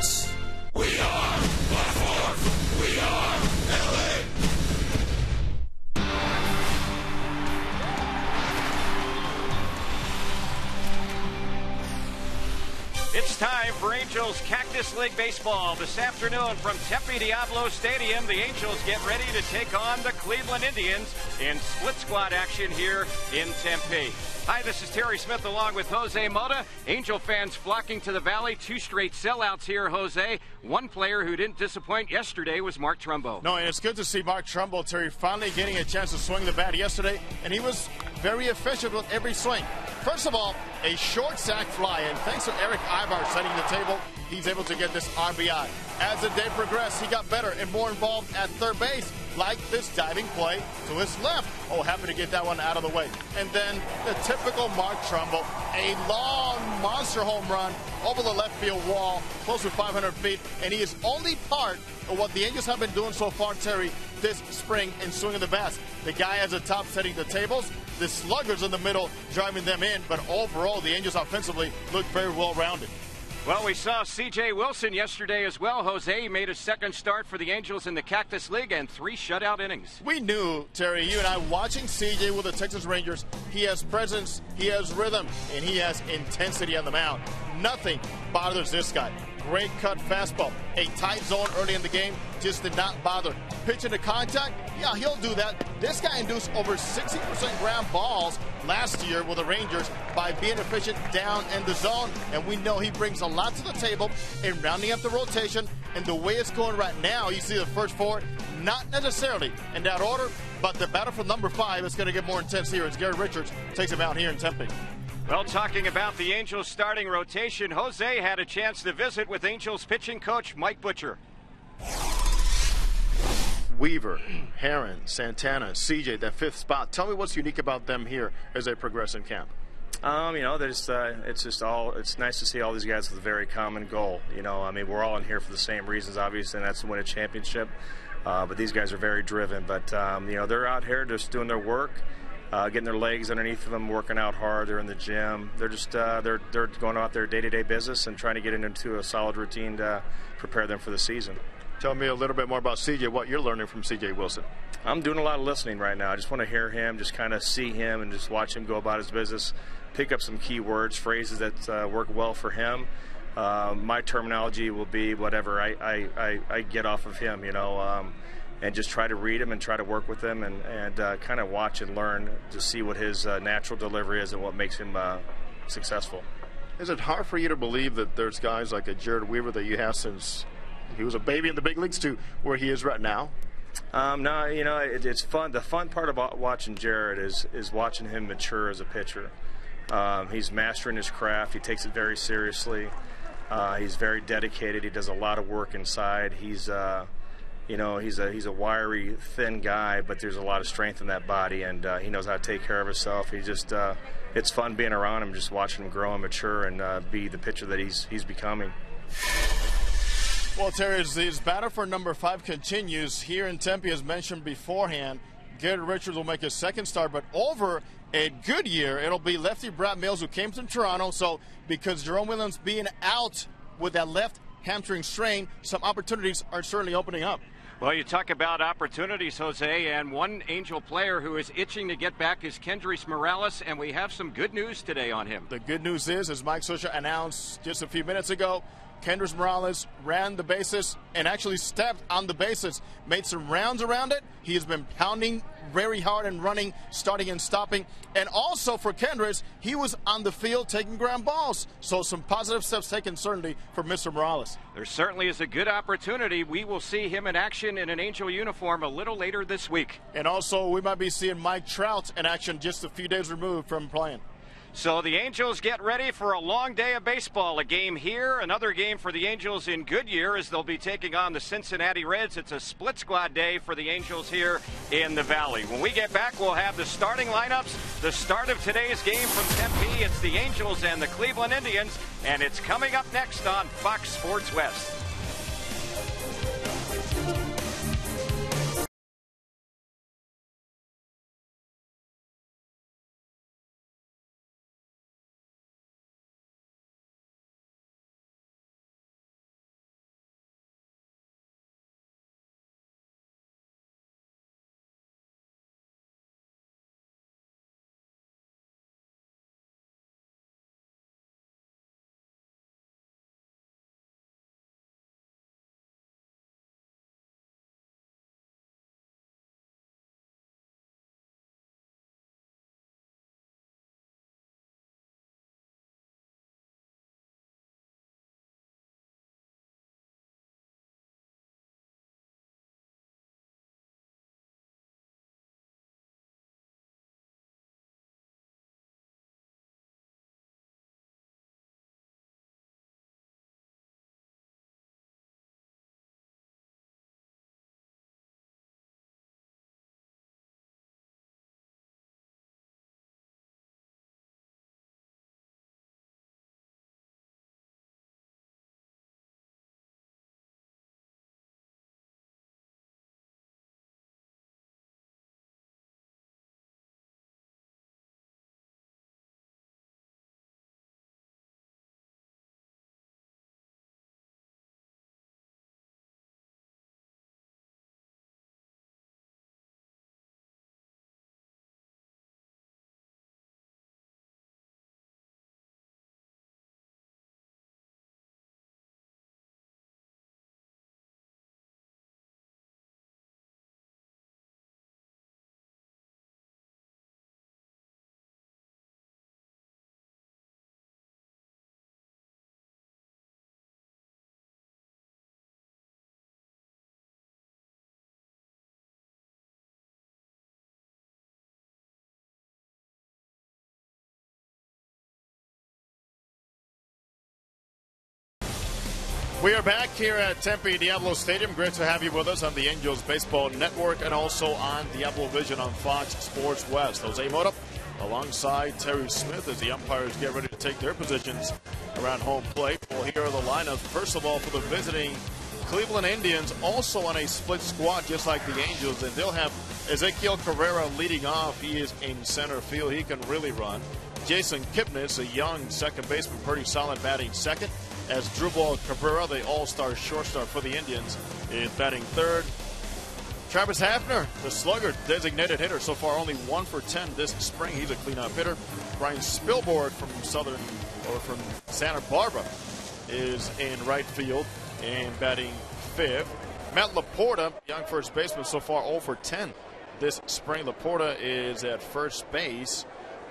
Sports. We are Platform. We are LA. It's time for Angels Cactus League Baseball. This afternoon from Tempe Diablo Stadium, the Angels get ready to take on the Cleveland Indians in split squad action here in Tempe. Hi, this is Terry Smith along with Jose Mota. Angel fans flocking to the Valley. 2 straight sellouts here, Jose. One player who didn't disappoint yesterday was Mark Trumbo. No, and it's good to see Mark Trumbo, Terry, finally getting a chance to swing the bat yesterday, and he was very efficient with every swing. First of all, a short sac fly, and thanks to Eric Ibar setting the table, he's able to get this RBI. As the day progressed, he got better and more involved at third base, like this diving play to his left. Oh, happy to get that one out of the way. And then the typical Mark Trumbo, a long monster home run over the left field wall, close to 500 feet, and he is only part of what the Angels have been doing so far, Terry, this spring in swinging the bats. The guy at the top setting the tables, the sluggers in the middle driving them in, but overall the Angels offensively look very well rounded. Well, we saw C.J. Wilson yesterday as well, Jose. He made his second start for the Angels in the Cactus League and 3 shutout innings. We knew, Terry, you and I, watching C.J. with the Texas Rangers, he has presence, he has rhythm, and he has intensity on the mound. Nothing bothers this guy. Great cut fastball. A tight zone early in the game just did not bother. Pitching to contact, yeah, he'll do that. This guy induced over 60% ground balls last year with the Rangers by being efficient down in the zone. And we know he brings a lot to the table in rounding up the rotation. And the way it's going right now, you see the first 4, not necessarily in that order, but the battle for number 5 is going to get more intense here as Garrett Richards takes him out here in Tempe. Well, talking about the Angels starting rotation, Jose had a chance to visit with Angels pitching coach Mike Butcher. Weaver, Heron, Santana, CJ, that 5th spot. Tell me what's unique about them here as they progress in camp. You know, there's it's nice to see all these guys with a very common goal. You know, I mean, we're all in here for the same reasons, obviously, and that's to win a championship. But these guys are very driven. But you know, they're out here just doing their work. Getting their legs underneath them, working out hard. They're in the gym. They're just they're going out their day-to-day business and trying to get into a solid routine to prepare them for the season. Tell me a little bit more about CJ, what you're learning from CJ Wilson. I'm doing a lot of listening right now. I just want to hear him, just kind of see him and just watch him go about his business, pick up some key words, phrases that work well for him. My terminology will be whatever I get off of him, you know. And just try to read him and try to work with him and kind of watch and learn to see what his natural delivery is and what makes him successul. Is it hard for you to believe that there's guys like a Jared Weaver that you have since he was a baby in the big leagues to where he is right now? No, you know, it's fun. The fun part about watching Jared is watching him mature as a pitcher. He's mastering his craft. He takes it very seriously. He's very dedicated. He does a lot of work inside. You know, he's a wiry, thin guy, but there's a lot of strength in that body, and he knows how to take care of himself. He just it's fun being around him, just watching him grow and mature and be the pitcher that he's becoming. Well, Terry, as his battle for number 5 continues here in Tempe, as mentioned beforehand, Garrett Richards will make his second start, but over a good year, it'll be lefty Brad Mills, who came from Toronto. So because Jerome Williams being out with that left hamstring strain, some opportunities are certainly opening up. Well, you talk about opportunities, Jose, and one Angel player who is itching to get back is Kendrys Morales, and we have some good news today on him. The good news is, as Mike Scioscia announced just a few minutes ago, Kendrys Morales ran the bases and actually stepped on the bases, made some rounds around it. He has been pounding very hard and running, starting and stopping. And also for Kendrys, he was on the field taking ground balls. So some positive steps taken certainly for Mr. Morales. There certainly is a good opportunity. We will see him in action in an Angel uniform a little later this week. And also we might be seeing Mike Trout in action just a few days removed from playing. So the Angels get ready for a long day of baseball. A game here, another game for the Angels in Goodyear as they'll be taking on the Cincinnati Reds. It's a split squad day for the Angels here in the Valley. When we get back, we'll have the starting lineups, the start of today's game from Tempe. It's the Angels and the Cleveland Indians, and it's coming up next on Fox Sports West. We are back here at Tempe Diablo Stadium. Great to have you with us on the Angels Baseball Network and also on Diablo Vision on Fox Sports West. Jose Mota alongside Terry Smith as the umpires get ready to take their positions around home plate. Well, here are the lineups. First of all, for the visiting Cleveland Indians, also on a split squad just like the Angels, and they'll have Ezequiel Carrera leading off. He is in center field. He can really run. Jason Kipnis, a young second baseman, pretty solid, batting second. As Drubal Cabrera, the all-star shortstop for the Indians, is batting third. Travis Hafner, the slugger, designated hitter, so far only 1 for 10 this spring. He's a cleanup hitter. Brian Spilborg from from Santa Barbara is in right field and batting fifth. Matt Laporta, young first baseman, so far 0 for 10 this spring. Laporta is at first base,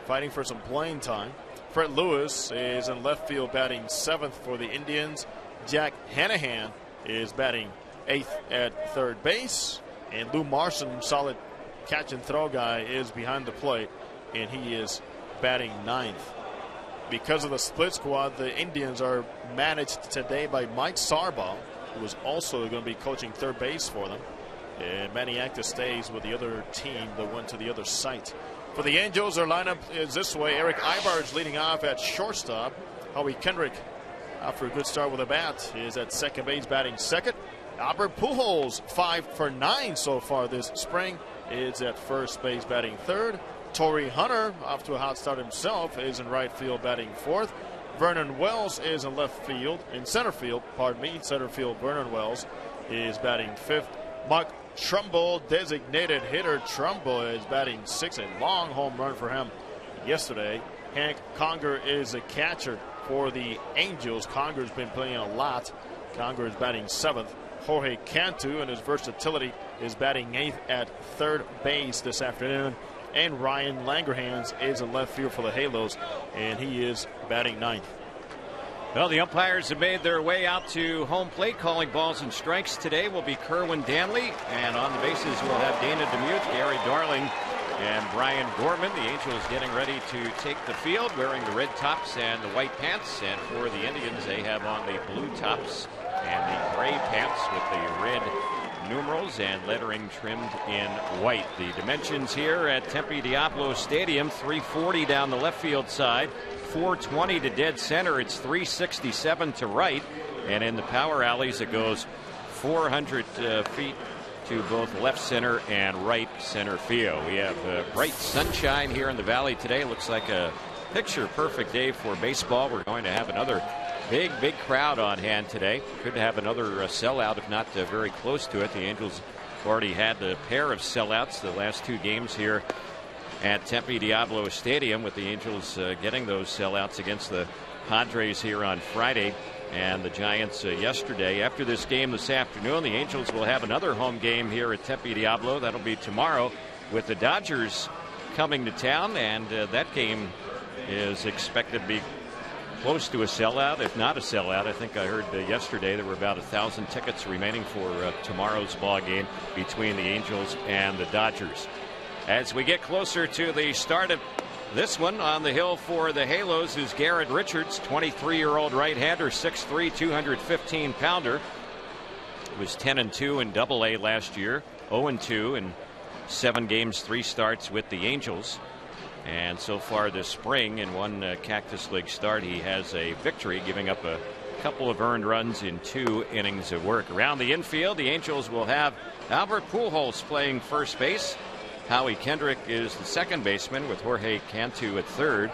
fighting for some playing time. Fred Lewis is in left field batting seventh for the Indians. Jack Hanahan is batting eighth at third base. And Lou Marson, solid catch and throw guy, is behind the plate, and he is batting ninth. Because of the split squad, the Indians are managed today by Mike Sarbaugh, who is also going to be coaching third base for them. And Manny Acta stays with the other team that went to the other site. For the Angels, their lineup is this way. Eric Ibarge leading off at shortstop. Howie Kendrick, after a good start with a bat, is at second base batting second. Albert Pujols, 5 for 9 so far this spring, is at first base batting third. Torrey Hunter, off to a hot start himself, is in right field batting fourth. Vernon Wells is in center field, center field. Vernon Wells is batting fifth. Mark Trumbull, designated hitter. Trumbull is batting sixth, a long home run for him yesterday. Hank Conger is a catcher for the Angels. Conger's been playing a lot. Conger is batting seventh. Jorge Cantu and his versatility is batting eighth at third base this afternoon. And Ryan Langerhans is in left field for the Halos, and he is batting ninth. Well, the umpires have made their way out to home plate. Calling balls and strikes today will be Kerwin Danley. And on the bases, we'll have Dana Demuth, Gary Darling, and Brian Gorman. The Angels getting ready to take the field, wearing the red tops and the white pants. And for the Indians, they have on the blue tops and the gray pants with the red numerals and lettering trimmed in white. The dimensions here at Tempe Diablo Stadium: 340 down the left field side, 420 to dead center. It's 367 to right, and in the power alleys it goes 400 feet to both left center and right center field. We have bright sunshine here in the valley today. Looks like a picture perfect day for baseball. We're going to have another big crowd on hand today. Could have another sellout, if not very close to it. The Angels already had a pair of sellouts the last two games here at Tempe Diablo Stadium, with the Angels getting those sellouts against the Padres here on Friday and the Giants yesterday. After this game this afternoon, the Angels will have another home game here at Tempe Diablo. That'll be tomorrow, with the Dodgers coming to town, and that game is expected to be close to a sellout, if not a sellout. I think I heard yesterday there were about 1,000 tickets remaining for tomorrow's ball game between the Angels and the Dodgers. As we get closer to the start of this one, on the hill for the Halos is Garrett Richards, 23-year-old right-hander, 6'3", 215-pounder. Was 10-2 in Double-A last year, 0-2 in 7 games, 3 starts with the Angels. And so far this spring, in one Cactus League start, he has a victory, giving up a couple of earned runs in 2 innings of work. Around the infield, the Angels will have Albert Pujols playing first base. Howie Kendrick is the second baseman, with Jorge Cantu at third.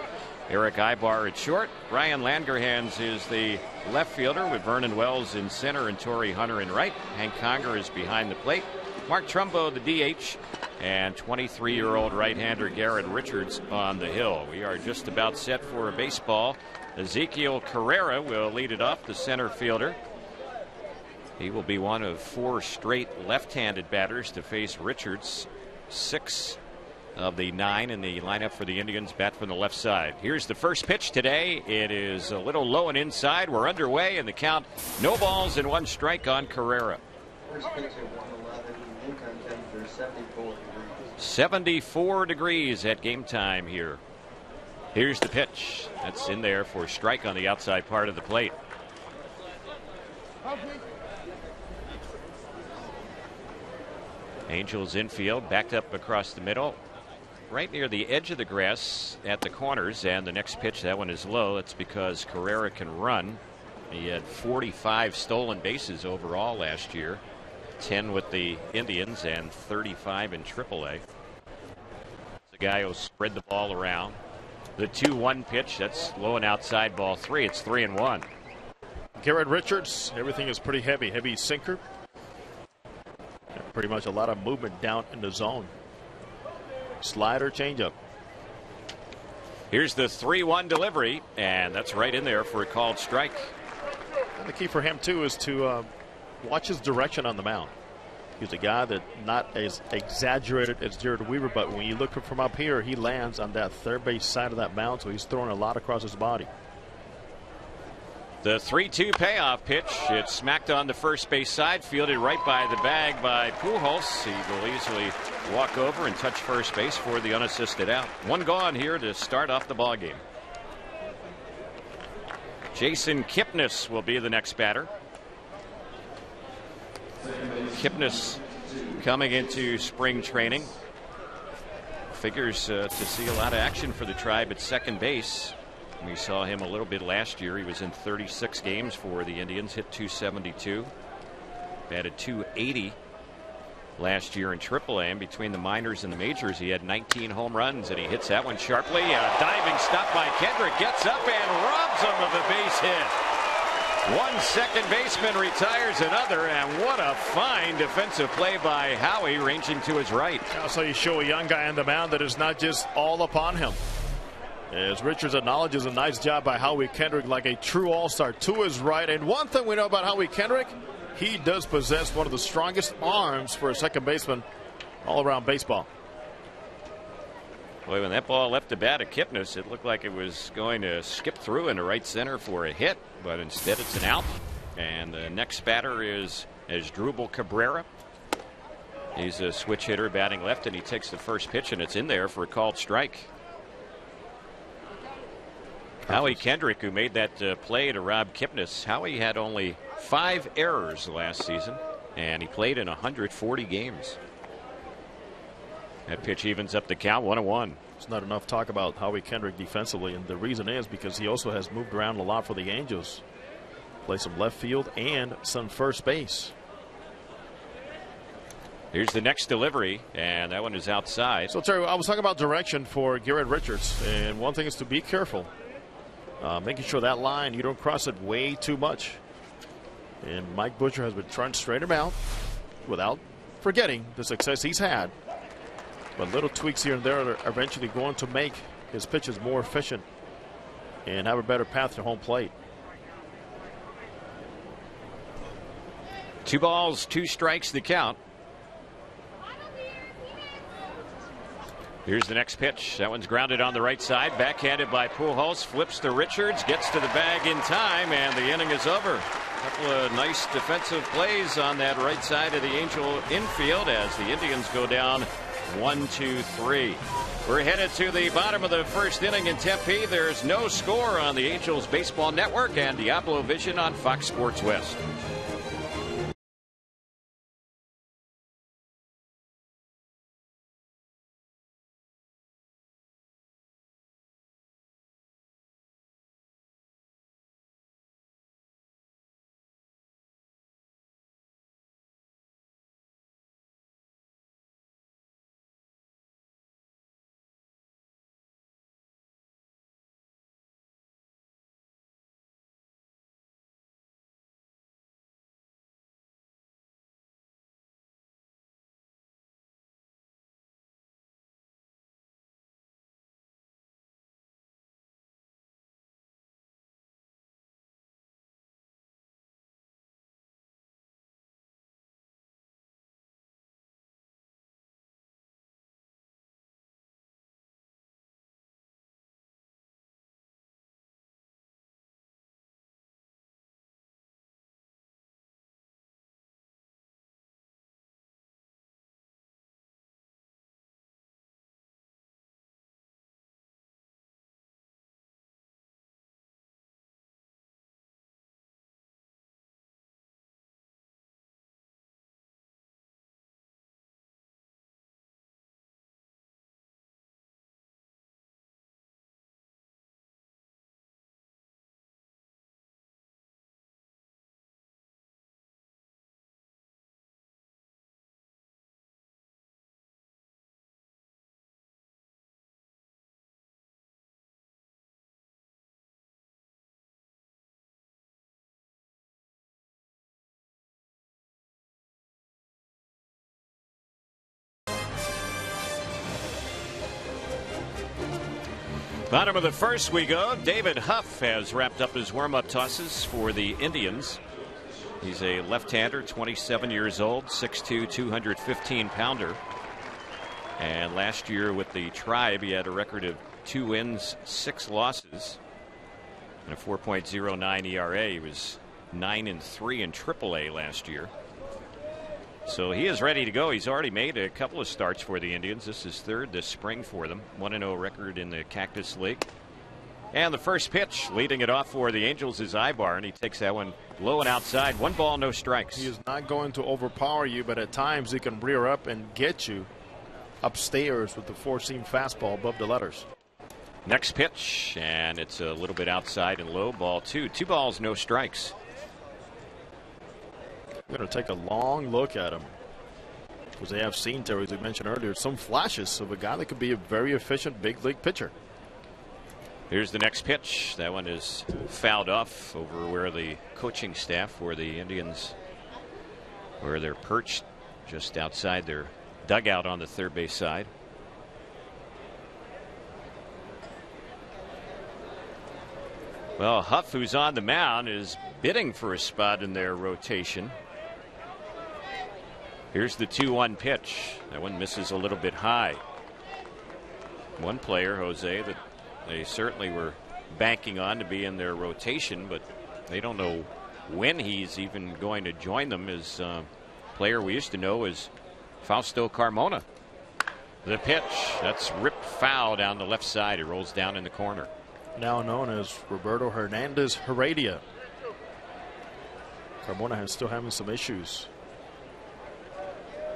Eric Ibar at short. Ryan Langerhans is the left fielder, with Vernon Wells in center and Torrey Hunter in right. Hank Conger is behind the plate. Mark Trumbo, the DH, and 23-year-old right-hander Garrett Richards on the hill. We are just about set for a baseball. Ezequiel Carrera will lead it off, the center fielder. He will be one of 4 straight left-handed batters to face Richards. 6 of the 9 in the lineup for the Indians bat from the left side. Here's the first pitch today. It is a little low and inside. We're underway, and the count, no balls and 1 strike on Carrera. First pitch at 111, income temperature 74 degrees. 74 degrees at game time here. Here's the pitch. That's in there for a strike on the outside part of the plate. Angels infield backed up across the middle, right near the edge of the grass at the corners. And the next pitch, that one is low. That's because Carrera can run. He had 45 stolen bases overall last year, 10 with the Indians and 35 in AAA. The guy who'll spread the ball around. The 2-1 pitch, that's low and outside, ball 3. It's 3-1. Garrett Richards, everything is pretty heavy sinker. And pretty much a lot of movement down in the zone. Slider, changeup. Here's the 3-1 delivery, and that's right in there for a called strike. And the key for him, too, is to watch his direction on the mound. He's a guy that not as exaggerated as Jared Weaver, but when you look from up here, he lands on that third base side of that mound, so he's throwing a lot across his body. The 3-2 payoff pitch. It's smacked on the first base side, fielded right by the bag by Pujols. He will easily walk over and touch first base for the unassisted out. One gone here to start off the ball game. Jason Kipnis will be the next batter. Kipnis coming into spring training. Figures to see a lot of action for the Tribe at second base. We saw him a little bit last year. He was in 36 games for the Indians, hit .272. Batted .280 last year in AAA. And between the minors and the majors, he had 19 home runs, and he hits that one sharply. A diving stop by Kendrick, gets up and robs him of a base hit. One second baseman retires another, and what a fine defensive play by Howie, ranging to his right. Also, you show a young guy on the mound that is not just all upon him. As Richards acknowledges, a nice job by Howie Kendrick, like a true all-star to his right. And one thing we know about Howie Kendrick, he does possess one of the strongest arms for a second baseman all around baseball. Boy, when that ball left the bat of Kipnis, it looked like it was going to skip through into right center for a hit, but instead it's an out. And the next batter is Asdrubal Cabrera. He's a switch hitter batting left, and he takes the first pitch, and it's in there for a called strike. Howie Kendrick, who made that play to rob Kipnis, Howie had only 5 errors last season, and he played in 140 games. That pitch evens up the count, 1-1. It's not enough talk about Howie Kendrick defensively, and the reason is because he also has moved around a lot for the Angels. Played some left field and some first base. Here's the next delivery, and that one is outside. So, Terry, I was talking about direction for Garrett Richards, and one thing is to be careful. Making sure that line, you don't cross it way too much. And Mike Butcher has been trying to straighten him out without forgetting the success he's had. But little tweaks here and there are eventually going to make his pitches more efficient and have a better path to home plate. 2 balls, 2 strikes the count. Here's the next pitch. That one's grounded on the right side. Backhanded by Pujols. Flips to Richards. Gets to the bag in time, and the inning is over. A couple of nice defensive plays on that right side of the Angel infield as the Indians go down 1-2-3. We're headed to the bottom of the first inning in Tempe. There's no score on the Angels Baseball Network and Diablo Vision on Fox Sports West. Bottom of the first we go. David Huff has wrapped up his warm-up tosses for the Indians. He's a left-hander, 27 years old, 6'2", 215-pounder. And last year with the Tribe, he had a record of 2 wins, 6 losses, and a 4.09 ERA. He was 9-3 in AAA last year. So he is ready to go. He's already made a couple of starts for the Indians. This is third this spring for them. 1-0 record in the Cactus League. And the first pitch leading it off for the Angels is Ibar, and he takes that one low and outside. 1 ball, no strikes. He is not going to overpower you, but at times he can rear up and get you upstairs with the 4-seam fastball above the letters. Next pitch, and it's a little bit outside and low. Ball 2. 2 balls, no strikes. I'm going to take a long look at him, because they have seen, Terry, as we mentioned earlier, some flashes of a guy that could be a very efficient big league pitcher. Here's the next pitch. That one is fouled off over where the coaching staff for the Indians, where they're perched just outside their dugout on the third base side. Well, Huff, who's on the mound, is bidding for a spot in their rotation. Here's the 2-1 pitch. That one misses a little bit high. One player, Jose, that they certainly were banking on to be in their rotation, but they don't know when he's even going to join them. Is a player we used to know as Fausto Carmona. The pitch, that's ripped foul down the left side. It rolls down in the corner. Now known as Roberto Hernandez Heredia. Carmona is still having some issues.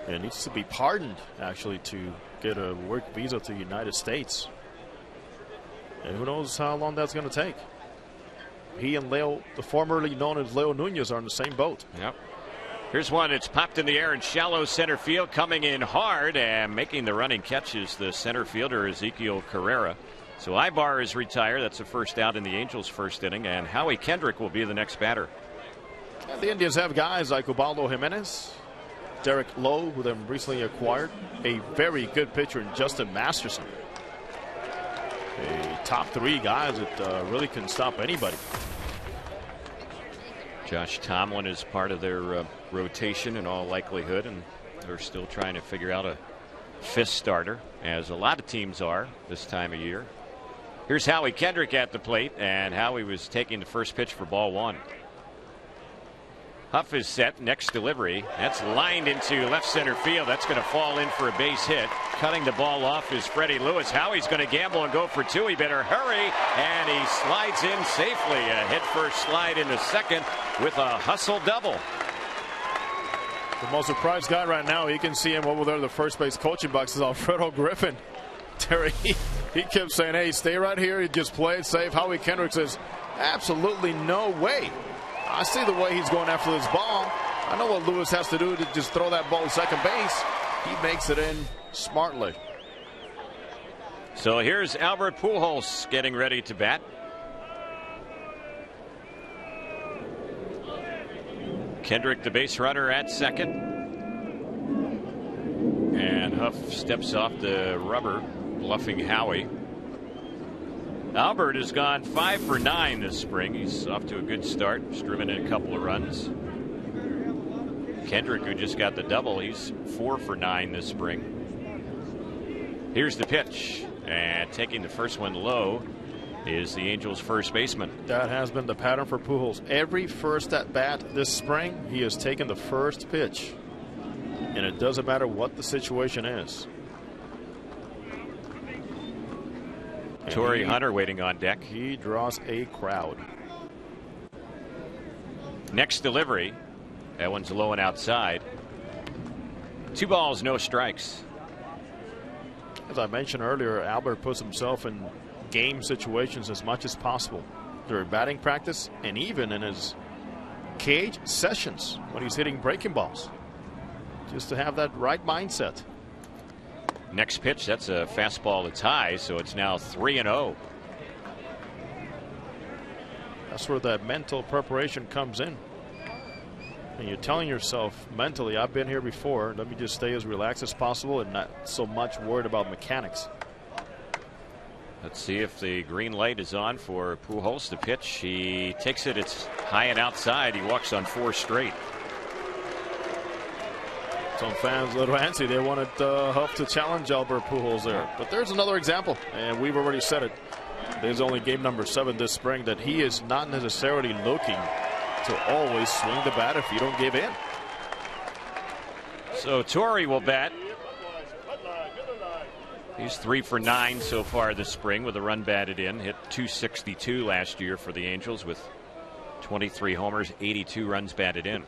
And needs to be pardoned, actually, to get a work visa to the United States. And who knows how long that's going to take. He and Leo, the formerly known as Leo Nunez, are in the same boat. Yep. Here's one. It's popped in the air in shallow center field, coming in hard and making the running catch is the center fielder Ezekiel Carrera. So Ibar is retired. That's the first out in the Angels' first inning, and Howie Kendrick will be the next batter. And the Indians have guys like Ubaldo Jimenez, Derek Lowe, who they recently acquired, a very good pitcher in Justin Masterson. A top 3 guys that really can stop anybody. Josh Tomlin is part of their rotation in all likelihood, and they're still trying to figure out a 5th starter, as a lot of teams are this time of year. Here's Howie Kendrick at the plate, and Howie was taking the first pitch for ball 1. Huff is set. Next delivery. That's lined into left center field. That's going to fall in for a base hit. Cutting the ball off is Freddie Lewis. Howie's going to gamble and go for 2. He better hurry. And he slides in safely. A head first slide into second with a hustle double. The most surprised guy right now, you can see him over there in the first base coaching box, is Alfredo Griffin. Terry, he kept saying, hey, stay right here. You just play it safe. Howie Kendrick says, absolutely no way. I see the way he's going after this ball. I know what Lewis has to do to just throw that ball to second base. He makes it in smartly. So here's Albert Pujols getting ready to bat. Kendrick, the base runner, at second. And Huff steps off the rubber, bluffing Howie. Albert has gone 5 for 9 this spring. He's off to a good start. He's driven in a couple of runs. Kendrick, who just got the double, he's 4 for 9 this spring. Here's the pitch, and taking the first one low is the Angels' first baseman. That has been the pattern for Pujols. Every first at bat this spring, he has taken the first pitch, and it doesn't matter what the situation is. Torrey Hunter waiting on deck. He draws a crowd. Next delivery. That one's low and outside. 2 balls, no strikes. As I mentioned earlier, Albert puts himself in game situations as much as possible during batting practice and even in his cage sessions when he's hitting breaking balls, just to have that right mindset. Next pitch, that's a fastball that's high, so it's now 3-0. That's where that mental preparation comes in. And you're telling yourself mentally, I've been here before. Let me just stay as relaxed as possible and not so much worried about mechanics. Let's see if the green light is on for Pujols to pitch. He takes it. It's high and outside. He walks on 4 straight. Some fans a little antsy. They wanted Huff to challenge Albert Pujols there. But there's another example, and we've already said it. There's only game number 7 this spring that he is not necessarily looking to always swing the bat if you don't give in. So Torre will bat. He's 3 for 9 so far this spring with a run batted in. Hit .262 last year for the Angels with 23 homers, 82 runs batted in.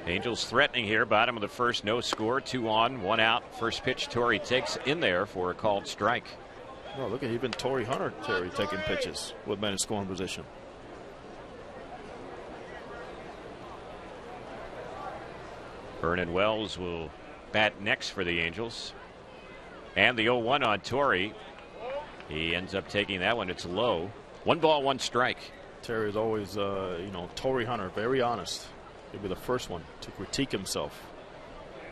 Angels threatening here. Bottom of the first, no score. 2 on, 1 out. First pitch, Torre takes in there for a called strike. Well, look at even Torrey Hunter, Terry, taking pitches with men in scoring position. Vernon Wells will bat next for the Angels. And the 0-1 on Torrey. He ends up taking that one. It's low. 1 ball, 1 strike. Terry is always, Torrey Hunter, very honest. He'll be the first one to critique himself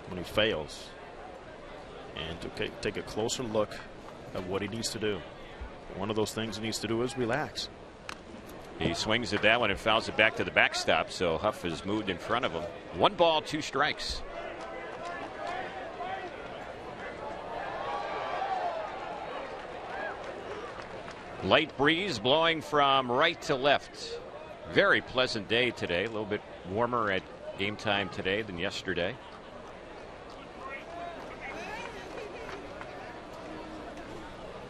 when he fails and to take a closer look at what he needs to do. One of those things he needs to do is relax. He swings at that one and fouls it back to the backstop, so Huff has moved in front of him. 1 ball, 2 strikes. Light breeze blowing from right to left. Very pleasant day today. A little bit warmer at game time today than yesterday.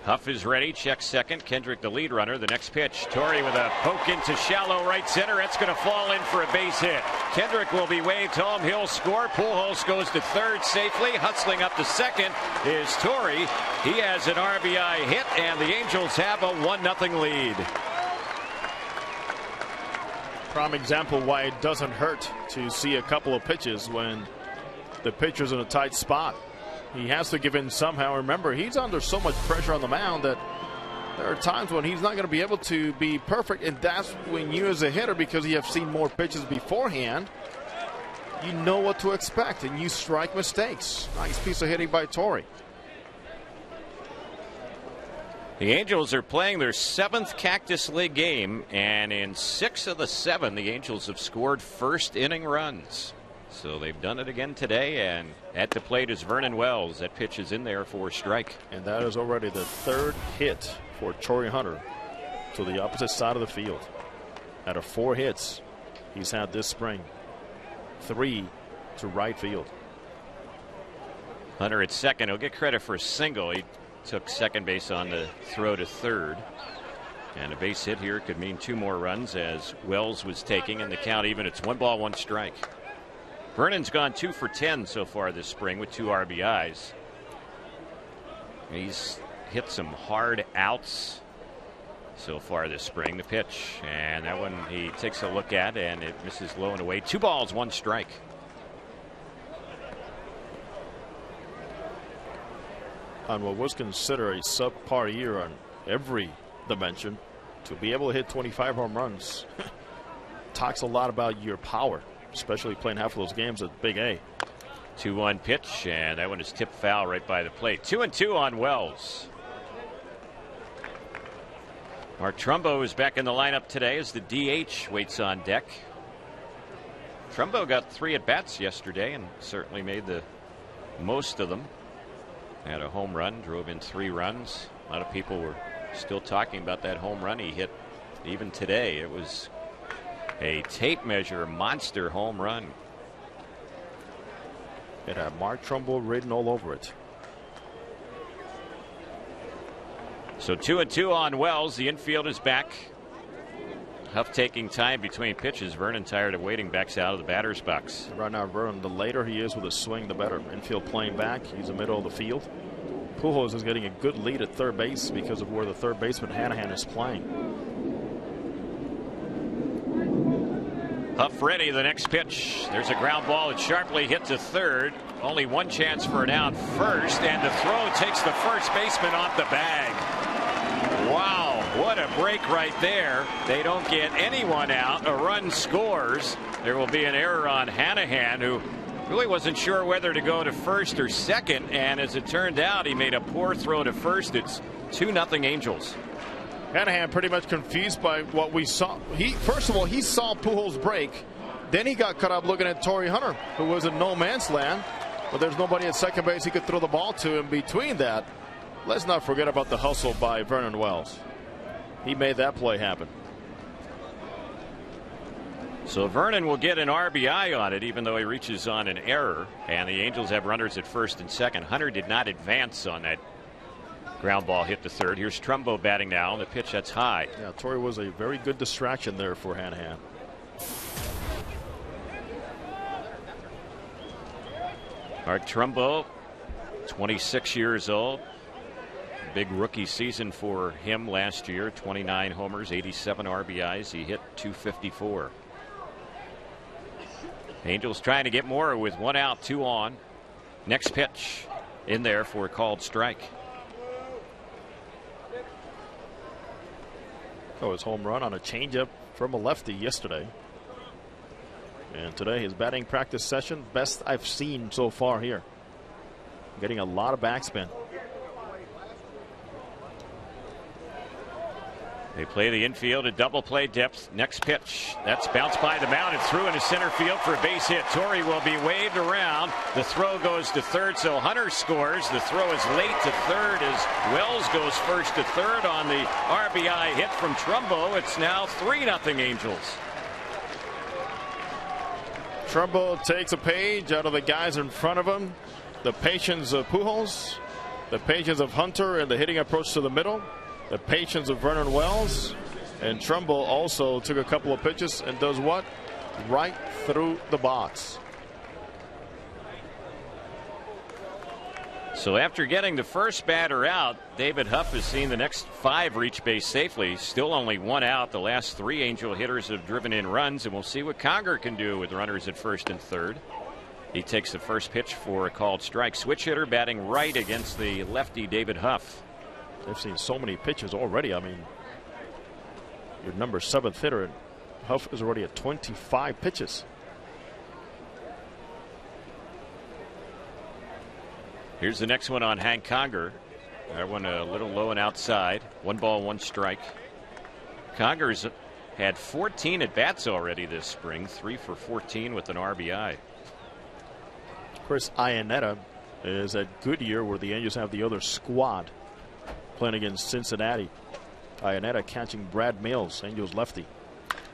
Huff is ready. Checks second. Kendrick the lead runner. The next pitch. Torrey with a poke into shallow right center. That's going to fall in for a base hit. Kendrick will be waved home. He'll score. Pujols goes to third safely. Hustling up to second is Torrey. He has an RBI hit, and the Angels have a 1-0 lead. Prime example why it doesn't hurt to see a couple of pitches when the pitcher's in a tight spot. He has to give in somehow. Remember, he's under so much pressure on the mound that there are times when he's not going to be able to be perfect, and that's when you as a hitter, because you have seen more pitches beforehand, you know what to expect and you strike mistakes. Nice piece of hitting by Torrey. The Angels are playing their 7th Cactus League game, and in 6 of the 7 the Angels have scored first inning runs. So they've done it again today, and at the plate is Vernon Wells. That pitch is in there for a strike. And that is already the 3rd hit for Torrey Hunter to the opposite side of the field. Out of 4 hits he's had this spring, 3 to right field. Hunter at second. He'll get credit for a single. He took second base on the throw to third. And a base hit here could mean 2 more runs as Wells was taking, and the count even. It's 1 ball, 1 strike. Vernon's gone 2 for 10 so far this spring with 2 RBIs. He's hit some hard outs so far this spring. The pitch, and that one he takes a look at, and it misses low and away. 2 balls, 1 strike. On what was considered a subpar year on every dimension, to be able to hit 25 home runs talks a lot about your power, especially playing half of those games at Big A. 2-1 pitch, and that one is tipped foul right by the plate. 2-2 on Wells. Mark Trumbo is back in the lineup today as the DH waits on deck. Trumbo got 3 at-bats yesterday and certainly made the most of them. Had a home run, drove in 3 runs. A lot of people were still talking about that home run he hit even today. It was a tape measure monster home run. It had Mark Trumbo written all over it. So 2-2 on Wells. The infield is back. Huff taking time between pitches. Vernon, tired of waiting, backs out of the batter's box. Right now, Vernon, the later he is with a swing, the better. Infield playing back. He's in the middle of the field. Pujols is getting a good lead at third base because of where the third baseman Hanahan is playing. Huff ready. The next pitch. There's a ground ball. It's sharply hit to third. Only 1 chance for an out first, and the throw takes the first baseman off the bag. Wow, what a break right there. They don't get anyone out. A run scores. There will be an error on Hanahan, who Really wasn't sure whether to go to first or second, and as it turned out, he made a poor throw to first. It's 2-0 Angels. Hanahan pretty much confused by what we saw. First of all, he saw Pujols break. Then he got caught up looking at Torrey Hunter, who was in no man's land. But there's nobody at second base he could throw the ball to. In between that, let's not forget about the hustle by Vernon Wells. He made that play happen. So Vernon will get an RBI on it, even though he reaches on an error. And the Angels have runners at first and second. Hunter did not advance on that ground ball hit to third. Here's Trumbo batting now. The pitch that's high. Yeah, Torrey was a very good distraction there for Hanahan. Mark Trumbo, 26 years old. Big rookie season for him last year. 29 homers, 87 RBIs. He hit .254. Angels trying to get more with 1 out, 2 on. Next pitch in there for a called strike. Oh, his home run on a changeup from a lefty yesterday. And today his batting practice session, best I've seen so far here. Getting a lot of backspin. They play the infield at double play depth. Next pitch. That's bounced by the mound and through into center field for a base hit. Torrey will be waved around. The throw goes to third, so Hunter scores. The throw is late to third as Wells goes first to third on the RBI hit from Trumbo. It's now 3-0 Angels. Trumbo takes a page out of the guys in front of him. The patience of Pujols, the patience of Hunter, and the hitting approach to the middle. The patience of Vernon Wells, and Trumbo also took a couple of pitches and does what? Right through the box. So after getting the first batter out, David Huff has seen the next 5 reach base safely. Still only 1 out. The last 3 Angel hitters have driven in runs, and we'll see what Conger can do with runners at first and third. He takes the first pitch for a called strike. Switch hitter batting right against the lefty David Huff. They've seen so many pitches already. I mean, your number 7th hitter, and Huff is already at 25 pitches. Here's the next one on Hank Conger. That one a little low and outside. 1 ball, 1 strike. Conger's had 14 at bats already this spring. 3 for 14 with an RBI. Chris Iannetta is at Goodyear, where the Angels have the other squad playing against Cincinnati. Iannetta catching Brad Mills, Angels lefty.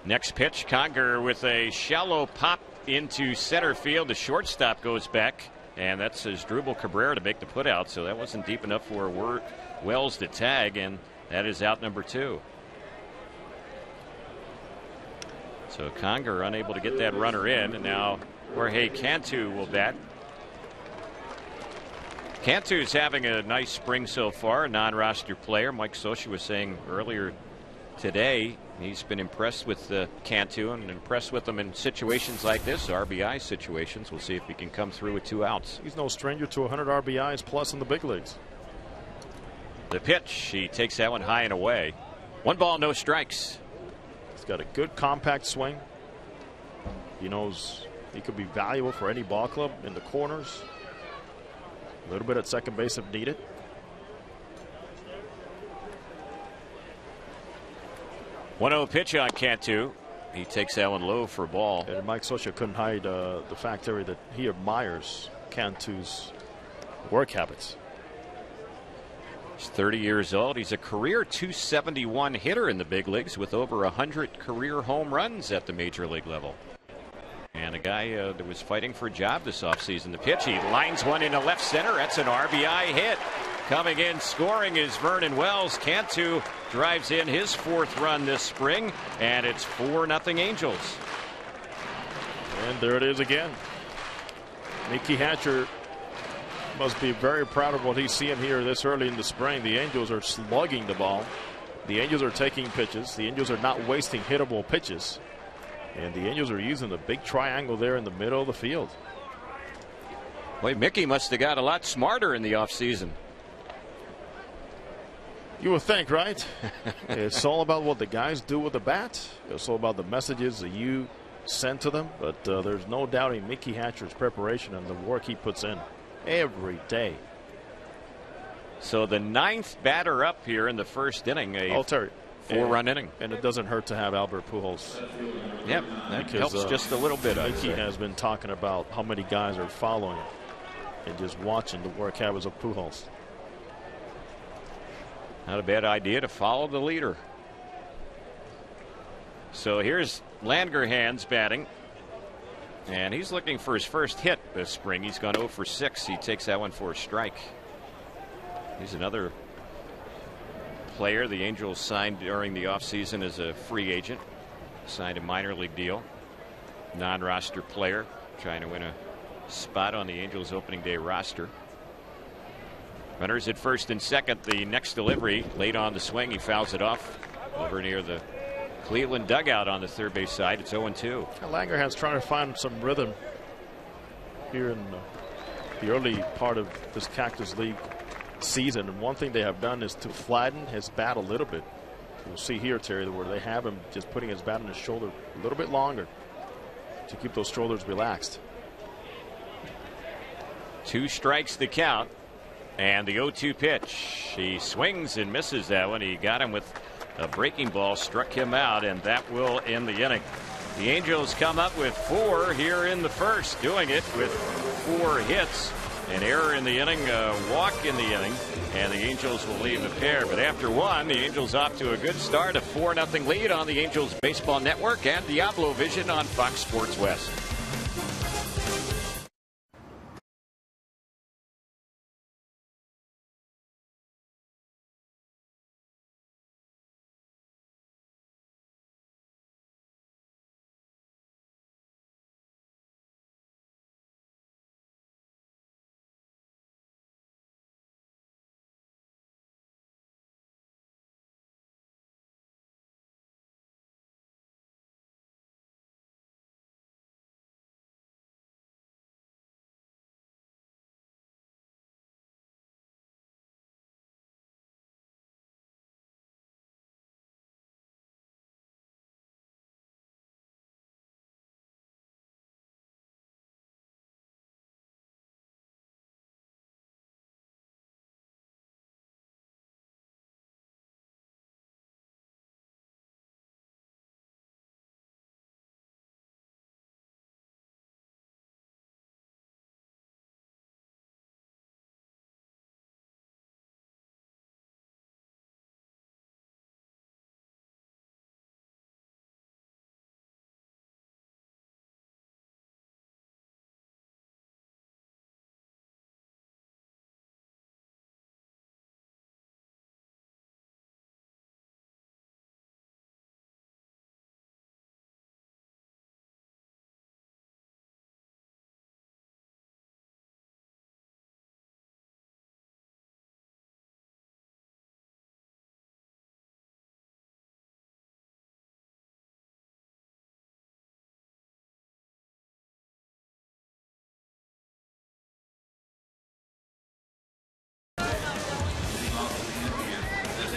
Next pitch, Conger with a shallow pop into center field. The shortstop goes back, and that's Asdrubal Cabrera to make the putout. So that wasn't deep enough for Wells to tag, and that is out number 2. So Conger unable to get that runner in, and now Jorge Cantu will bat. Cantu's having a nice spring so far, a non-roster player. Mike Scioscia was saying earlier today he's been impressed with Cantu and impressed with him in situations like this, RBI situations. We'll see if he can come through with 2 outs. He's no stranger to 100 RBIs plus in the big leagues. The pitch, he takes that one high and away. 1 ball, no strikes. He's got a good compact swing. He knows he could be valuable for any ball club in the corners. A little bit at second base if needed. One-0 pitch on Cantu. He takes that one low for a ball. And Mike Scioscia couldn't hide the fact, Terry, that he admires Cantu's work habits. He's 30 years old. He's a career .271 hitter in the big leagues with over 100 career home runs at the major league level. And a guy that was fighting for a job this offseason. The pitch, he lines one into left center. That's an RBI hit. Coming in scoring is Vernon Wells. Cantu drives in his 4th run this spring, and it's 4-0 Angels. And there it is again. Mickey Hatcher must be very proud of what he's seeing here this early in the spring. The Angels are slugging the ball. The Angels are taking pitches. The Angels are not wasting hittable pitches. And the Angels are using the big triangle there in the middle of the field. Boy, Mickey must have got a lot smarter in the offseason. You would think, right? It's all about what the guys do with the bat. It's all about the messages that you sent to them, but there's no doubting Mickey Hatcher's preparation and the work he puts in every day. So the 9th batter up here in the first inning, a Terry, 4-run inning. And it doesn't hurt to have Albert Pujols. Yep, that helps just a little bit. Mickey has been talking about how many guys are following him and just watching the work habits of Pujols. Not a bad idea to follow the leader. So here's Langerhans batting. And he's looking for his first hit this spring. He's gone 0 for 6. He takes that one for a strike. He's another player the Angels signed during the offseason as a free agent. Signed a minor league deal. Non-roster player trying to win a spot on the Angels opening day roster. Runners at first and second. The next delivery late on the swing. He fouls it off over near the Cleveland dugout on the third base side. It's 0-2. Langerhans trying to find some rhythm here in the early part of this Cactus League season. And one thing they have done is to flatten his bat a little bit. We'll see here, Terry, where they have him just putting his bat on his shoulder a little bit longer to keep those shoulders relaxed. 2 strikes to count. And the 0-2 pitch. He swings and misses that one. He got him with a breaking ball, struck him out, and that will end the inning. The Angels come up with 4 here in the first, doing it with 4 hits. An error in the inning, a walk in the inning, and the Angels will leave the pair. But after 1, the Angels off to a good start, a 4-0 lead on the Angels Baseball Network and Diablo Vision on Fox Sports West.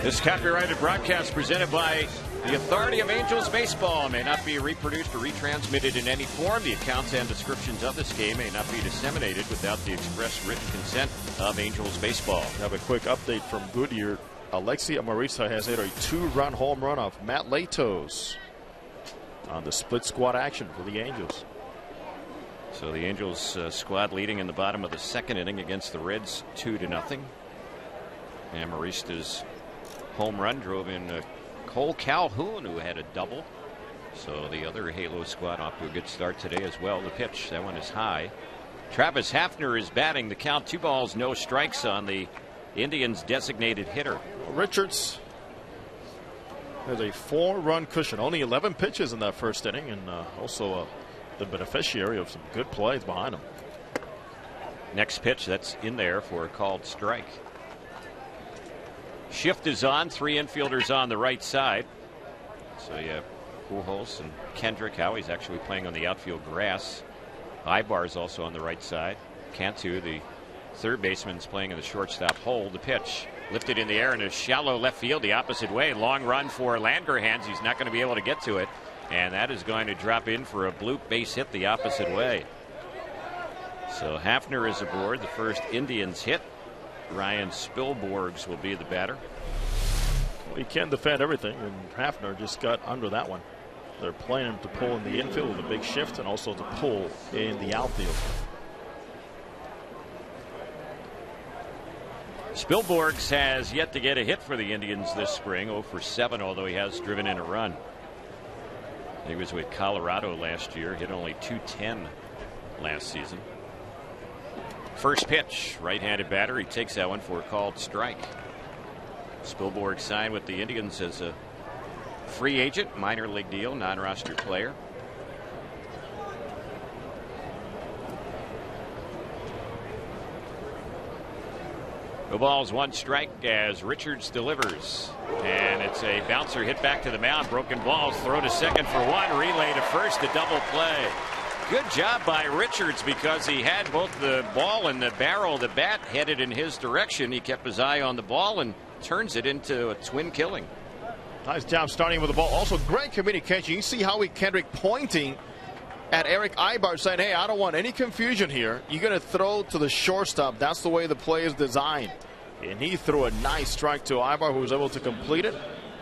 This copyrighted broadcast presented by the Authority of Angels Baseball may not be reproduced or retransmitted in any form. The accounts and descriptions of this game may not be disseminated without the express written consent of Angels Baseball. We have a quick update from Goodyear. Alexi Amarista has hit a 2-run home run off Matt Latos on the split squad action for the Angels. So the Angels squad leading in the bottom of the second inning against the Reds 2-0. Amarista's home run drove in Cole Calhoun, who had a double. So the other Halo squad off to a good start today as well. The pitch, that one is high. Travis Hafner is batting. The count, 2 balls, no strikes on the Indians' designated hitter. Richards has a 4-run cushion. Only 11 pitches in that first inning, and also the beneficiary of some good plays behind him. Next pitch, that's in there for a called strike. Shift is on. 3 infielders on the right side. So you have Pujols and Kendrick. Howie's actually playing on the outfield grass. Ibar's also on the right side. Cantu, the third baseman, is playing in the shortstop hole. The pitch lifted in the air in a shallow left field the opposite way. Long run for Langerhans. He's not going to be able to get to it. And that is going to drop in for a bloop base hit the opposite way. So Hafner is aboard, the first Indians hit. Ryan Spilborghs will be the batter. Well, he can defend everything, and Hafner just got under that one. They're playing him to pull in the infield with a big shift and also to pull in the outfield. Spilborghs has yet to get a hit for the Indians this spring, 0 for 7, although he has driven in a run. He was with Colorado last year, hit only .210 last season. First pitch, right-handed batter. He takes that one for a called strike. Spilborghs signed with the Indians as a free agent, minor league deal, non-roster player. No balls, 1 strike as Richards delivers. And it's a bouncer hit back to the mound. Broken balls, throw to second for 1. Relay to first, a double play. Good job by Richards because he had both the ball and the barrel of the bat headed in his direction. He kept his eye on the ball and turns it into a twin killing. Nice job starting with the ball. Also, great communication. You see Howie Kendrick pointing at Eric Aybar saying, hey, I don't want any confusion here. You're going to throw to the shortstop. That's the way the play is designed. And he threw a nice strike to Aybar, who was able to complete it.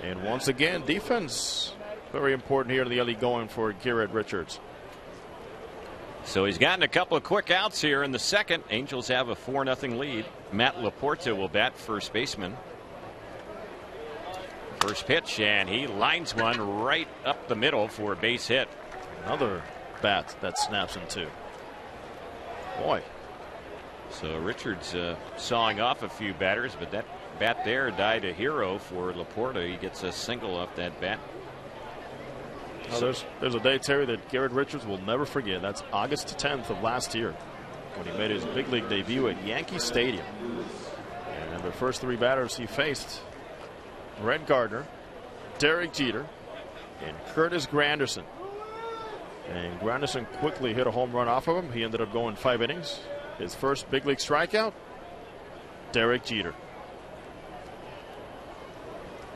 And once again, defense very important here in the early going for Garrett Richards. So he's gotten a couple of quick outs here in the second. Angels have a 4-0 lead. Matt Laporta will bat, first baseman. First pitch, and he lines one right up the middle for a base hit. Another bat that snaps in 2. Boy. So Richards sawing off a few batters, but that bat there died a hero for Laporta. He gets a single off that bat. Oh, there's a day, Terry, that Garrett Richards will never forget. That's August 10th of last year when he made his big league debut at Yankee Stadium. And the first 3 batters he faced, Brett Gardner, Derek Jeter, and Curtis Granderson. And Granderson quickly hit a home run off of him. He ended up going 5 innings. His first big league strikeout, Derek Jeter.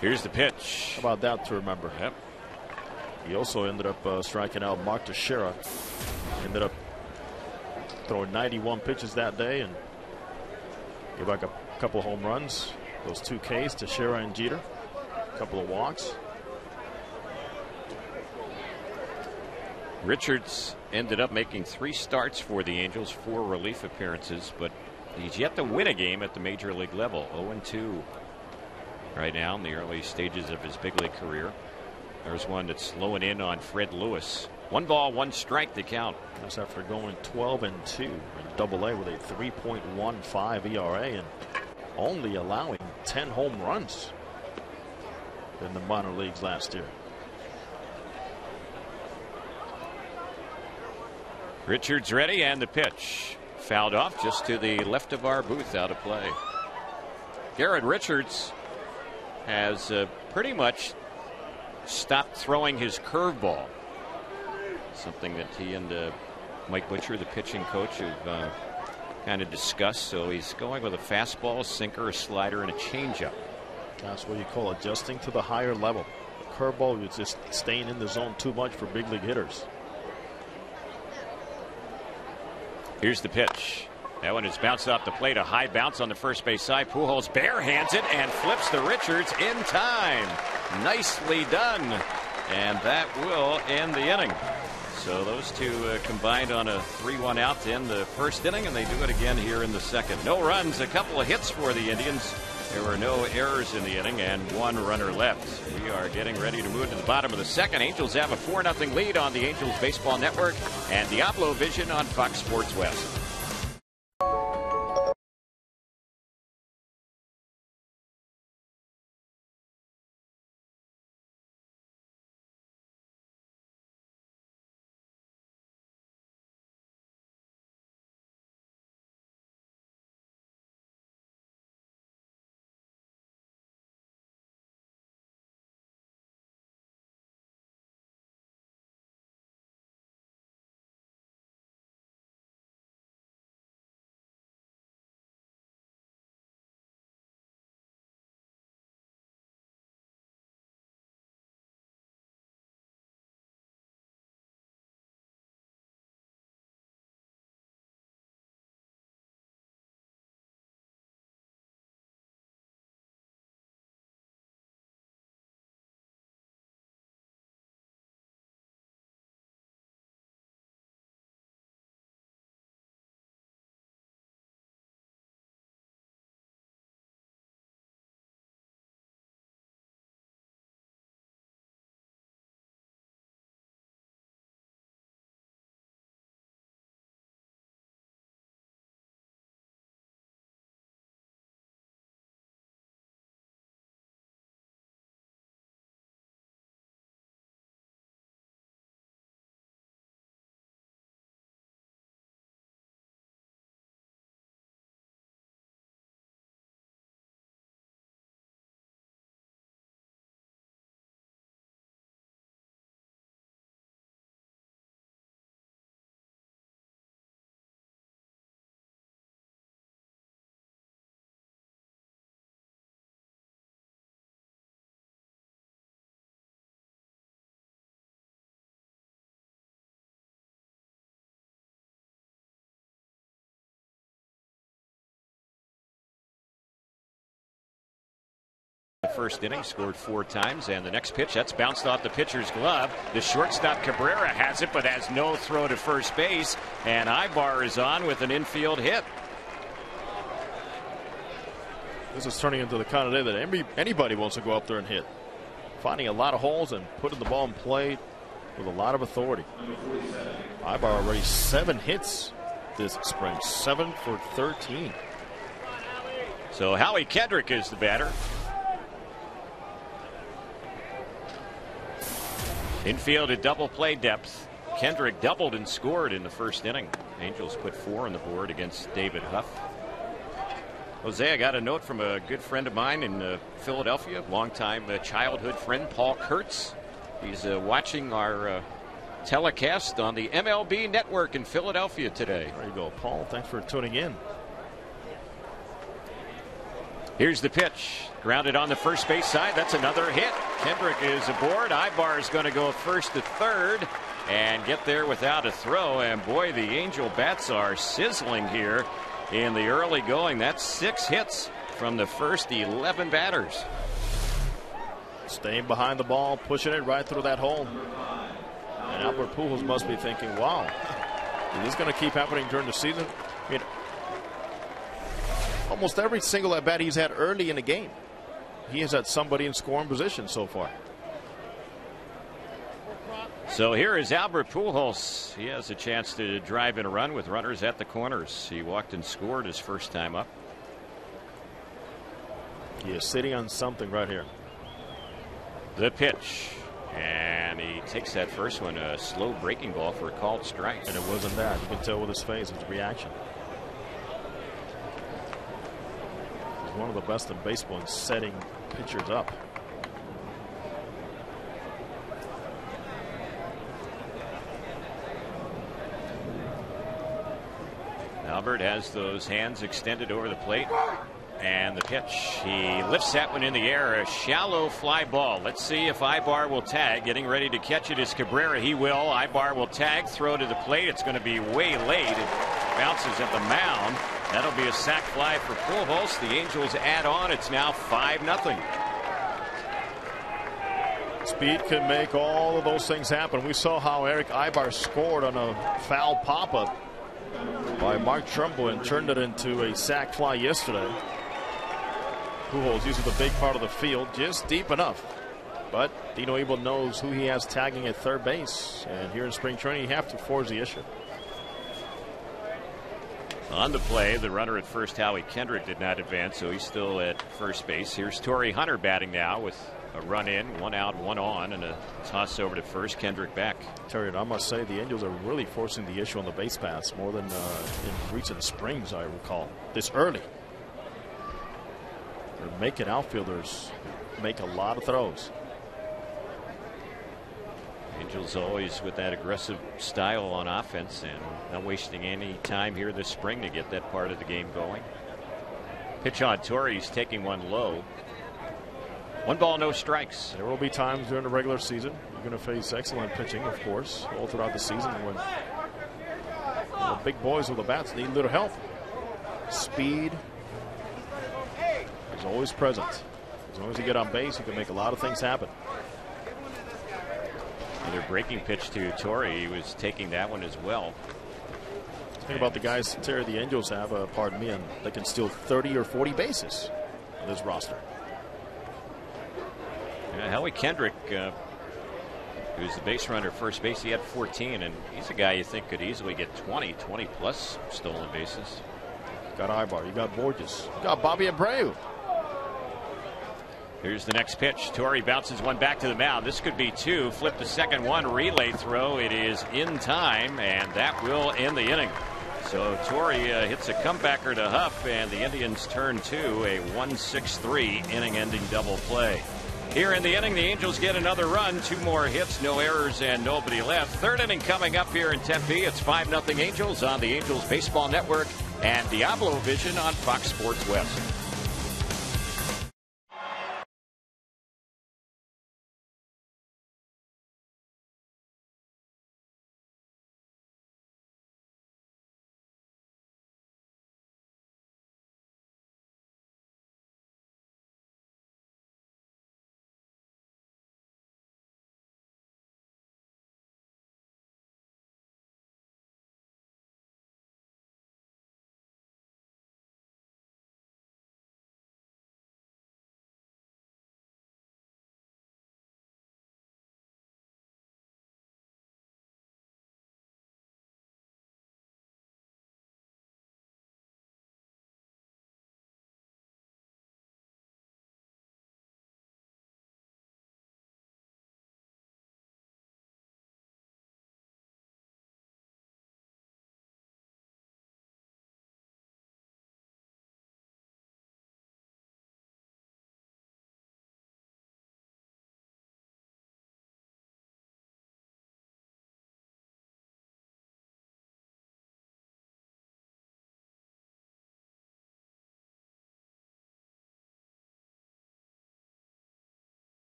Here's the pitch. How about that to remember? Yep. He also ended up striking out Mark Teixeira. Ended up throwing 91 pitches that day and gave back a couple of home runs. Those 2 Ks, Teixeira and Jeter. A couple of walks. Richards ended up making 3 starts for the Angels, 4 relief appearances, but he's yet to win a game at the major league level. 0-2 right now in the early stages of his big league career. There's one that's slowing in on Fred Lewis. 1 ball, 1 strike to count. That's after going 12-2 in Double-A with a 3.15 ERA and only allowing 10 home runs in the minor leagues last year. Richards ready, and the pitch fouled off just to the left of our booth, out of play. Garrett Richards has pretty much stopped throwing his curveball, something that he and Mike Butcher, the pitching coach, have kind of discussed. So he's going with a fastball, a sinker, a slider, and a changeup. That's what you call adjusting to the higher level. The curveball is just staying in the zone too much for big league hitters. Here's the pitch. That one is bounced off the plate. A high bounce on the first base side. Pujols barehands it and flips to Richards in time. Nicely done. And that will end the inning. So those 2 combined on a 3-1 out to end the first inning, and they do it again here in the second. No runs, a couple of hits for the Indians. There were no errors in the inning and 1 runner left. We are getting ready to move to the bottom of the second. Angels have a 4-0 lead on the Angels Baseball Network and Diablo Vision on Fox Sports West. first inning, scored 4 times. And the next pitch, that's bounced off the pitcher's glove. The shortstop Cabrera has it, but has no throw to first base. And Ibar is on with an infield hit. This is turning into the kind of day that anybody wants to go up there and hit. Finding a lot of holes and putting the ball in play with a lot of authority. Ibar already 7 hits this spring, 7 for 13. So Howie Kendrick is the batter. Infield at double play depth. Kendrick doubled and scored in the first inning. Angels put 4 on the board against David Huff. Jose, I got a note from a good friend of mine in Philadelphia, longtime childhood friend Paul Kurtz. He's watching our telecast on the MLB Network in Philadelphia today. There you go, Paul. Thanks for tuning in. Here's the pitch. Grounded on the first base side. That's another hit. Kendrick is aboard. Ibar is going to go first to third and get there without a throw. And boy, the Angel bats are sizzling here in the early going. That's 6 hits from the first 11 batters. Staying behind the ball, pushing it right through that hole. And Albert Pujols must be thinking, wow, is this going to keep happening during the season? I mean, almost every single at bat he's had early in the game, he has had somebody in scoring position so far. So here is Albert Pujols. He has a chance to drive in a run with runners at the corners. He walked and scored his first time up. He is sitting on something right here. The pitch. And he takes that first one, a slow breaking ball for a called strike. And it wasn't that. You can tell with his face, his reaction. He's one of the best in baseball in setting pitchers up. Albert has those hands extended over the plate. And the pitch. He lifts that one in the air. A shallow fly ball. Let's see if Ibar will tag. Getting ready to catch it is Cabrera. He will. Ibar will tag. Throw to the plate. It's going to be way late. It bounces at the mound. That'll be a sac fly for Pujols. The Angels add on. It's now 5-0. Speed can make all of those things happen. We saw how Eric Ibar scored on a foul pop-up by Mark Trumbo and turned it into a sac fly yesterday. Pujols uses the big part of the field just deep enough. But Dino Abel knows who he has tagging at third base. And here in spring training, you have to force the issue. On the play, the runner at first, Howie Kendrick, did not advance, so he's still at first base. Here's Torrey Hunter batting now with a run in, 1 out, 1 on, and a toss over to first. Kendrick back. Terry, I must say the Angels are really forcing the issue on the base paths more than in recent springs, I recall. This early. They're making outfielders make a lot of throws. Angels always with that aggressive style on offense and not wasting any time here this spring to get that part of the game going. Pitch on Torrey. He's taking one low. 1 ball, no strikes. There will be times during the regular season you're going to face excellent pitching, of course, all throughout the season when the big boys with the bats need a little help. Speed is always present. As long as you get on base, you can make a lot of things happen. Another breaking pitch to Torrey. He was taking that one as well. Think about the guys, Terry, the Angels have, pardon me, and they can steal 30 or 40 bases on this roster. Yeah, Howie Kendrick, who's the base runner at first base, he had 14, and he's a guy you think could easily get 20 plus stolen bases. You got Ibar, you got Borges, you got Bobby Abreu. Here's the next pitch. Torrey bounces one back to the mound. This could be 2. Flip the second one. Relay throw. It is in time, and that will end the inning. So Torrey hits a comebacker to Huff, and the Indians turn to a 1-6-3 inning-ending double play. Here in the inning, the Angels get another run. 2 more hits, no errors, and nobody left. Third inning coming up here in Tempe. It's 5-0 Angels on the Angels Baseball Network and Diablo Vision on Fox Sports West.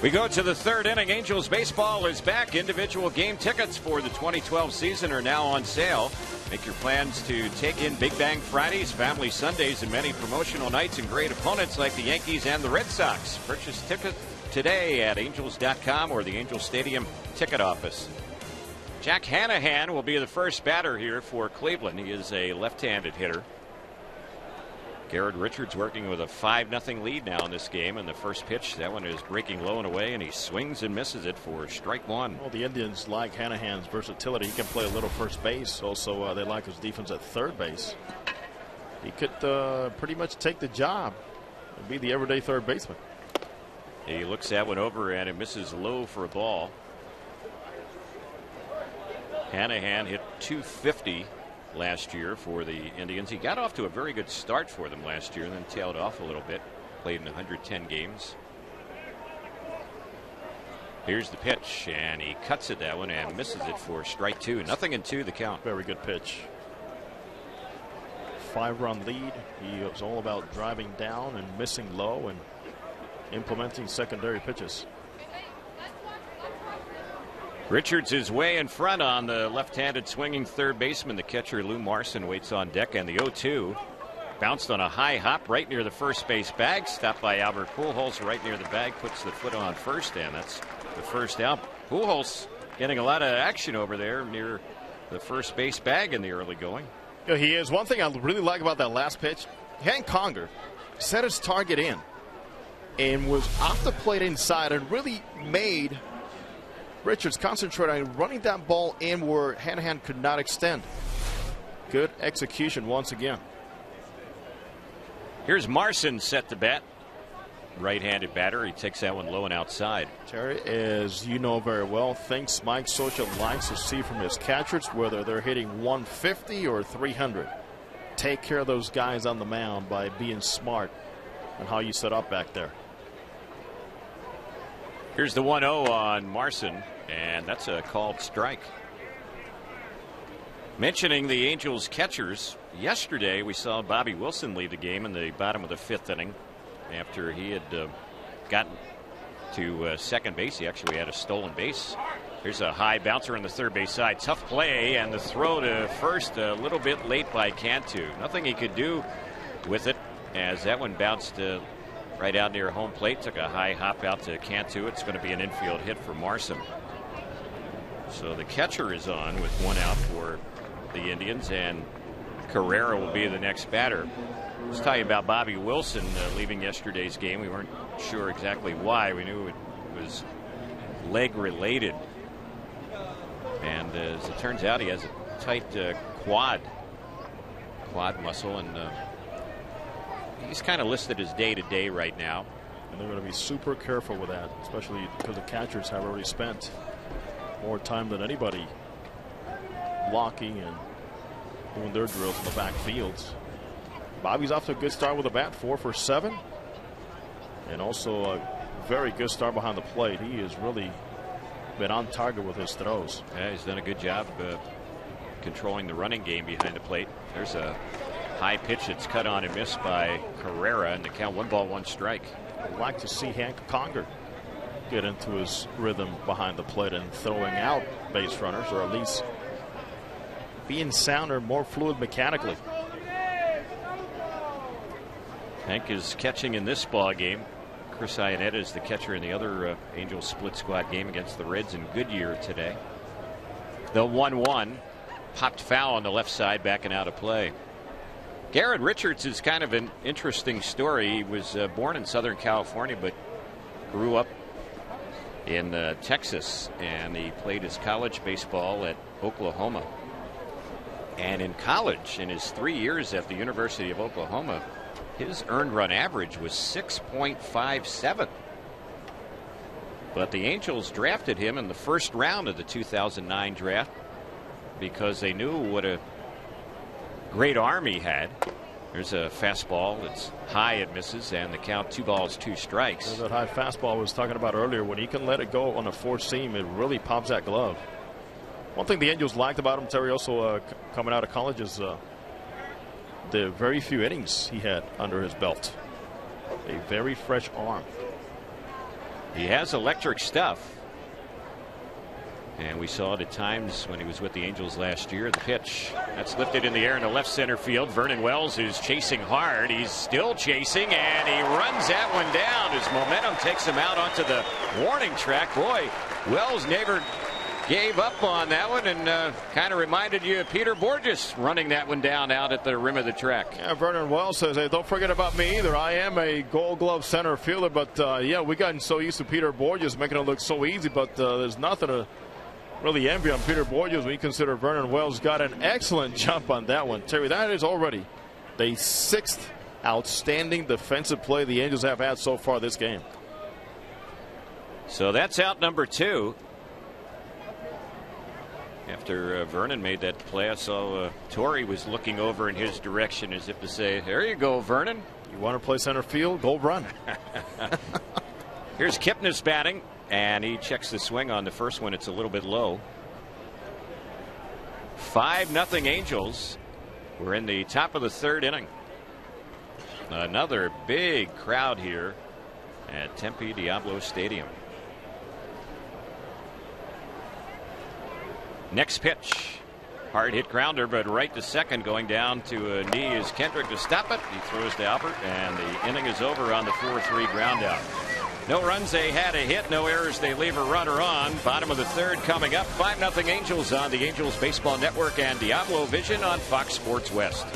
We go to the third inning. Angels baseball is back. Individual game tickets for the 2012 season are now on sale. Make your plans to take in Big Bang Fridays, Family Sundays, and many promotional nights and great opponents like the Yankees and the Red Sox. Purchase tickets today at Angels.com or the Angels Stadium ticket office. Jack Hanahan will be the first batter here for Cleveland. He is a left-handed hitter. Garrett Richards working with a 5-0 lead now in this game. And the first pitch, that one is breaking low and away, and he swings and misses it for strike one. Well, the Indians like Hanahan's versatility. He can play a little first base. Also, they like his defense at third base. He could pretty much take the job and be the everyday third baseman. He looks that one over, and it misses low for a ball. Hanahan hit .250 last year for the Indians. He got off to a very good start for them last year and then tailed off a little bit. Played in 110 games. Here's the pitch, and he cuts it that one and misses it for strike two. 0-2 the count. Very good pitch. 5-run lead. He was all about driving down and missing low and implementing secondary pitches. Richards is way in front on the left-handed swinging third baseman. The catcher Lou Marson waits on deck, and the 0-2 bounced on a high hop right near the first base bag. Stopped by Albert Pujols right near the bag. Puts the foot on first, and that's the first out. Pujols getting a lot of action over there near the first base bag in the early going. Yeah, he is. One thing I really like about that last pitch, Hank Conger set his target in and was off the plate inside and really made Richards concentrate on running that ball in where Hanahan could not extend. Good execution once again. Here's Marson set to bat. Right-handed batter. He takes that one low and outside. Terry, as you know very well, thinks Mike Scioscia likes to see from his catchers whether they're hitting 150 or 300. Take care of those guys on the mound by being smart on how you set up back there. Here's the 1-0 on Marson, and that's a called strike. Mentioning the Angels catchers, yesterday we saw Bobby Wilson leave the game in the bottom of the fifth inning after he had gotten to second base. He actually had a stolen base. Here's a high bouncer on the third base side. Tough play, and the throw to first a little bit late by Cantu. Nothing he could do with it as that one bounced right out near home plate. Took a high hop out to Cantu. It's going to be an infield hit for Marson. So the catcher is on with one out for the Indians, and Carrera will be the next batter. Let's tell you about Bobby Wilson leaving yesterday's game. We weren't sure exactly why. We knew it was leg related, and as it turns out, he has a tight quad muscle, and he's kind of listed as day-to-day right now. And they're going to be super careful with that, especially because the catchers have already spent more time than anybody blocking and doing their drills in the backfields. Bobby's off to a good start with a bat, 4 for 7. And also a very good start behind the plate. He has really been on target with his throws. Yeah, he's done a good job controlling the running game behind the plate. There's a high pitch that's cut on and missed by Carrera, and the count 1 ball 1 strike. I'd like to see Hank Conger get into his rhythm behind the plate and throwing out base runners, or at least being sounder, more fluid mechanically. Hank is catching in this ball game. Chris Iannetta is the catcher in the other Angels split squad game against the Reds in Goodyear today. The 1-1 popped foul on the left side, backing out of play. Garrett Richards is kind of an interesting story. He was born in Southern California, but grew up in Texas, and he played his college baseball at Oklahoma. And in college, in his 3 years at the University of Oklahoma, his earned run average was 6.57. But the Angels drafted him in the first round of the 2009 draft because they knew what a great arm he had. There's a fastball that's high, it misses, and the count 2 balls 2 strikes. There's that high fastball I was talking about earlier. When he can let it go on a 4-seam, it really pops that glove. One thing the Angels liked about him, Terry, also coming out of college, is the very few innings he had under his belt. A very fresh arm. He has electric stuff. And we saw it at times when he was with the Angels last year. The pitch that's lifted in the air in the left center field. Vernon Wells is chasing hard. He's still chasing, and he runs that one down. His momentum takes him out onto the warning track. Boy, Wells never gave up on that one, and kind of reminded you of Peter Borges running that one down out at the rim of the track. Yeah, Vernon Wells says, hey, don't forget about me either. I am a Gold Glove center fielder, but yeah, we gotten so used to Peter Borges making it look so easy, but there's nothing to really envy on Peter Borges when you consider Vernon Wells got an excellent jump on that one. Terry, that is already the 6th outstanding defensive play the Angels have had so far this game. So that's out number 2. After Vernon made that play, I saw Torrey was looking over in his direction as if to say, there you go, Vernon. You want to play center field? Go run. Here's Kipnis batting, and he checks the swing on the first one. It's a little bit low. 5-0 Angels. We're in the top of the 3rd inning. Another big crowd here at Tempe Diablo Stadium. Next pitch. Hard hit grounder, but right to second, going down to a knee is Kendrick to stop it. He throws to Albert, and the inning is over on the 4-3 ground out. No runs, they had a hit. No errors, they leave a runner on. Bottom of the 3rd coming up. 5-0 Angels on the Angels Baseball Network and Diablo Vision on Fox Sports West.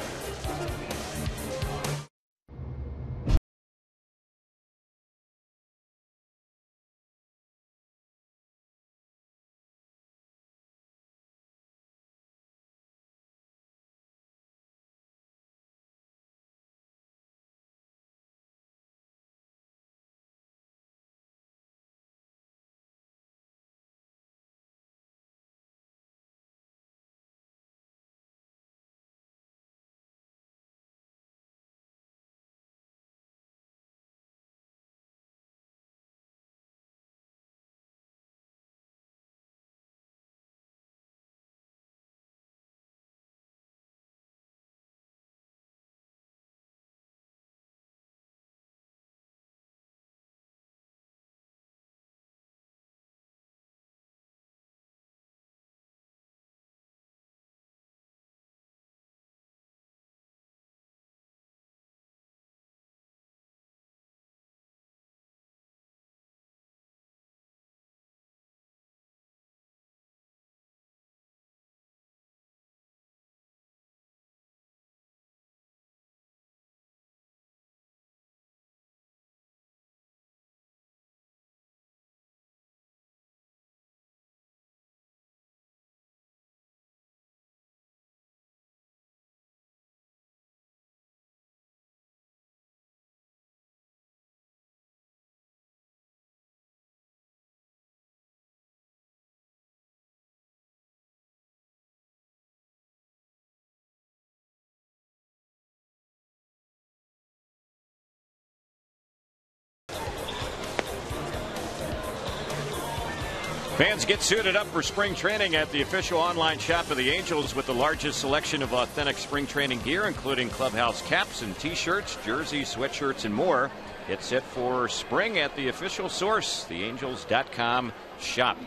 Fans get suited up for spring training at the official online shop of the Angels with the largest selection of authentic spring training gear, including clubhouse caps and t-shirts, jerseys, sweatshirts, and more. Get set for spring at the official source, theangels.com shop.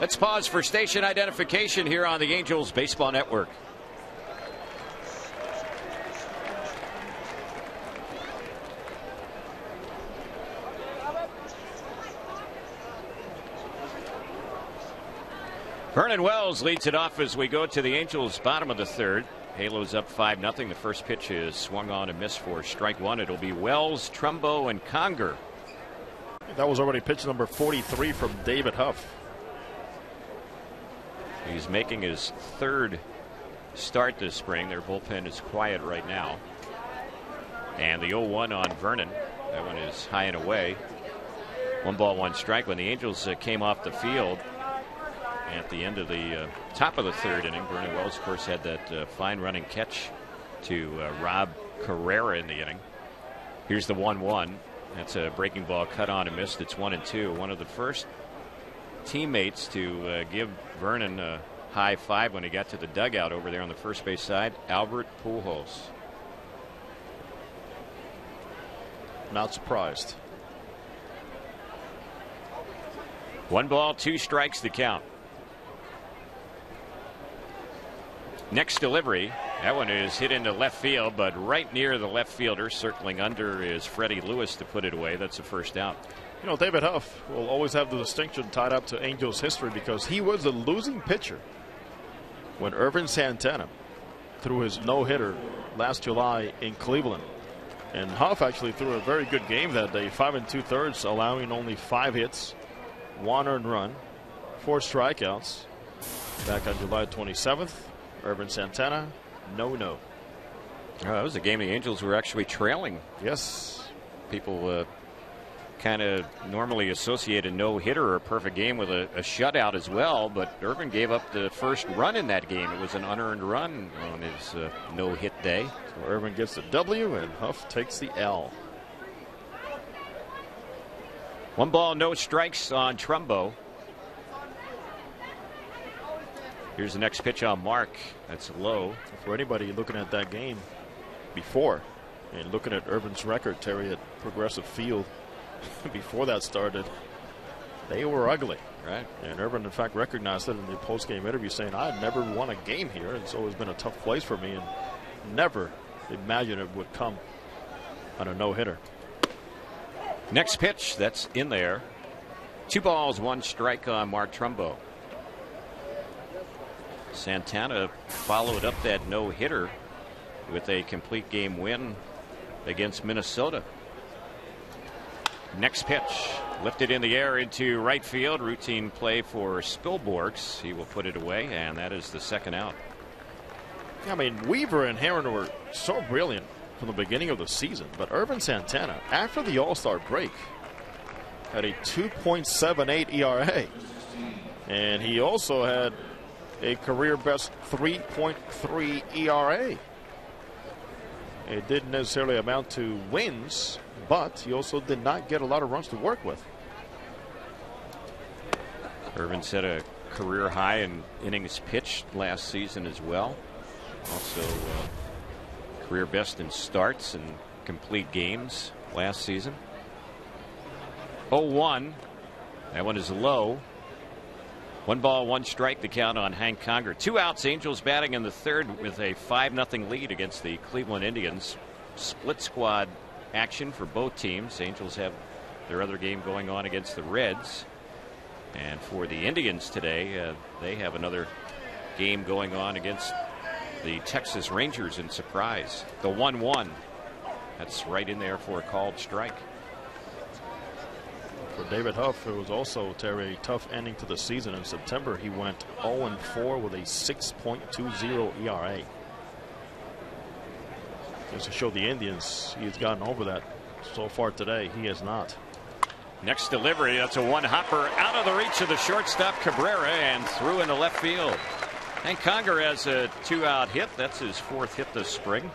Let's pause for station identification here on the Angels Baseball Network. Vernon Wells leads it off as we go to the Angels' bottom of the 3rd. Halos up 5-0. The first pitch is swung on and missed for strike 1. It'll be Wells, Trumbo, and Conger. That was already pitch number 43 from David Huff. He's making his 3rd start this spring. Their bullpen is quiet right now. And the 0-1 on Vernon. That one is high and away. 1 ball, 1 strike. When the Angels came off the field at the end of the top of the 3rd inning, Vernon Wells, of course, had that fine running catch to Rob Carrera in the inning. Here's the 1-1. That's a breaking ball cut on and missed. It's 1-2. One of the first teammates to give Vernon a high five when he got to the dugout over there on the first base side, Albert Pujols. Not surprised. 1 ball, 2 strikes the count. Next delivery. That one is hit into left field, but right near the left fielder. Circling under is Freddie Lewis to put it away. That's the first out. You know, David Huff will always have the distinction tied up to Angels history because he was a losing pitcher when Ervin Santana threw his no-hitter last July in Cleveland. And Huff actually threw a very good game that day, 5 2/3, allowing only 5 hits, 1 earned run, 4 strikeouts. Back on July 27th, Ervin Santana, no. That was a game the Angels were actually trailing. Yes. People kind of normally associate a no-hitter or a perfect game with a shutout as well, but Ervin gave up the first run in that game. It was an unearned run on his no-hit day. So Ervin gets the W and Huff takes the L. 1 ball, no strikes on Trumbo. Here's the next pitch on Mark. That's low. For anybody looking at that game before and looking at Ervin's record, Terry, at Progressive Field before that started, they were ugly. Right. And Ervin, in fact, recognized it in the post-game interview, saying, I never won a game here. It's always been a tough place for me, and never imagined it would come on a no-hitter. Next pitch, that's in there. 2 balls, 1 strike on Mark Trumbo. Santana followed up that no-hitter with a complete game win against Minnesota. Next pitch, lifted in the air into right field. Routine play for Spilborghs. He will put it away, and that is the second out. I mean, Weaver and Heron were so brilliant from the beginning of the season, but Ervin Santana, after the All-Star break, had a 2.78 ERA, and he also had a career best 3.3 ERA. It didn't necessarily amount to wins, but he also did not get a lot of runs to work with. Ervin set a career high in innings pitched last season as well. Also career best in starts and complete games last season. 0-1. That one is low. 1 ball, 1 strike, the count on Hank Conger. 2 outs, Angels batting in the third with a 5-0 lead against the Cleveland Indians. Split squad action for both teams. Angels have their other game going on against the Reds. And for the Indians today, they have another game going on against the Texas Rangers in surprise. The 1-1. That's right in there for a called strike. For David Huff, it was also, Terry, a tough ending to the season. In September, he went 0-4 with a 6.20 ERA. Just to show the Indians he's gotten over that. So far today, he has not. Next delivery, that's a one-hopper out of the reach of the shortstop Cabrera and through into left field. And Conger has a 2-out hit. That's his 4th hit this spring.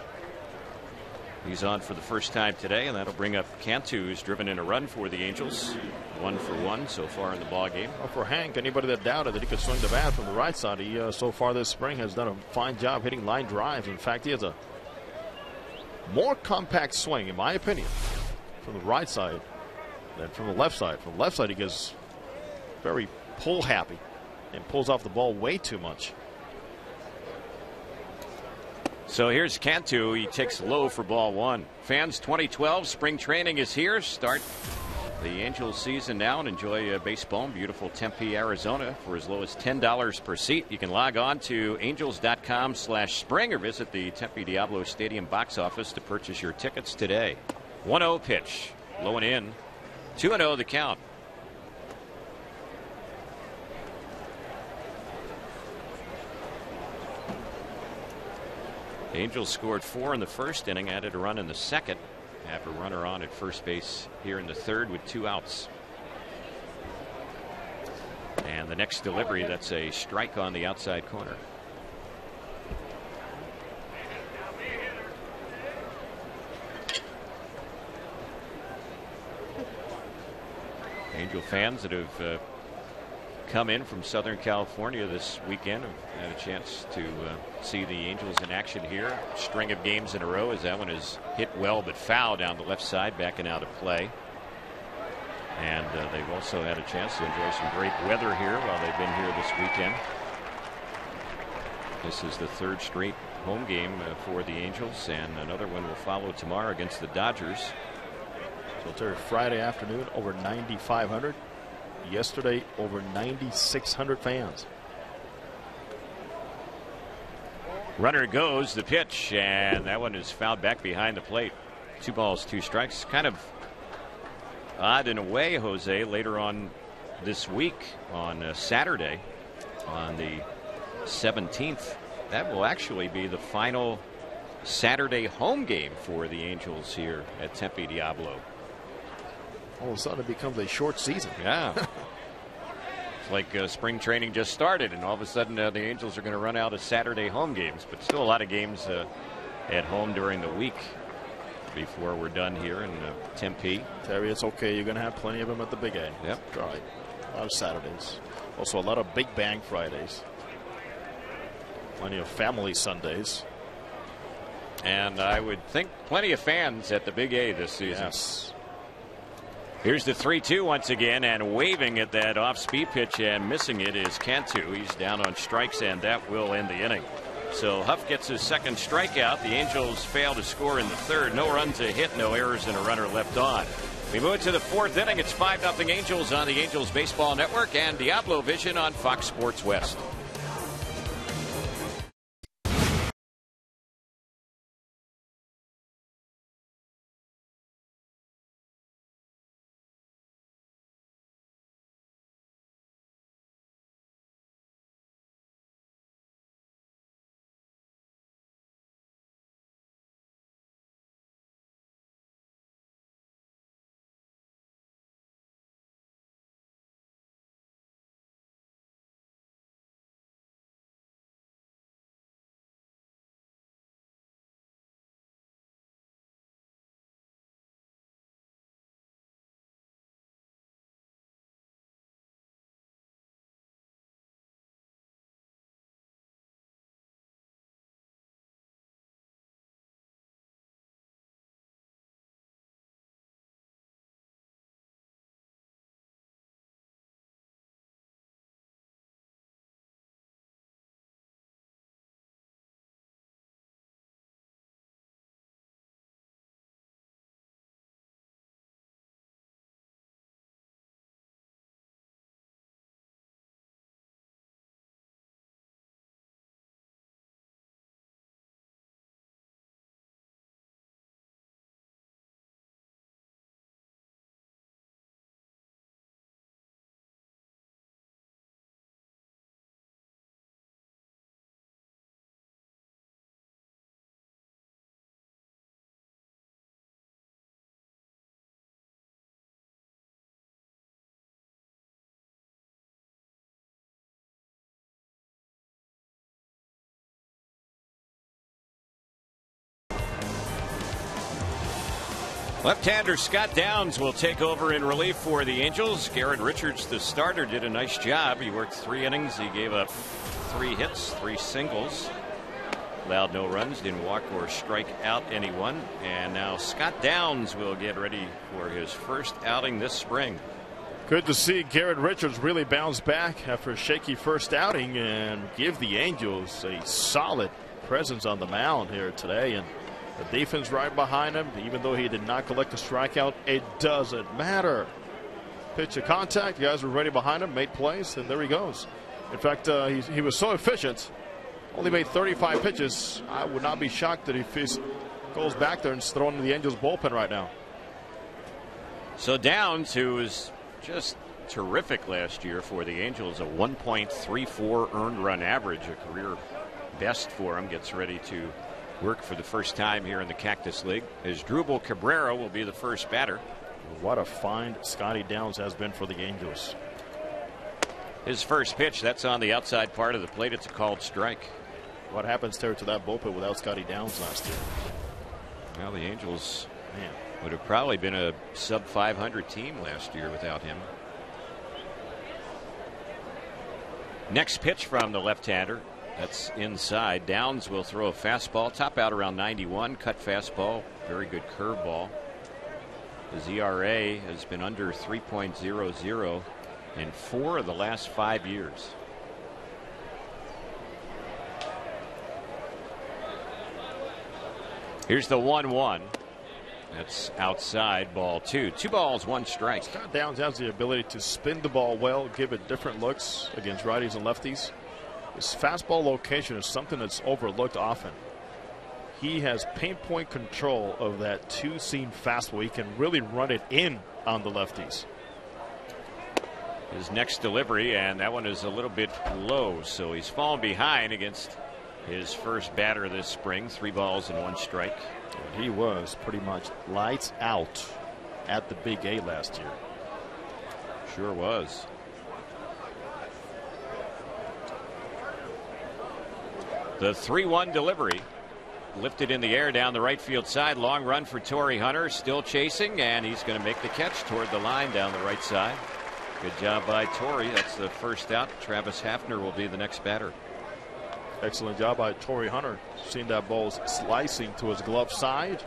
He's on for the first time today, and that'll bring up Cantu, who's driven in a run for the Angels. 1 for 1 so far in the ball game. Well, for Hank, anybody that doubted that he could swing the bat from the right side, he so far this spring has done a fine job hitting line drives. In fact, he has a more compact swing, in my opinion, from the right side than from the left side. From the left side, he gets very pull happy and pulls off the ball way too much. So here's Cantu. He takes low for ball 1. Fans, 2012 spring training is here. Start the Angels season now and enjoy baseball in beautiful Tempe, Arizona for as low as $10 per seat. You can log on to angels.com/spring or visit the Tempe Diablo Stadium box office to purchase your tickets today. 1-0 pitch. Low and in. 2-0 the count. The Angels scored 4 in the first inning, added a run in the second. Have a runner on at first base here in the third with 2 outs. And the next delivery, that's a strike on the outside corner. Angel fans that have come in from Southern California this weekend have had a chance to see the Angels in action here. String of games in a row as that one is hit well but foul down the left side, backing out of play. And they've also had a chance to enjoy some great weather here while they've been here this weekend. This is the third straight home game for the Angels, and another one will follow tomorrow against the Dodgers. So Terry, Friday afternoon, over 9,500. Yesterday, over 9,600 fans. Runner goes, the pitch, and that one is fouled back behind the plate. 2 balls, 2 strikes. Kind of odd in a way, Jose, later on this week on Saturday, on the 17th. That will actually be the final Saturday home game for the Angels here at Tempe Diablo. All of a sudden, it becomes a short season. Yeah. It's like spring training just started, and all of a sudden the Angels are going to run out of Saturday home games, but still a lot of games at home during the week before we're done here in Tempe. Terry, it's okay. You're going to have plenty of them at the Big A. Yep. Right. A lot of Saturdays. Also, a lot of Big Bang Fridays. Plenty of family Sundays. And I would think plenty of fans at the Big A this season. Yes. Here's the 3-2 once again, and waving at that off-speed pitch and missing it is Cantu. He's down on strikes, and that will end the inning. So Huff gets his second strikeout. The Angels fail to score in the third. No runs a hit, no errors, and a runner left on. We move to the 4th inning. It's 5-0 Angels on the Angels Baseball Network and Diablo Vision on Fox Sports West. Left-hander Scott Downs will take over in relief for the Angels. Garrett Richards, the starter, did a nice job. He worked 3 innings. He gave up 3 hits, 3 singles. Allowed no runs, didn't walk or strike out anyone. And now Scott Downs will get ready for his first outing this spring. Good to see Garrett Richards really bounce back after a shaky first outing and give the Angels a solid presence on the mound here today. And the defense right behind him, even though he did not collect a strikeout, it doesn't matter. Pitch to contact, guys were ready behind him, made plays, and there he goes. In fact, he was so efficient, only made 35 pitches. I would not be shocked if he goes back there and is thrown in the Angels bullpen right now. So Downs, who was just terrific last year for the Angels, a 1.34 earned run average, a career best for him, gets ready to work for the first time here in the Cactus League. Asdrubal Cabrera will be the first batter. What a find Scotty Downs has been for the Angels. His first pitch, that's on the outside part of the plate. It's a called strike. What happens, Terry, to that bullpen without Scotty Downs last year? Well, the Angels would have probably been a sub-500 team last year without him. Next pitch from the left-hander. That's inside. Downs will throw a fastball, top out around 91, cut fastball, very good curveball. His ERA has been under 3.00 in 4 of the last 5 years. Here's the 1-1. That's outside, ball 2. 2 balls, 1 strike. Scott Downs has the ability to spin the ball well, give it different looks against righties and lefties. His fastball location is something that's overlooked often. He has pinpoint control of that 2-seam fastball. He can really run it in on the lefties. His next delivery, and that one is a little bit low, so he's fallen behind against his first batter this spring. 3 balls and 1 strike. He was pretty much lights out at the Big A last year. Sure was. The 3-1 delivery. Lifted in the air down the right field side. Long run for Torrey Hunter. Still chasing, and he's going to make the catch toward the line down the right side. Good job by Torrey. That's the first out. Travis Hafner will be the next batter. Excellent job by Torrey Hunter. Seeing that ball slicing to his glove side.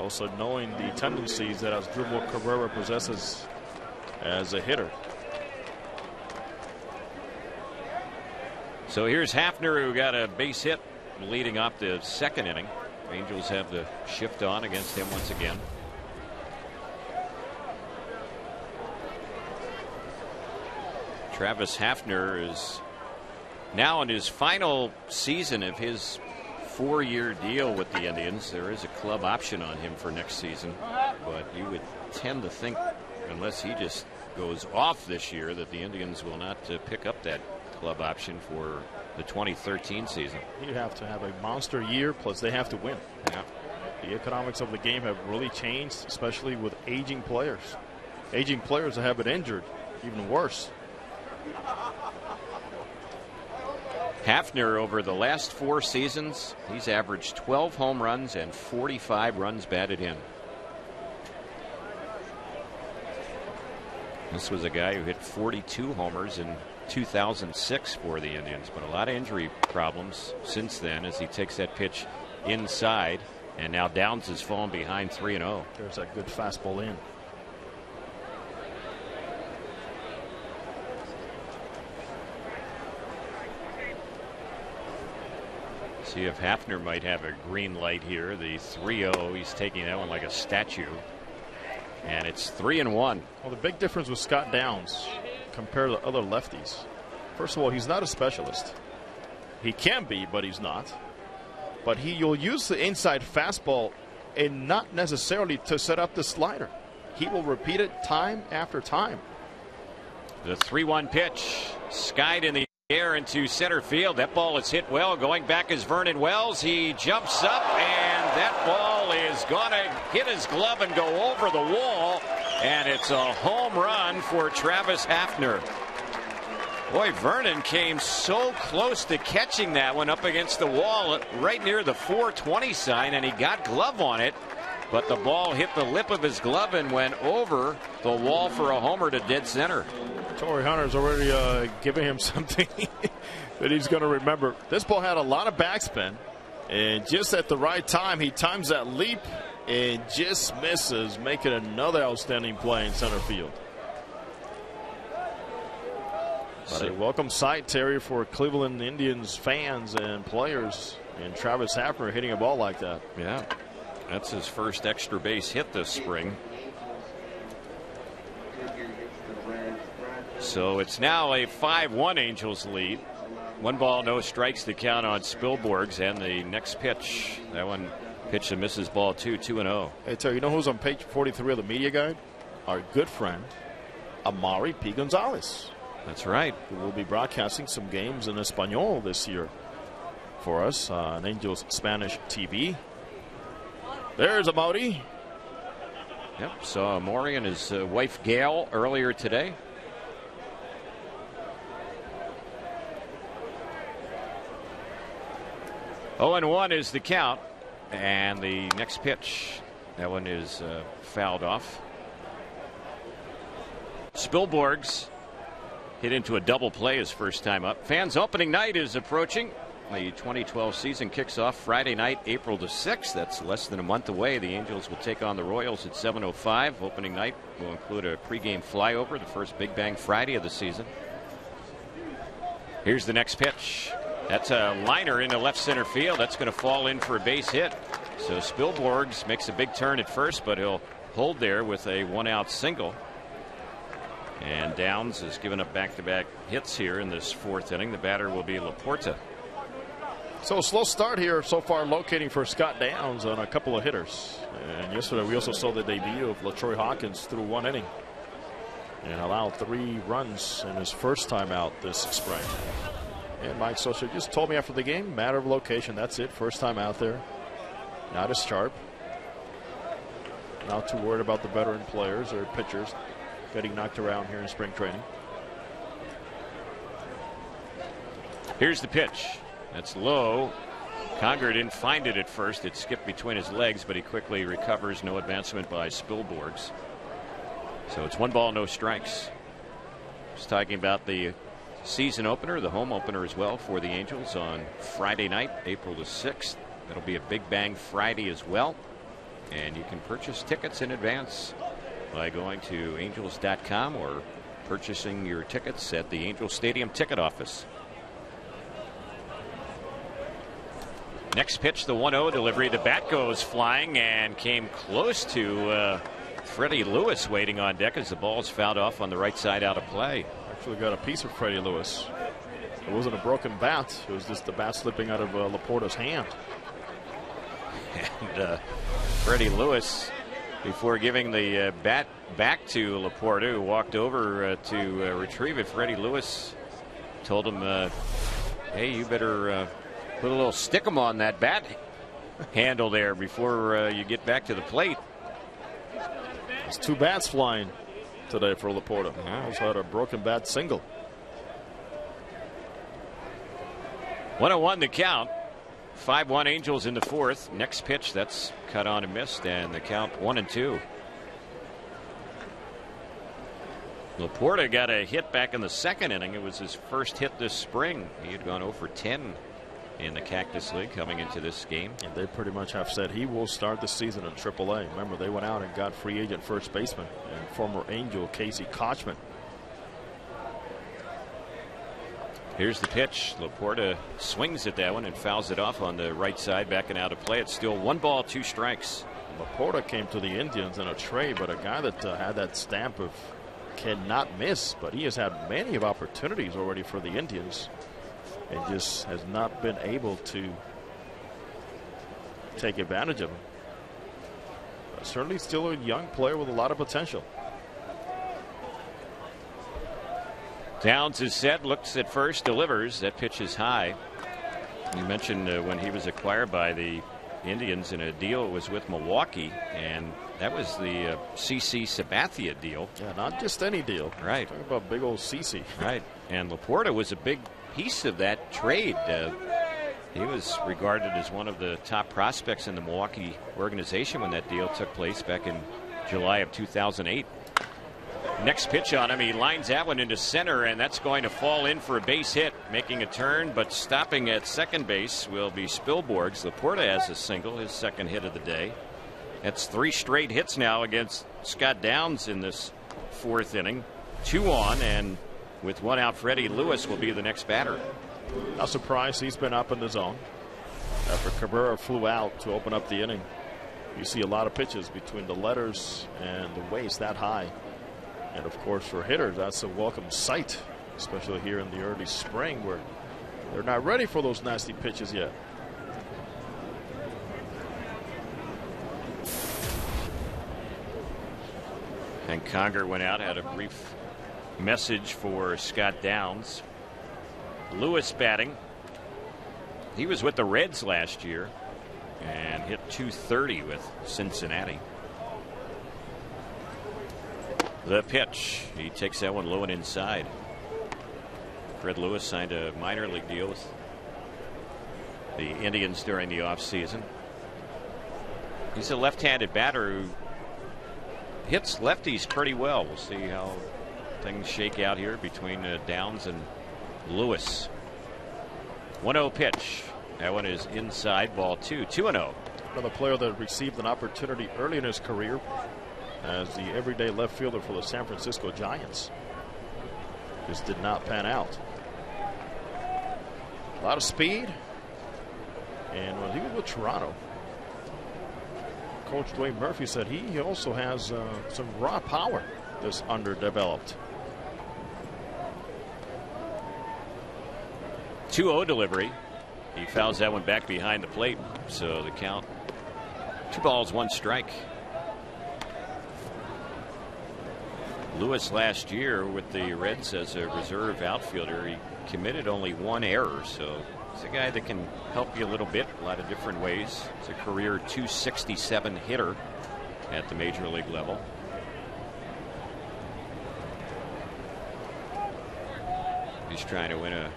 Also knowing the tendencies that Asdrubal Cabrera possesses as a hitter. So here's Hafner, who got a base hit leading off the second inning. Angels have the shift on against him once again. Travis Hafner is now in his final season of his 4-year deal with the Indians. There is a club option on him for next season, but you would tend to think, unless he just goes off this year, that the Indians will not pick up that club option for the 2013 season. You have to have a monster year, plus they have to win. Yeah. The economics of the game have really changed, especially with aging players. Aging players that have been injured, even worse. Hafner, over the last 4 seasons, he's averaged 12 home runs and 45 runs batted in. This was a guy who hit 42 homers in 2006 for the Indians, but a lot of injury problems since then as he takes that pitch inside, and now Downs has fallen behind 3-0. There's that good fastball in. See if Hafner might have a green light here. The 3-0, he's taking that one like a statue. And it's 3-1. Well, the big difference with Scott Downs compared to other lefties. First of all, he's not a specialist. He can be, but he's not. But you'll use the inside fastball and not necessarily to set up the slider. He will repeat it time after time. The 3-1 pitch skied in the air into center field. That ball is hit well. Going back is Vernon Wells. He jumps up, and that ball is going to hit his glove and go over the wall, and it's a home run for Travis Hafner. Boy, Vernon came so close to catching that one up against the wall right near the 420 sign, and he got glove on it, but the ball hit the lip of his glove and went over the wall for a homer to dead center. Torrey Hunter's already giving him something that he's going to remember. This ball had a lot of backspin, and just at the right time, he times that leap and just misses, making another outstanding play in center field. But a welcome sight, Terry, for Cleveland Indians fans and players, and Travis Hafner hitting a ball like that. Yeah, that's his first extra base hit this spring. So it's now a 5-1 Angels lead. 1 ball, no strikes to count on Spilborghs, and the next pitch, that one pitch and misses, ball 2, 2-0. Hey, Terry, you know who's on page 43 of the media guide? Our good friend, Amari P. Gonzalez. That's right. Who will be broadcasting some games in Espanol this year for us on Angels Spanish TV. There's Amari. Yep, saw Amari and his wife Gail earlier today. Oh, and 1 is the count, and the next pitch, that one is fouled off. Spilborghs hit into a double play his first time up. Fans opening night is approaching. The 2012 season kicks off Friday night, April the 6th. That's less than a month away. The Angels will take on the Royals at 7:05. Opening night will include a pregame flyover, the first Big Bang Friday of the season. Here's the next pitch. That's a liner into left center field. That's going to fall in for a base hit. So Spilborghs makes a big turn at first, but he'll hold there with a 1-out single. And Downs has given up back-to-back hits here in this 4th inning. The batter will be Laporta. So a slow start here so far, locating for Scott Downs on a couple of hitters. And yesterday we also saw the debut of LaTroy Hawkins through 1 inning and allowed 3 runs in his first time out this spring. And Mike Scioscia just told me after the game, matter of location, that's it, first time out there. Not as sharp. Not too worried about the veteran players or pitchers getting knocked around here in spring training. Here's the pitch. That's low. Conger didn't find it at first. It skipped between his legs, but he quickly recovers. No advancement by Spilborghs. So it's 1 ball, no strikes. Just talking about the season opener, the home opener as well for the Angels on Friday night, April the 6th. That'll be a Big Bang Friday as well. And you can purchase tickets in advance by going to angels.com or purchasing your tickets at the Angel Stadium ticket office. Next pitch, the 1-0 delivery. The bat goes flying and came close to Freddie Lewis waiting on deck as the ball's fouled off on the right side out of play. Actually got a piece of Freddie Lewis. It wasn't a broken bat. It was just the bat slipping out of Laporta's hand. And Freddie Lewis, before giving the bat back to Laporta, who walked over to retrieve it, Freddie Lewis told him, hey, you better put a little stickum on that bat handle there before you get back to the plate. There's 2 bats flying today for Laporta. Also had a broken bat single. 1-1 the count. 5-1 Angels in the 4th. Next pitch, that's cut on and missed, and the count 1-2. Laporta got a hit back in the 2nd inning. It was his first hit this spring. He had gone 0 for 10 in the Cactus League coming into this game. And they pretty much have said he will start the season in AAA. Remember, they went out and got free agent first baseman and former Angel Casey Kochman. Here's the pitch. Laporta swings at that one and fouls it off on the right side, backing out of play. It's still 1 ball, 2 strikes. Laporta came to the Indians in a trade, but a guy that had that stamp of cannot miss. But he has had many of opportunities already for the Indians and just has not been able to take advantage of them. But certainly still a young player with a lot of potential. Downs is set, looks at first, delivers. That pitch is high. You mentioned when he was acquired by the Indians in a deal, it was with Milwaukee, and that was the CC Sabathia deal. Yeah, not just any deal. Right. Talking about big old CC. Right. And Laporta was a big piece of that trade. He was regarded as one of the top prospects in the Milwaukee organization when that deal took place back in July of 2008. Next pitch on him, he lines that one into center, and that's going to fall in for a base hit. Making a turn, but stopping at second base will be Spilborghs. Laporta has a single, his 2nd hit of the day. That's 3 straight hits now against Scott Downs in this 4th inning. 2 on, and with 1 out, Freddie Lewis will be the next batter. Not surprised he's been up in the zone after Cabrera flew out to open up the inning. You see a lot of pitches between the letters and the waist that high. And of course, for hitters, that's a welcome sight, especially here in the early spring where they're not ready for those nasty pitches yet. And Conger went out, had a brief message for Scott Downs. Lewis batting. He was with the Reds last year and hit .230 with Cincinnati. The pitch. He takes that one low and inside. Fred Lewis signed a minor league deal with the Indians during the offseason. He's a left-handed batter who hits lefties pretty well. We'll see how things shake out here between Downs and Lewis. 1-0 pitch. That one is inside, ball 2. 2-0. Another player that received an opportunity early in his career as the everyday left fielder for the San Francisco Giants. Just did not pan out. A lot of speed. And when he was with Toronto, Coach Dwayne Murphy said he also has some raw power that's underdeveloped. 2-0 delivery. He fouls that one back behind the plate. So the count, 2 balls, 1 strike. Lewis last year with the Reds as a reserve outfielder, he committed only 1 error. So he's a guy that can help you a little bit, a lot of different ways. He's a career .267 hitter at the major league level. He's trying to win a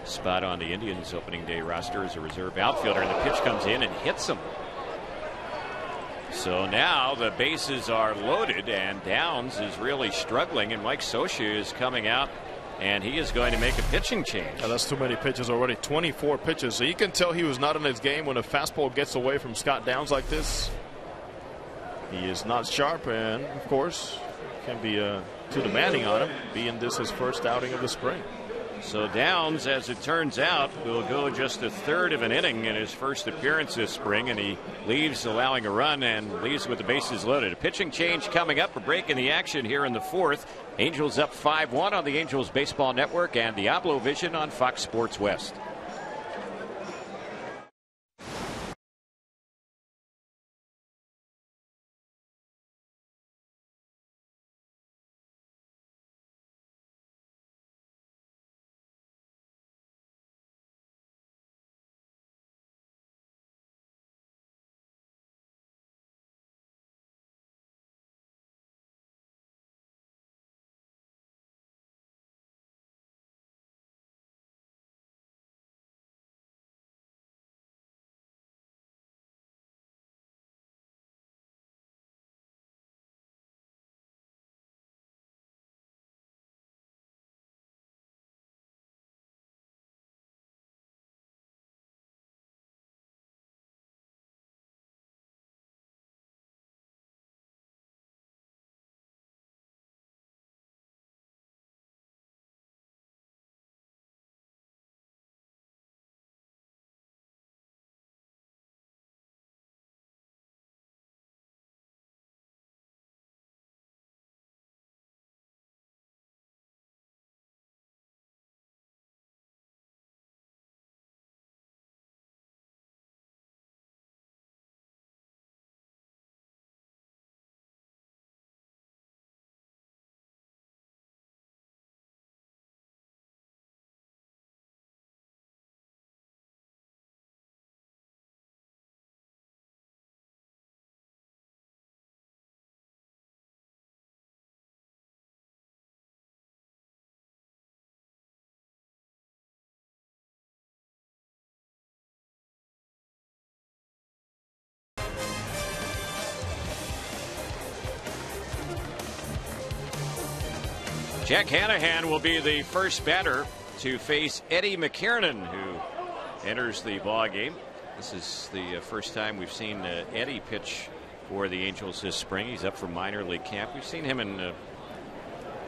spot on the Indians opening day roster as a reserve outfielder, and the pitch comes in and hits him. So now the bases are loaded and Downs is really struggling, and Mike Scioscia is coming out and he is going to make a pitching change. Yeah, that's too many pitches already. 24 pitches. So you can tell he was not in his game when a fastball gets away from Scott Downs like this. He is not sharp, and of course can be too demanding on him, being this his first outing of the spring. So Downs, as it turns out, will go just a third of an inning in his first appearance this spring, and he leaves allowing a run and leaves with the bases loaded. A pitching change coming up. A break in the action here in the 4th. Angels up 5-1 on the Angels Baseball Network and Diablo Vision on Fox Sports West. Jack Hanahan will be the first batter to face Eddie McKiernan, who enters the ball game. This is the first time we've seen Eddie pitch for the Angels this spring. He's up for minor league camp. We've seen him in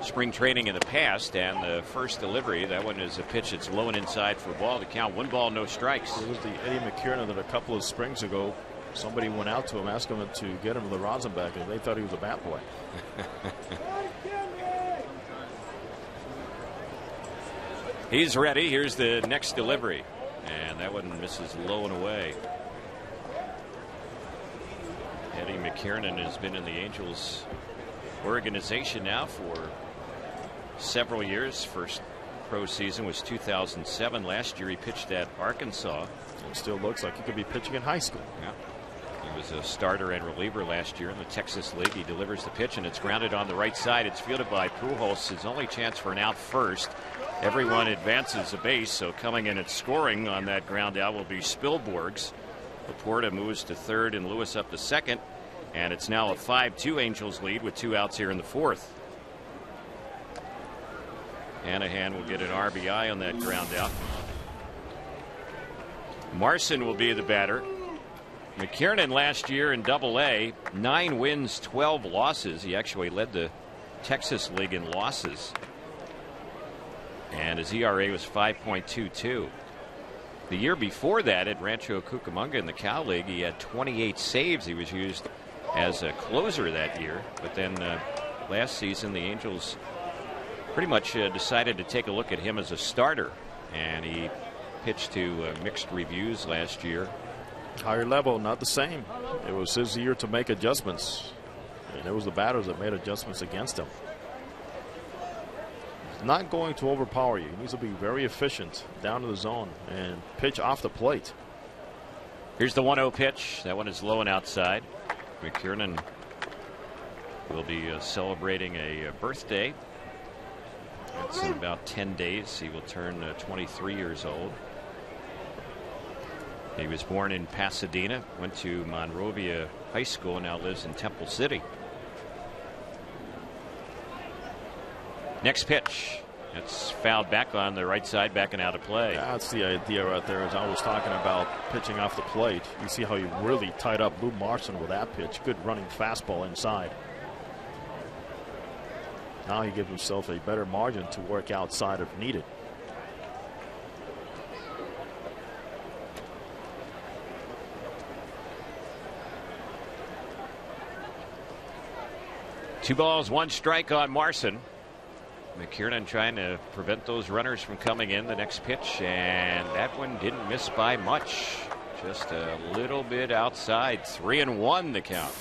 spring training in the past, and the first delivery, that one is a pitch that's low and inside for a ball to count. 1 ball, no strikes. It was the Eddie McKiernan that a couple of springs ago somebody went out to him, asked him to get him to the Rosenbach, and they thought he was a bat boy. He's ready. Here's the next delivery, and that one misses low and away. Eddie McKiernan has been in the Angels organization now for several years. First pro season was 2007. Last year he pitched at Arkansas. It still looks like he could be pitching in high school. Yeah. He was a starter and reliever last year in the Texas League. He delivers the pitch, and it's grounded on the right side. It's fielded by Pujols. His only chance for an out first. Everyone advances a base, so coming in and scoring on that ground out will be Spilborghs. Laporta moves to third and Lewis up to second, and it's now a 5-2 Angels lead with 2 outs here in the 4th. Hanahan will get an RBI on that ground out. Marson will be the batter. McKiernan last year in Double-A, 9 wins, 12 losses. He actually led the Texas League in losses. And his ERA was 5.22. The year before that at Rancho Cucamonga in the Cal League, he had 28 saves. He was used as a closer that year. But then last season, the Angels pretty much decided to take a look at him as a starter. And he pitched to mixed reviews last year. Higher level, not the same. It was his year to make adjustments. And it was the batters that made adjustments against him. He's not going to overpower you. He needs to be very efficient down to the zone and pitch off the plate. Here's the 1-0 pitch. That one is low and outside. McKiernan will be celebrating a birthday. It's in about 10 days. He will turn 23 years old. He was born in Pasadena, went to Monrovia High School, and now lives in Temple City. Next pitch. It's fouled back on the right side, backing out of play. That's the idea right there, as I was talking about pitching off the plate. You see how he really tied up Lou Marson with that pitch. Good running fastball inside. Now he gives himself a better margin to work outside if needed. Two balls, one strike on Marson. McKiernan trying to prevent those runners from coming in. The next pitch, and that one didn't miss by much. Just a little bit outside. 3-1 the count.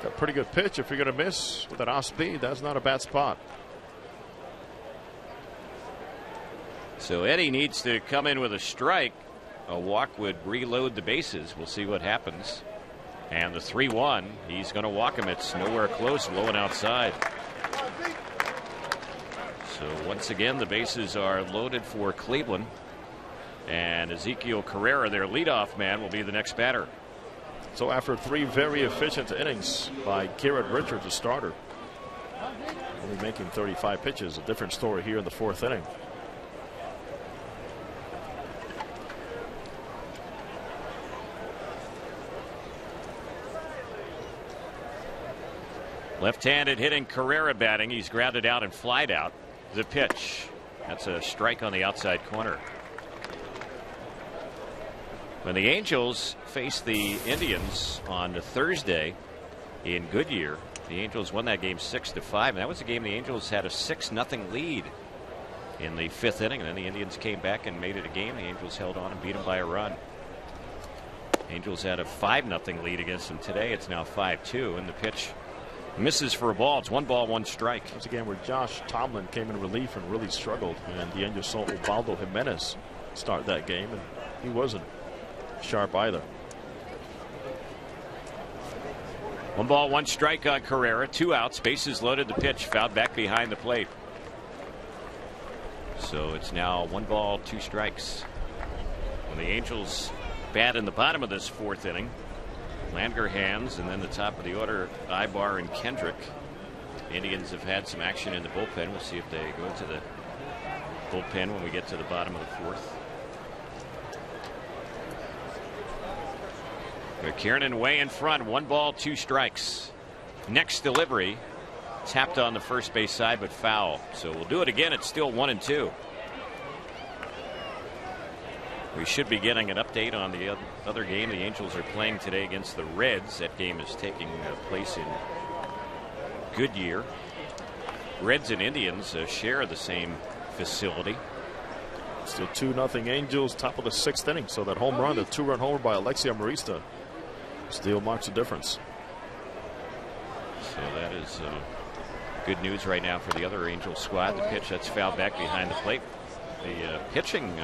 A pretty good pitch. If you're going to miss with that off speed, that's not a bad spot. So Eddie needs to come in with a strike. A walk would reload the bases. We'll see what happens. And the 3-1, he's going to walk him. It's nowhere close, low and outside. So once again, the bases are loaded for Cleveland. And Ezequiel Carrera, their leadoff man, will be the next batter. So after 3 very efficient innings by Garrett Richards, a starter, only making 35 pitches, a different story here in the 4th inning. Left-handed hitting Carrera batting. He's grounded out and flied out. The pitch. That's a strike on the outside corner. When the Angels faced the Indians on Thursday in Goodyear, the Angels won that game 6-5. And that was a game the Angels had a 6-0 lead in the 5th inning. And then the Indians came back and made it a game. The Angels held on and beat them by a run. Angels had a 5-0 lead against them today. It's now 5-2. And the pitch misses for a ball. It's 1 ball, 1 strike. It was a game where Josh Tomlin came in relief and really struggled. And the Angels saw Ubaldo Jimenez start that game, and he wasn't sharp either. 1 ball, 1 strike on Carrera. 2 outs. Bases loaded. The pitch fouled back behind the plate. So it's now 1 ball, 2 strikes. When the Angels bat in the bottom of this 4th inning, Langerhans, and then the top of the order, Ibar and Kendrick. The Indians have had some action in the bullpen. We'll see if they go into the bullpen when we get to the bottom of the 4th. McKiernan way in front. 1 ball, 2 strikes. Next delivery tapped on the first base side, but foul. So we'll do it again. It's still 1-2. We should be getting an update on the other game the Angels are playing today against the Reds. That game is taking place in Goodyear. Reds and Indians share the same facility. Still 2-0 Angels, top of the 6th inning. So that home run, the 2-run homer by Alexia Marista, still marks the difference. So that is good news right now for the other Angels squad. The pitch that's fouled back behind the plate. The pitching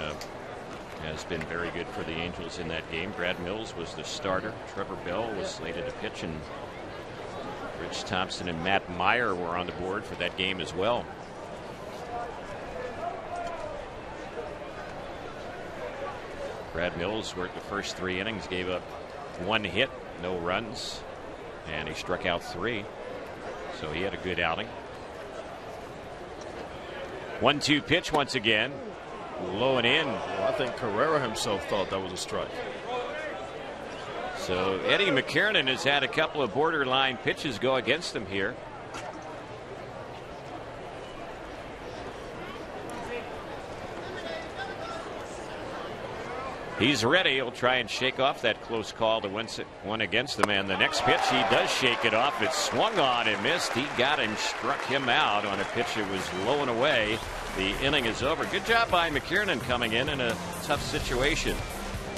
has been very good for the Angels in that game. Brad Mills was the starter. Trevor Bell was slated to pitch, and Rich Thompson and Matt Meyer were on the board for that game as well. Brad Mills worked the first 3 innings, gave up 1 hit, no runs, and he struck out 3. So he had a good outing. 1-2 pitch once again. low and in. Well, I think Carrera himself thought that was a strike. So Eddie McKiernan has had a couple of borderline pitches go against him here. He's ready. He'll try and shake off that close call to win one against him. And the next pitch, he does shake it off. It swung on and missed. He got him, struck him out on a pitch that was low and away. The inning is over. Good job by McKiernan coming in a tough situation.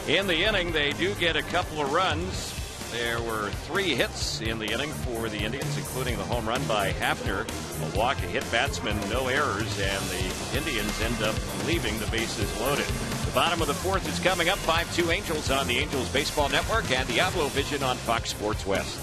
In the inning, they do get a couple of runs. There were 3 hits in the inning for the Indians, including the home run by Hafner. A walk, a hit batsman, no errors, and the Indians end up leaving the bases loaded. The bottom of the 4th is coming up. 5-2 Angels on the Angels Baseball Network and Diablo Vision on Fox Sports West.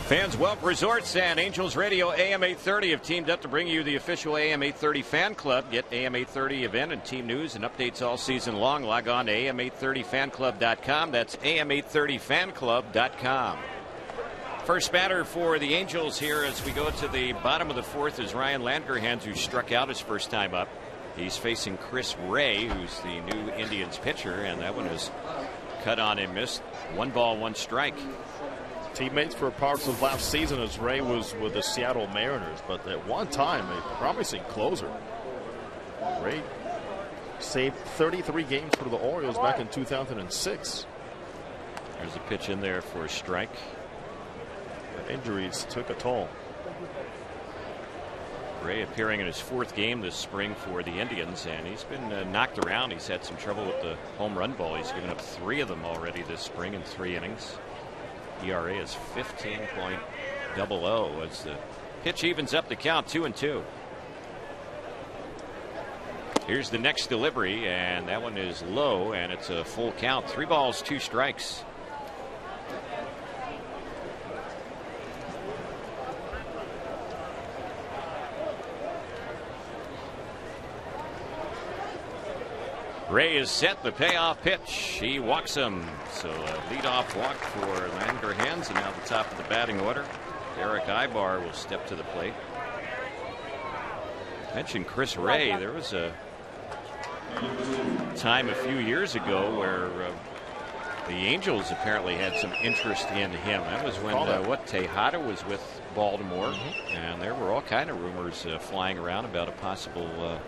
Fans, Welk Resorts and Angels Radio AM 830 have teamed up to bring you the official AM 830 fan club. Get AM 830 event and team news and updates all season long. Log on to am830fanclub.com. That's am830fanclub.com. First batter for the Angels here as we go to the bottom of the 4th is Ryan Langerhans, who struck out his first time up. He's facing Chris Ray, who's the new Indians pitcher, and that one is cut on and missed. 1 ball, 1 strike. Teammates for parts of last season as Ray was with the Seattle Mariners, but at one time a promising closer. Ray saved 33 games for the Orioles back in 2006. There's a pitch in there for a strike. The injuries took a toll. Ray appearing in his 4th game this spring for the Indians, and he's been knocked around. He's had some trouble with the home run ball. He's given up 3 of them already this spring in 3 innings. ERA is 15.00 as the pitch evens up the count 2-2. Here's the next delivery, and that one is low, and it's a full count. 3 balls, 2 strikes. Ray is set. The payoff pitch. He walks him. So a leadoff walk for Langerhans, and now the top of the batting order. Eric Ibar will step to the plate. Mentioned Chris Ray. There was a time a few years ago where the Angels apparently had some interest in him. That was when Tejada was with Baltimore, and there were all kind of rumors flying around about a possible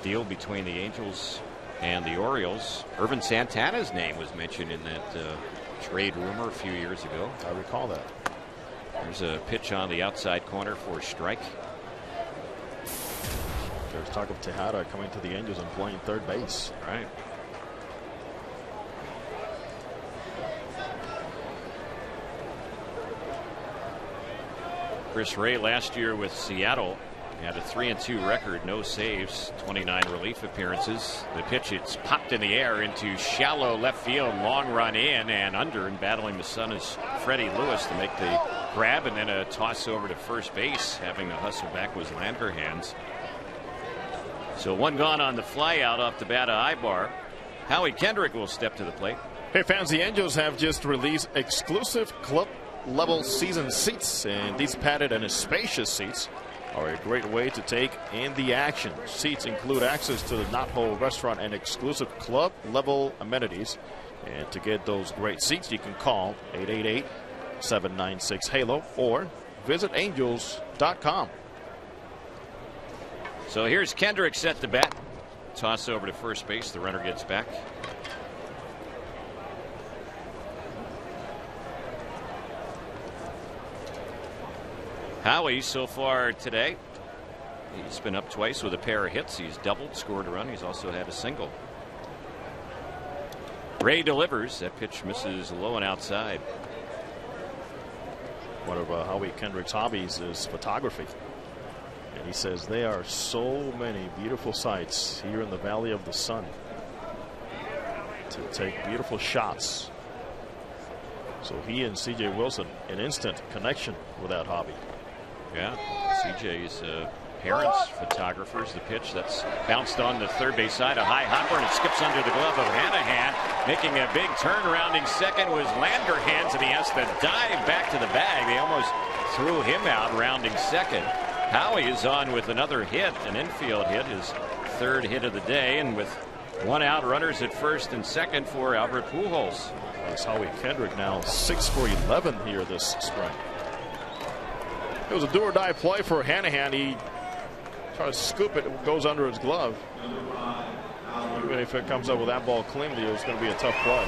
deal between the Angels and the Orioles. Irvin Santana's name was mentioned in that trade rumor a few years ago. I recall that. There's a pitch on the outside corner for a strike. There's talk of Tejada coming to the Angels and playing third base. Right. Chris Ray last year with Seattle had a 3-2 record, no saves, 29 relief appearances. The pitch, it's popped in the air into shallow left field, long run in and under, and battling the sun is Freddie Lewis to make the grab, and then a toss over to first base. Having the hustle back was Langerhans. So one gone on the fly out off the bat of Ibar. Howie Kendrick will step to the plate. Hey fans, the Angels have just released exclusive club level season seats, and these padded and spacious seats are a great way to take in the action. Seats include access to the Knot Hole restaurant and exclusive club level amenities. And to get those great seats, you can call 888-796-HALO or visit angels.com. So here's Kendrick set to bat. Toss over to first base. The runner gets back. Howie so far today, he's been up twice with a pair of hits. He's doubled, scored a run. He's also had a single. Ray delivers. That pitch misses low and outside. One of Howie Kendrick's hobbies is photography. And he says there are so many beautiful sights here in the Valley of the Sun to take beautiful shots. So he and C.J. Wilson, an instant connection with that hobby. Yeah, CJ's parents, photographers. The pitch that's bounced on the third base side, a high hopper, and it skips under the glove of Hanahan. Making a big turn, rounding second was Langerhans, and he has to dive back to the bag. They almost threw him out, rounding second. Howie is on with another hit, an infield hit, his third hit of the day, and with one out, runners at first and second for Albert Pujols. That's Howie Kendrick now 6 for 11 here this spring. It was a do-or-die play for Hanahan. He tried to scoop it. It goes under his glove. Even if it comes up with that ball cleanly, it's going to be a tough play.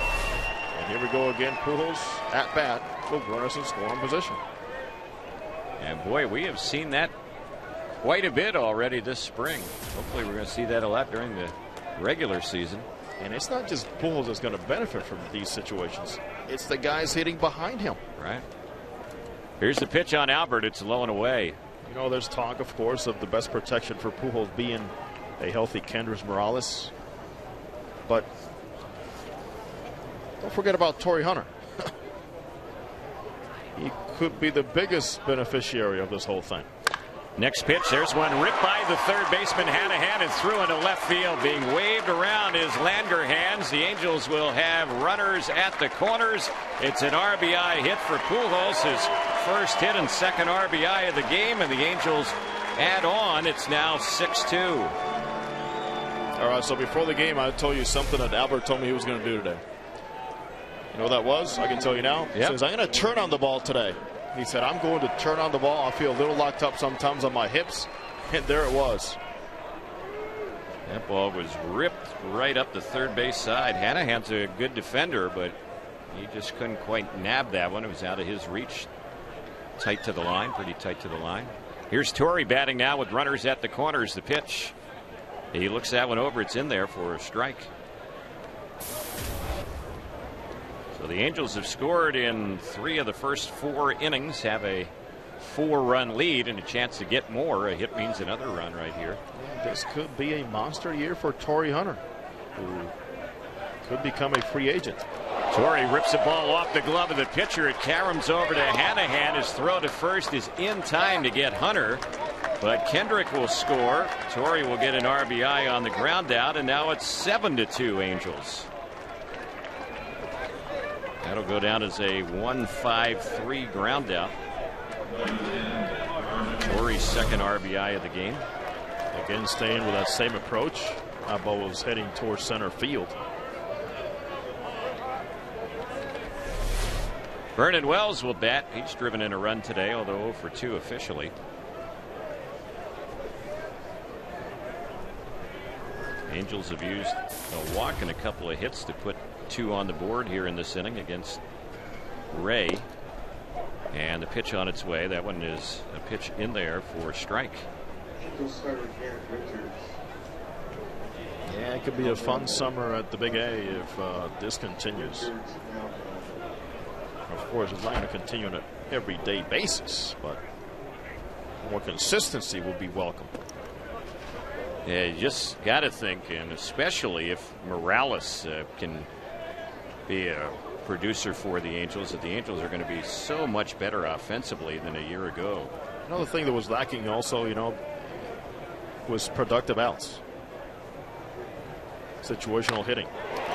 And here we go again. Pujols at bat with runners in scoring position. And boy, we have seen that quite a bit already this spring. Hopefully we're going to see that a lot during the regular season. And it's not just Pujols that's going to benefit from these situations. It's the guys hitting behind him. Right. Here's the pitch on Albert. It's low and away. You know, there's talk, of course, of the best protection for Pujols being a healthy Kendrys Morales. But don't forget about Torrey Hunter. He could be the biggest beneficiary of this whole thing. Next pitch, there's one ripped by the third baseman Hanahan and threw into left field. Being waved around is Langerhans. The Angels will have runners at the corners. It's an RBI hit for Pujols, his first hit and second RBI of the game, and the Angels add on. It's now 6-2. All right, so before the game, I told you something that Albert told me he was going to do today. You know what that was? I can tell you now. He says, I'm going to turn on the ball today. He said, I'm going to turn on the ball. I feel a little locked up sometimes on my hips. And there it was. That ball was ripped right up the third base side. Hanahan's a good defender, but he just couldn't quite nab that one. It was out of his reach. Tight to the line, pretty tight to the line. Here's Torrey batting now with runners at the corners. The pitch. He looks that one over. It's in there for a strike. So the Angels have scored in 3 of the first 4 innings, have a 4-run lead and a chance to get more. A hit means another run right here. This could be a monster year for Torrey Hunter, who could become a free agent. Torrey rips the ball off the glove of the pitcher. It caroms over to Hanahan. His throw to first is in time to get Hunter, but Kendrick will score. Torrey will get an RBI on the ground out, and now it's 7-2 Angels. That'll go down as a 1-5-3 ground out. Torrey's second RBI of the game. Again, staying with that same approach. That ball was heading towards center field. Vernon Wells will bat. He's driven in a run today, although 0 for 2 officially. Angels have used a walk and a couple of hits to put 2 on the board here in this inning against Ray. And the pitch on its way. That one is a pitch in there for a strike. Angels starter Garrett Richards. Yeah, it could be a fun summer at the Big A if this continues. Richards now, Of course, it's not going to continue on an everyday basis, but more consistency will be welcome. Yeah, you just got to think, and especially if Morales can be a producer for the Angels, that the Angels are going to be so much better offensively than a year ago. Another thing that was lacking also, was productive outs. Situational hitting.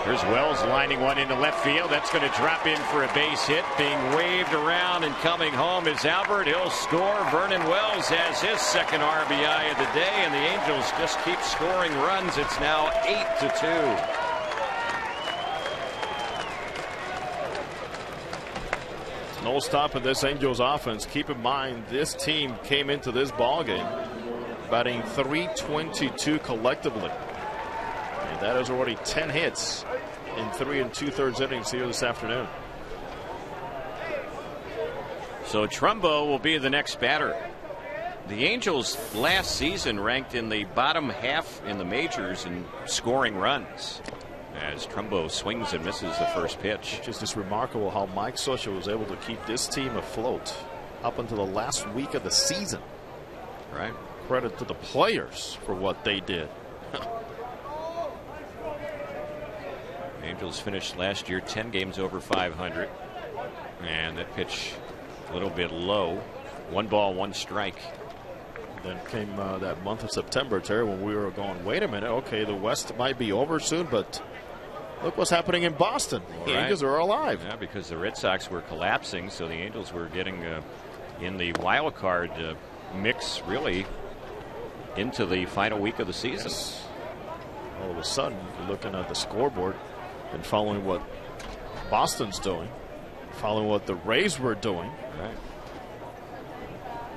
Here's Wells lining one into left field. That's going to drop in for a base hit. Being waved around and coming home is Albert. He'll score. Vernon Wells has his second RBI of the day, and the Angels just keep scoring runs. It's now 8-2. No stop in this Angels offense. Keep in mind, this team came into this ballgame batting .322 collectively. And that is already 10 hits in 3 2/3 innings here this afternoon. So Trumbo will be the next batter. The Angels last season ranked in the bottom half in the majors in scoring runs, as Trumbo swings and misses the first pitch. It's just remarkable how Mike Scioscia was able to keep this team afloat up until the last week of the season. Right. Credit to the players for what they did. Angels finished last year 10 games over 500. And that pitch a little bit low. 1 ball, 1 strike. Then came that month of September, Terry, when we were going, wait a minute, okay, the West might be over soon, but look what's happening in Boston. The Angels are alive. Yeah, because the Red Sox were collapsing, so the Angels were getting in the wild card mix really into the final week of the season. Yes. All of a sudden, you're looking at the scoreboard and following what Boston's doing, following what the Rays were doing. Right.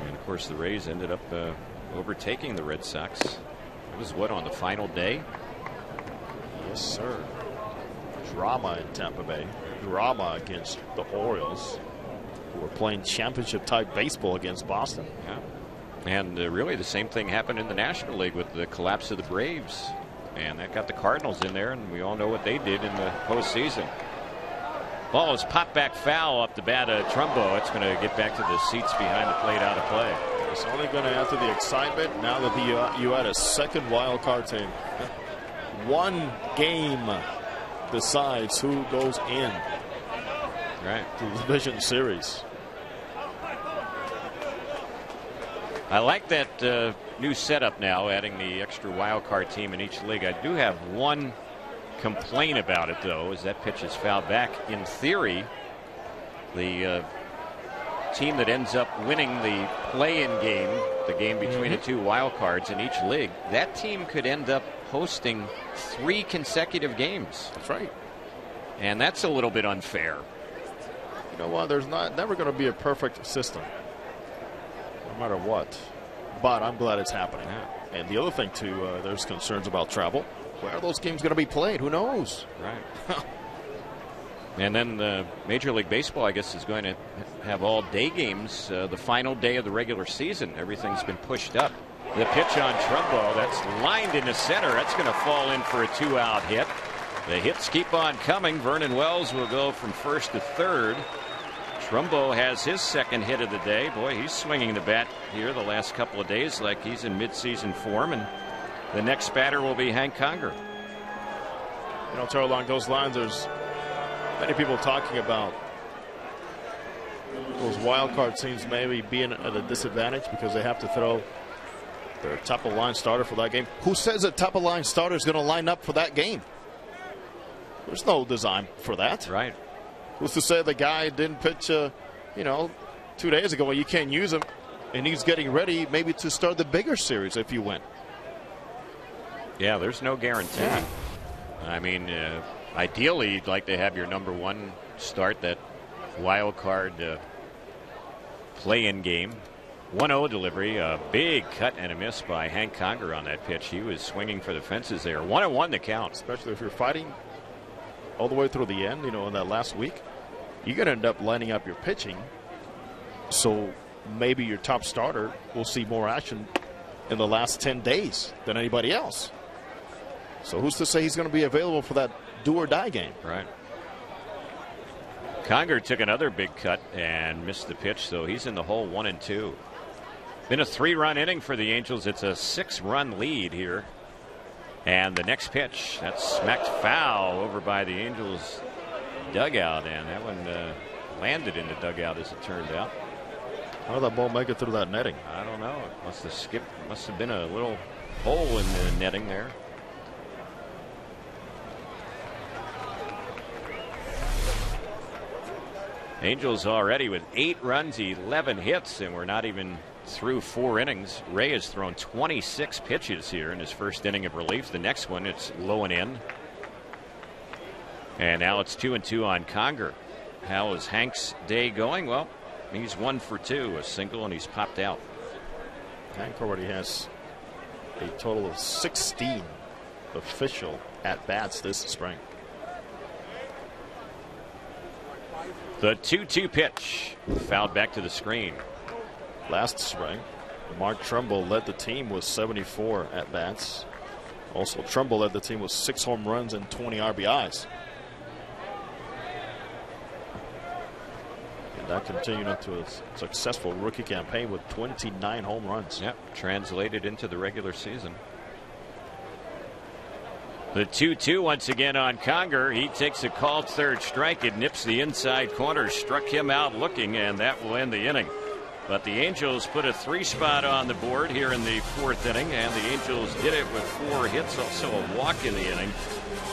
And of course, the Rays ended up overtaking the Red Sox. It was what, on the final day? Yes, sir. Drama in Tampa Bay. Drama against the Orioles, who were playing championship-type baseball against Boston. Yeah. And really the same thing happened in the National League with the collapse of the Braves. And that got the Cardinals in there, and we all know what they did in the postseason. Ball is popped back foul up the bat of Trumbo. It's going to get back to the seats behind the plate, out of play. It's only going to add to the excitement now that you had a second wild card team. One game decides who goes in to the division series. I like that new setup now, adding the extra wild card team in each league. I do have one complaint about it, though, is that pitch is fouled back. In theory, the team that ends up winning the play-in game, the game between the two wild cards in each league, that team could end up hosting 3 consecutive games. That's right. And that's a little bit unfair. You know what? There's never going to be a perfect system, no matter what. But I'm glad it's happening. Yeah. And the other thing, too, there's concerns about travel. Where are those games going to be played? Who knows? Right. And then Major League Baseball, I guess, is going to have all-day games the final day of the regular season. Everything's been pushed up. The pitch on Trumbo, that's lined into center. That's going to fall in for a 2-out hit. The hits keep on coming. Vernon Wells will go from first to third. Trumbo has his second hit of the day. Boy, he's swinging the bat here the last couple of days like he's in midseason form. And the next batter will be Hank Conger. You know, Terry, along those lines, there's many people talking about those wild card teams maybe being at a disadvantage because they have to throw their top-of-line starter for that game. Who says a top-of-line starter is going to line up for that game? There's no design for that. Right. Who's to say the guy didn't pitch, 2 days ago? Well, you can't use him, and he's getting ready maybe to start the bigger series if you win. Yeah, there's no guarantee. Yeah. I mean, ideally, you'd like to have your number one start that wild card play-in game. 1-0 delivery, a big cut and a miss by Hank Conger on that pitch. He was swinging for the fences there. 1-1 the count. Especially if you're fighting all the way through the end, in that last week, you're going to end up lining up your pitching. So maybe your top starter will see more action in the last 10 days than anybody else. So who's to say he's going to be available for that do or die game? Right. Conger took another big cut and missed the pitch, so he's in the hole 1-2. Been a 3-run inning for the Angels. It's a 6-run lead here. And the next pitch, that's smacked foul over by the Angels dugout, and that one landed in the dugout as it turned out. How did that ball make it through that netting? I don't know. It must have skipped. Must have been a little hole in the netting there. Angels already with 8 runs, 11 hits, and we're not even through 4 innings. Ray has thrown 26 pitches here in his first inning of relief. The next one, it's low and in. And now it's 2-2 on Conger. How is Hank's day going? Well, he's 1 for 2, a single, and he's popped out. Hank already has a total of 16 official at-bats this spring. The 2-2 pitch fouled back to the screen. Last spring, Mark Trumbull led the team with 74 at-bats. Also, Trumbull led the team with 6 home runs and 20 RBIs. And that continued into a successful rookie campaign with 29 home runs. Yep, translated into the regular season. The 2-2 once again on Conger. He takes a called third strike. It nips the inside corner, struck him out looking, and that will end the inning. But the Angels put a 3 spot on the board here in the 4th inning, and the Angels did it with 4 hits, also a walk in the inning.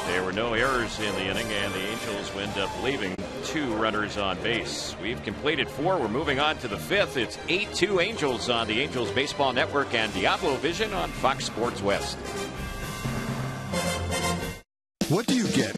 There were no errors in the inning, and the Angels wind up leaving 2 runners on base. We've completed 4. We're moving on to the 5th. It's 8-2 Angels on the Angels Baseball Network and Diablo Vision on Fox Sports West. What do you get?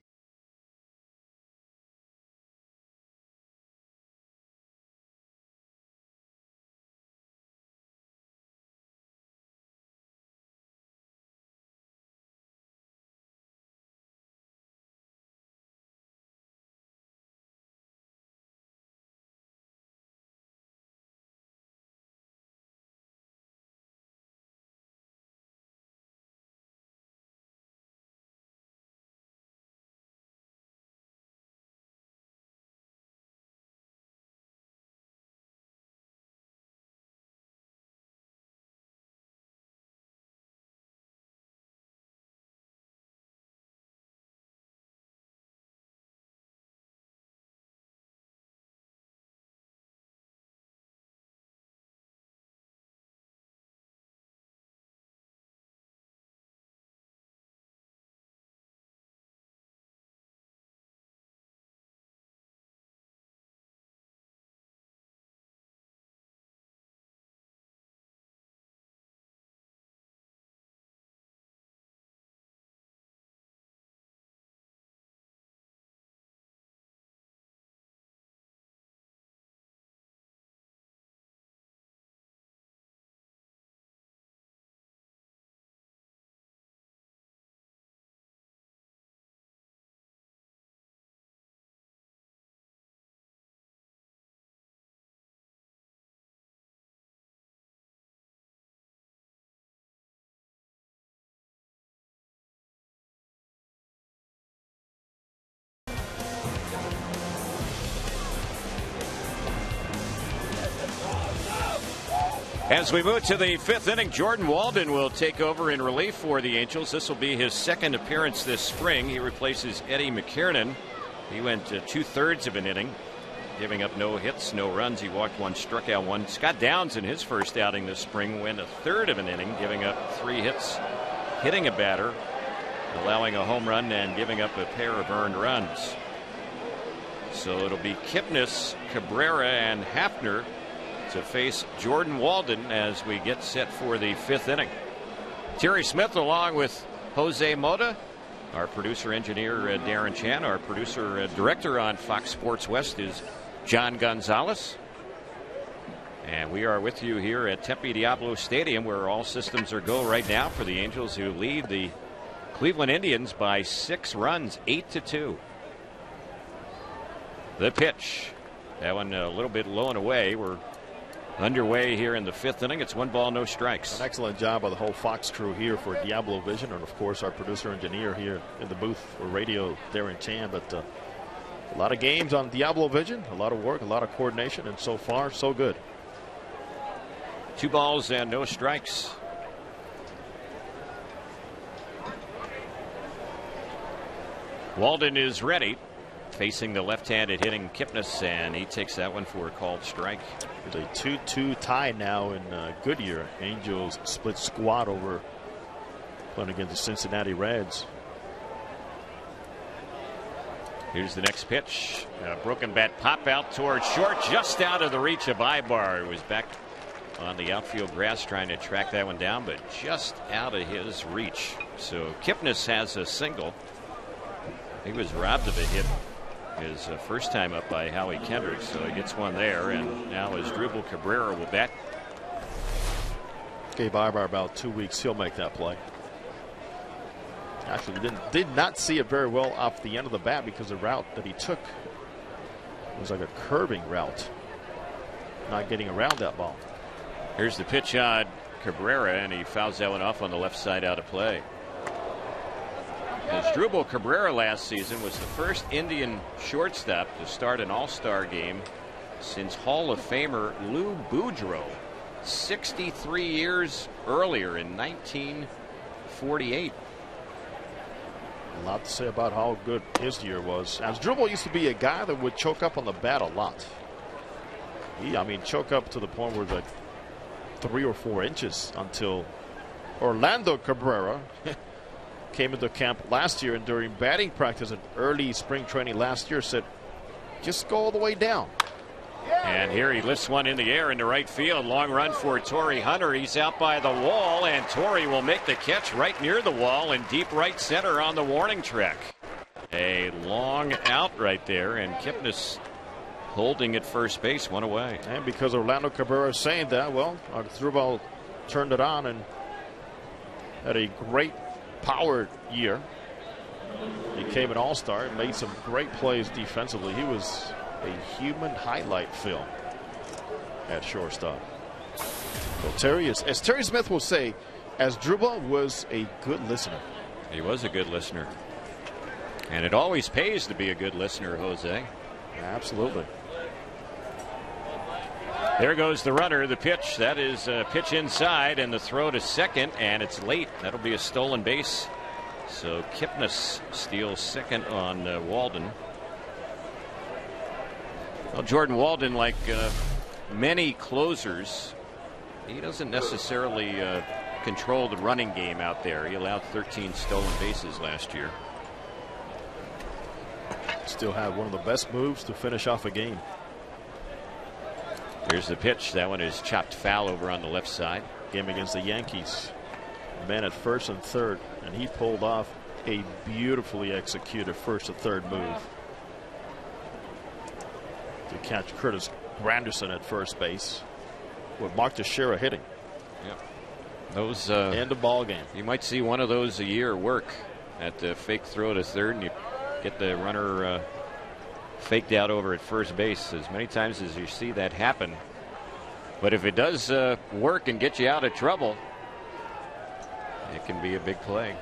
As we move to the 5th inning, Jordan Walden will take over in relief for the Angels. This will be his 2nd appearance this spring. He replaces Eddie McKiernan. He went 2/3 of an inning, giving up no hits, no runs. He walked 1, struck out 1. Scott Downs in his first outing this spring went 1/3 of an inning, giving up 3 hits, hitting a batter, allowing a home run, and giving up a pair of earned runs. So it'll be Kipnis, Cabrera, and Hafner to face Jordan Walden as we get set for the 5th inning. Terry Smith along with Jose Mota, our producer engineer Darren Chan, our producer director on Fox Sports West is John Gonzalez. And we are with you here at Tempe Diablo Stadium, where all systems are go right now for the Angels, who lead the Cleveland Indians by 6 runs, 8-2. The pitch, that one a little bit low and away. We're underway here in the 5th inning. It's 1 ball, no strikes. An excellent job by the whole Fox crew here for Diablo Vision, and of course our producer engineer here in the booth for radio, Darren Chan. But a lot of games on Diablo Vision, a lot of work, a lot of coordination, and so far so good. 2 balls and no strikes. Walden is ready, facing the left-handed hitting Kipnis, and he takes that one for a called strike. It's a 2-2 tie now in Goodyear. Angels split squad over playing against the Cincinnati Reds. Here's the next pitch. A broken bat pop out towards short, just out of the reach of Ibar. He was back on the outfield grass trying to track that one down, but just out of his reach. So Kipnis has a single. He was robbed of a hit his first time up by Howie Kendrick, so he gets one there, and now Asdrubal Cabrera will bat. Gave Ibar about 2 weeks. He'll make that play. Actually, did not see it very well off the end of the bat because the route that he took was like a curving route, not getting around that ball. Here's the pitch on Cabrera, and he fouls that one off on the left side out of play. Asdrubal Cabrera last season was the first Indian shortstop to start an all-star game since Hall of Famer Lou Boudreau 63 years earlier in 1948. A lot to say about how good his year was. Asdrubal used to be a guy that would choke up on the bat a lot. I mean, choke up to the point where it's like 3 or 4 inches until Orlando Cabrera came into camp last year, and during batting practice at early spring training last year said, just go all the way down. And here he lifts one in the air into right field. Long run for Torrey Hunter. He's out by the wall, and Torrey will make the catch right near the wall in deep right center on the warning track. A long out right there, and Kipnis holding at first base, 1 away. And because Orlando Cabrera is saying that, well, Asdrubal turned it on and had a great power year. Became an all-star, made some great plays defensively. He was a human highlight film at shortstop. So as Terry Smith will say, Asdrubal was a good listener. He was a good listener. And it always pays to be a good listener, Jose. Absolutely. There goes the runner. The pitch, that is a pitch inside, and the throw to second, and it's late. That'll be a stolen base. So Kipnis steals second on Walden. Well, Jordan Walden, like many closers, he doesn't necessarily control the running game out there. He allowed 13 stolen bases last year. Still had one of the best moves to finish off a game. Here's the pitch. That one is chopped foul over on the left side. Game against the Yankees. Man at first and third, and he pulled off a beautifully executed first and third move to catch Curtis Granderson at first base with Mark Teixeira hitting. Yep. Those end of ball game. You might see one of those a year work at the fake throw to third, and you get the runner faked out over at first base as many times as you see that happen. But if it does work and get you out of trouble, it can be a big play.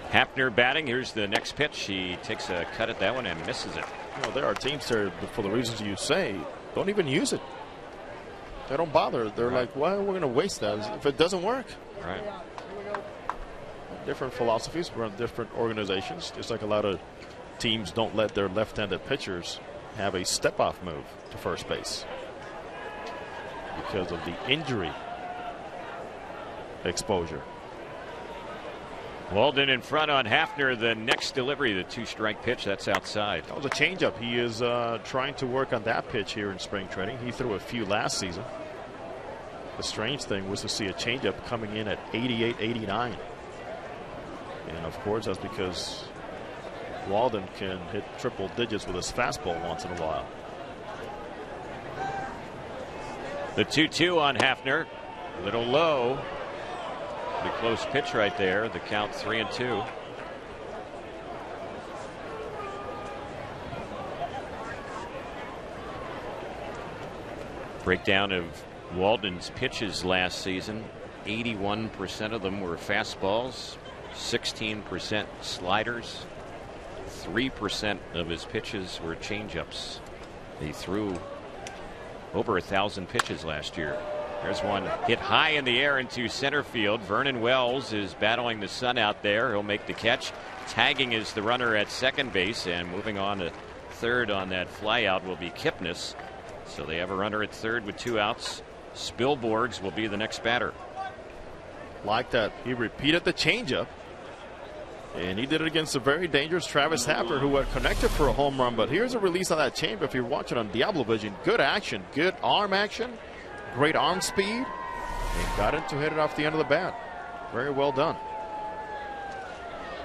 Hafner batting. Here's the next pitch. He takes a cut at that one and misses it. You know, there are teams there, for the reasons you say, don't even use it. They don't bother. They're like, well, we're going to waste that if it doesn't work. Right. Different philosophies. We're in different organizations. Just like a lot of teams don't let their left-handed pitchers have a step-off move to first base because of the injury exposure. Walden in front on Hafner. The next delivery, the 2-strike pitch, that's outside. That was a changeup. He is trying to work on that pitch here in spring training. He threw a few last season. The strange thing was to see a changeup coming in at 88, 89. And of course, that's because Walden can hit triple digits with his fastball once in a while. The 2-2 on Hafner. A little low. Pretty close pitch right there. The count 3-2. Breakdown of Walden's pitches last season. 81% of them were fastballs, 16% sliders, 3% of his pitches were changeups. He threw over 1,000 pitches last year. There's one hit high in the air into center field. Vernon Wells is battling the sun out there. He'll make the catch. Tagging is the runner at second base, and moving on to third on that flyout will be Kipnis. So they have a runner at third with 2 outs. Spilborghs will be the next batter. Like that, he repeated the changeup, and he did it against a very dangerous Travis Happer, who had connected for a home run. But here's a release on that changeup. If you're watching on Diablo Vision, good action, good arm action, great arm speed, and got him to hit it off the end of the bat. Very well done.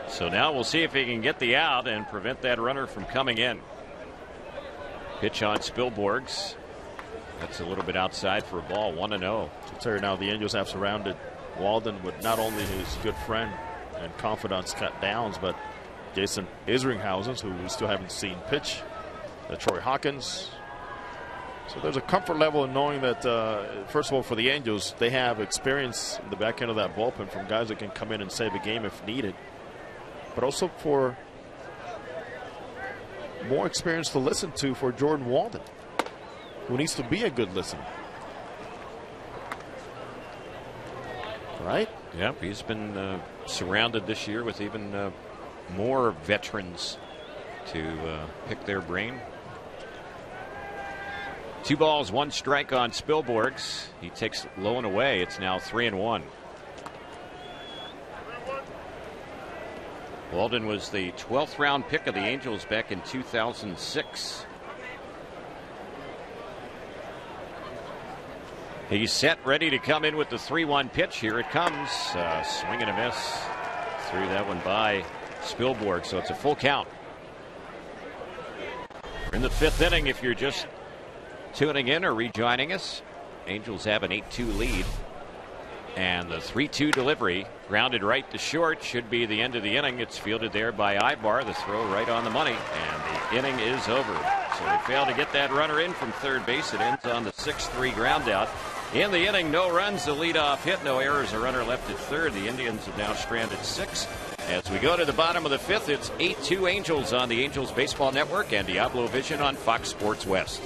So now we'll see if he can get the out and prevent that runner from coming in. Pitch on Spilborghs. That's a little bit outside for a ball. 1-0. To tell you now, the Angels have surrounded Walden with not only his good friend and confidant Scott Downs, but Jason Isringhausen, who we still haven't seen pitch, Troy Hawkins. So there's a comfort level in knowing that, first of all, for the Angels, they have experience in the back end of that bullpen from guys that can come in and save a game if needed, but also for more experience to listen to for Jordan Walden, who needs to be a good listener. Right? Yep, he's been surrounded this year with even more veterans to pick their brain. 2 balls, 1 strike on Spilborghs. He takes low and away. It's now 3-1. Walden was the 12th round pick of the Angels back in 2006. He's set, ready to come in with the 3-1 pitch. Here it comes. Swing and a miss. Threw that one by Spilborghs, so it's a full count. We're in the 5th inning if you're just tuning in or rejoining us. Angels have an 8-2 lead. And the 3-2 delivery, grounded right to short, should be the end of the inning. It's fielded there by Ibar. The throw right on the money, and the inning is over. So they fail to get that runner in from third base. It ends on the 6-3 ground out. In the inning, no runs, the leadoff hit, no errors, a runner left at third. The Indians have now stranded 6. As we go to the bottom of the 5th, it's 8-2 Angels on the Angels Baseball Network and Diablo Vision on Fox Sports West.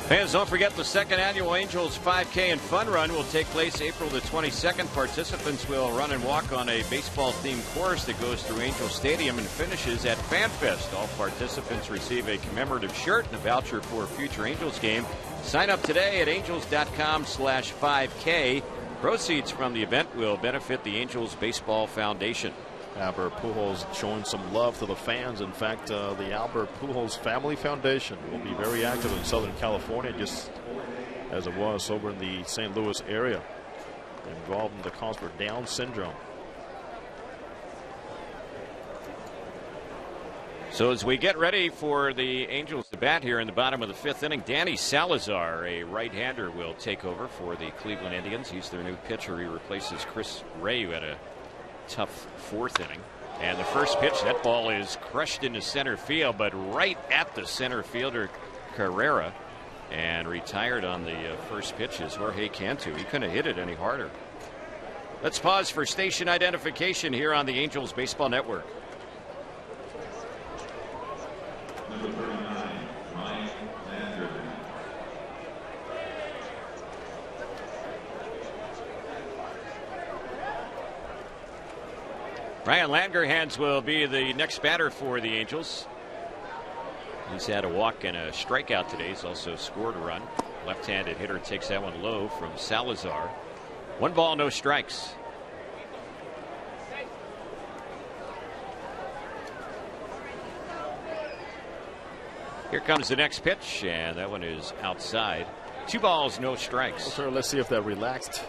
Fans, don't forget the 2nd annual Angels 5K and Fun Run will take place April the 22nd. Participants will run and walk on a baseball-themed course that goes through Angel Stadium and finishes at FanFest. All participants receive a commemorative shirt and a voucher for a future Angels game. Sign up today at angels.com/5K. Proceeds from the event will benefit the Angels Baseball Foundation. Albert Pujols showing some love to the fans. In fact, the Albert Pujols Family Foundation will be very active in Southern California, just as it was over in the St. Louis area, involved in the cause for Down syndrome. So as we get ready for the Angels to bat here in the bottom of the 5th inning, Danny Salazar, a right-hander, will take over for the Cleveland Indians. He's their new pitcher. He replaces Chris Ray, who had a tough 4th inning. And the first pitch, that ball is crushed into center field, but right at the center fielder Carrera, and retired on the first pitch is Jorge Cantu. He couldn't have hit it any harder. Let's pause for station identification here on the Angels Baseball Network. Number 39, Ryan Landry. Ryan Langerhans will be the next batter for the Angels. He's had a walk and a strikeout today. He's also scored a run. Left-handed hitter takes that one low from Salazar. 1 ball, no strikes. Here comes the next pitch, and that one is outside. 2 balls, no strikes. Well, sir, let's see if that relaxed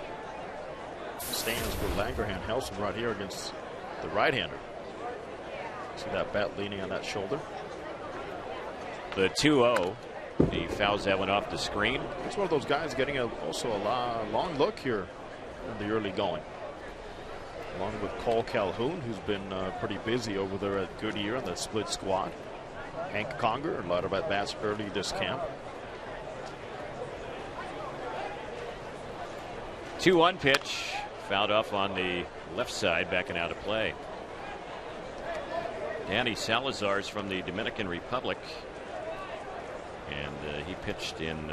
stance for Langerhans helps him right here against the right-hander. See that bat leaning on that shoulder. The 2-0. He fouls that one off the screen. He's one of those guys getting also a long look here in the early going. Along with Cole Calhoun, who's been pretty busy over there at Goodyear in the split squad. Hank Conger, a lot of at-bats early this camp. 2-1 pitch. Fouled off on the left side, backing out of play. Danny Salazar is from the Dominican Republic. And he pitched in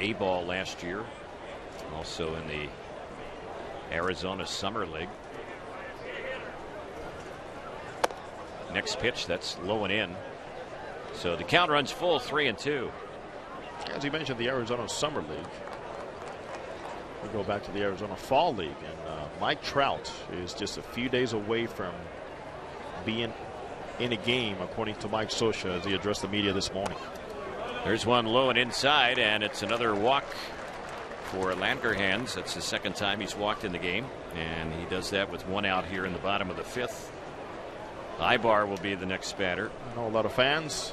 A-ball last year. Also in the Arizona Summer League. Next pitch, that's low and in. So the count runs full, 3-2. As you mentioned, the Arizona Summer League. We go back to the Arizona Fall League, and Mike Trout is just a few days away from being in a game, according to Mike Scioscia, as he addressed the media this morning. There's one low and inside, and it's another walk for Langerhans. That's the second time he's walked in the game, and he does that with 1 out here in the bottom of the 5th. Ibar will be the next batter. I know a lot of fans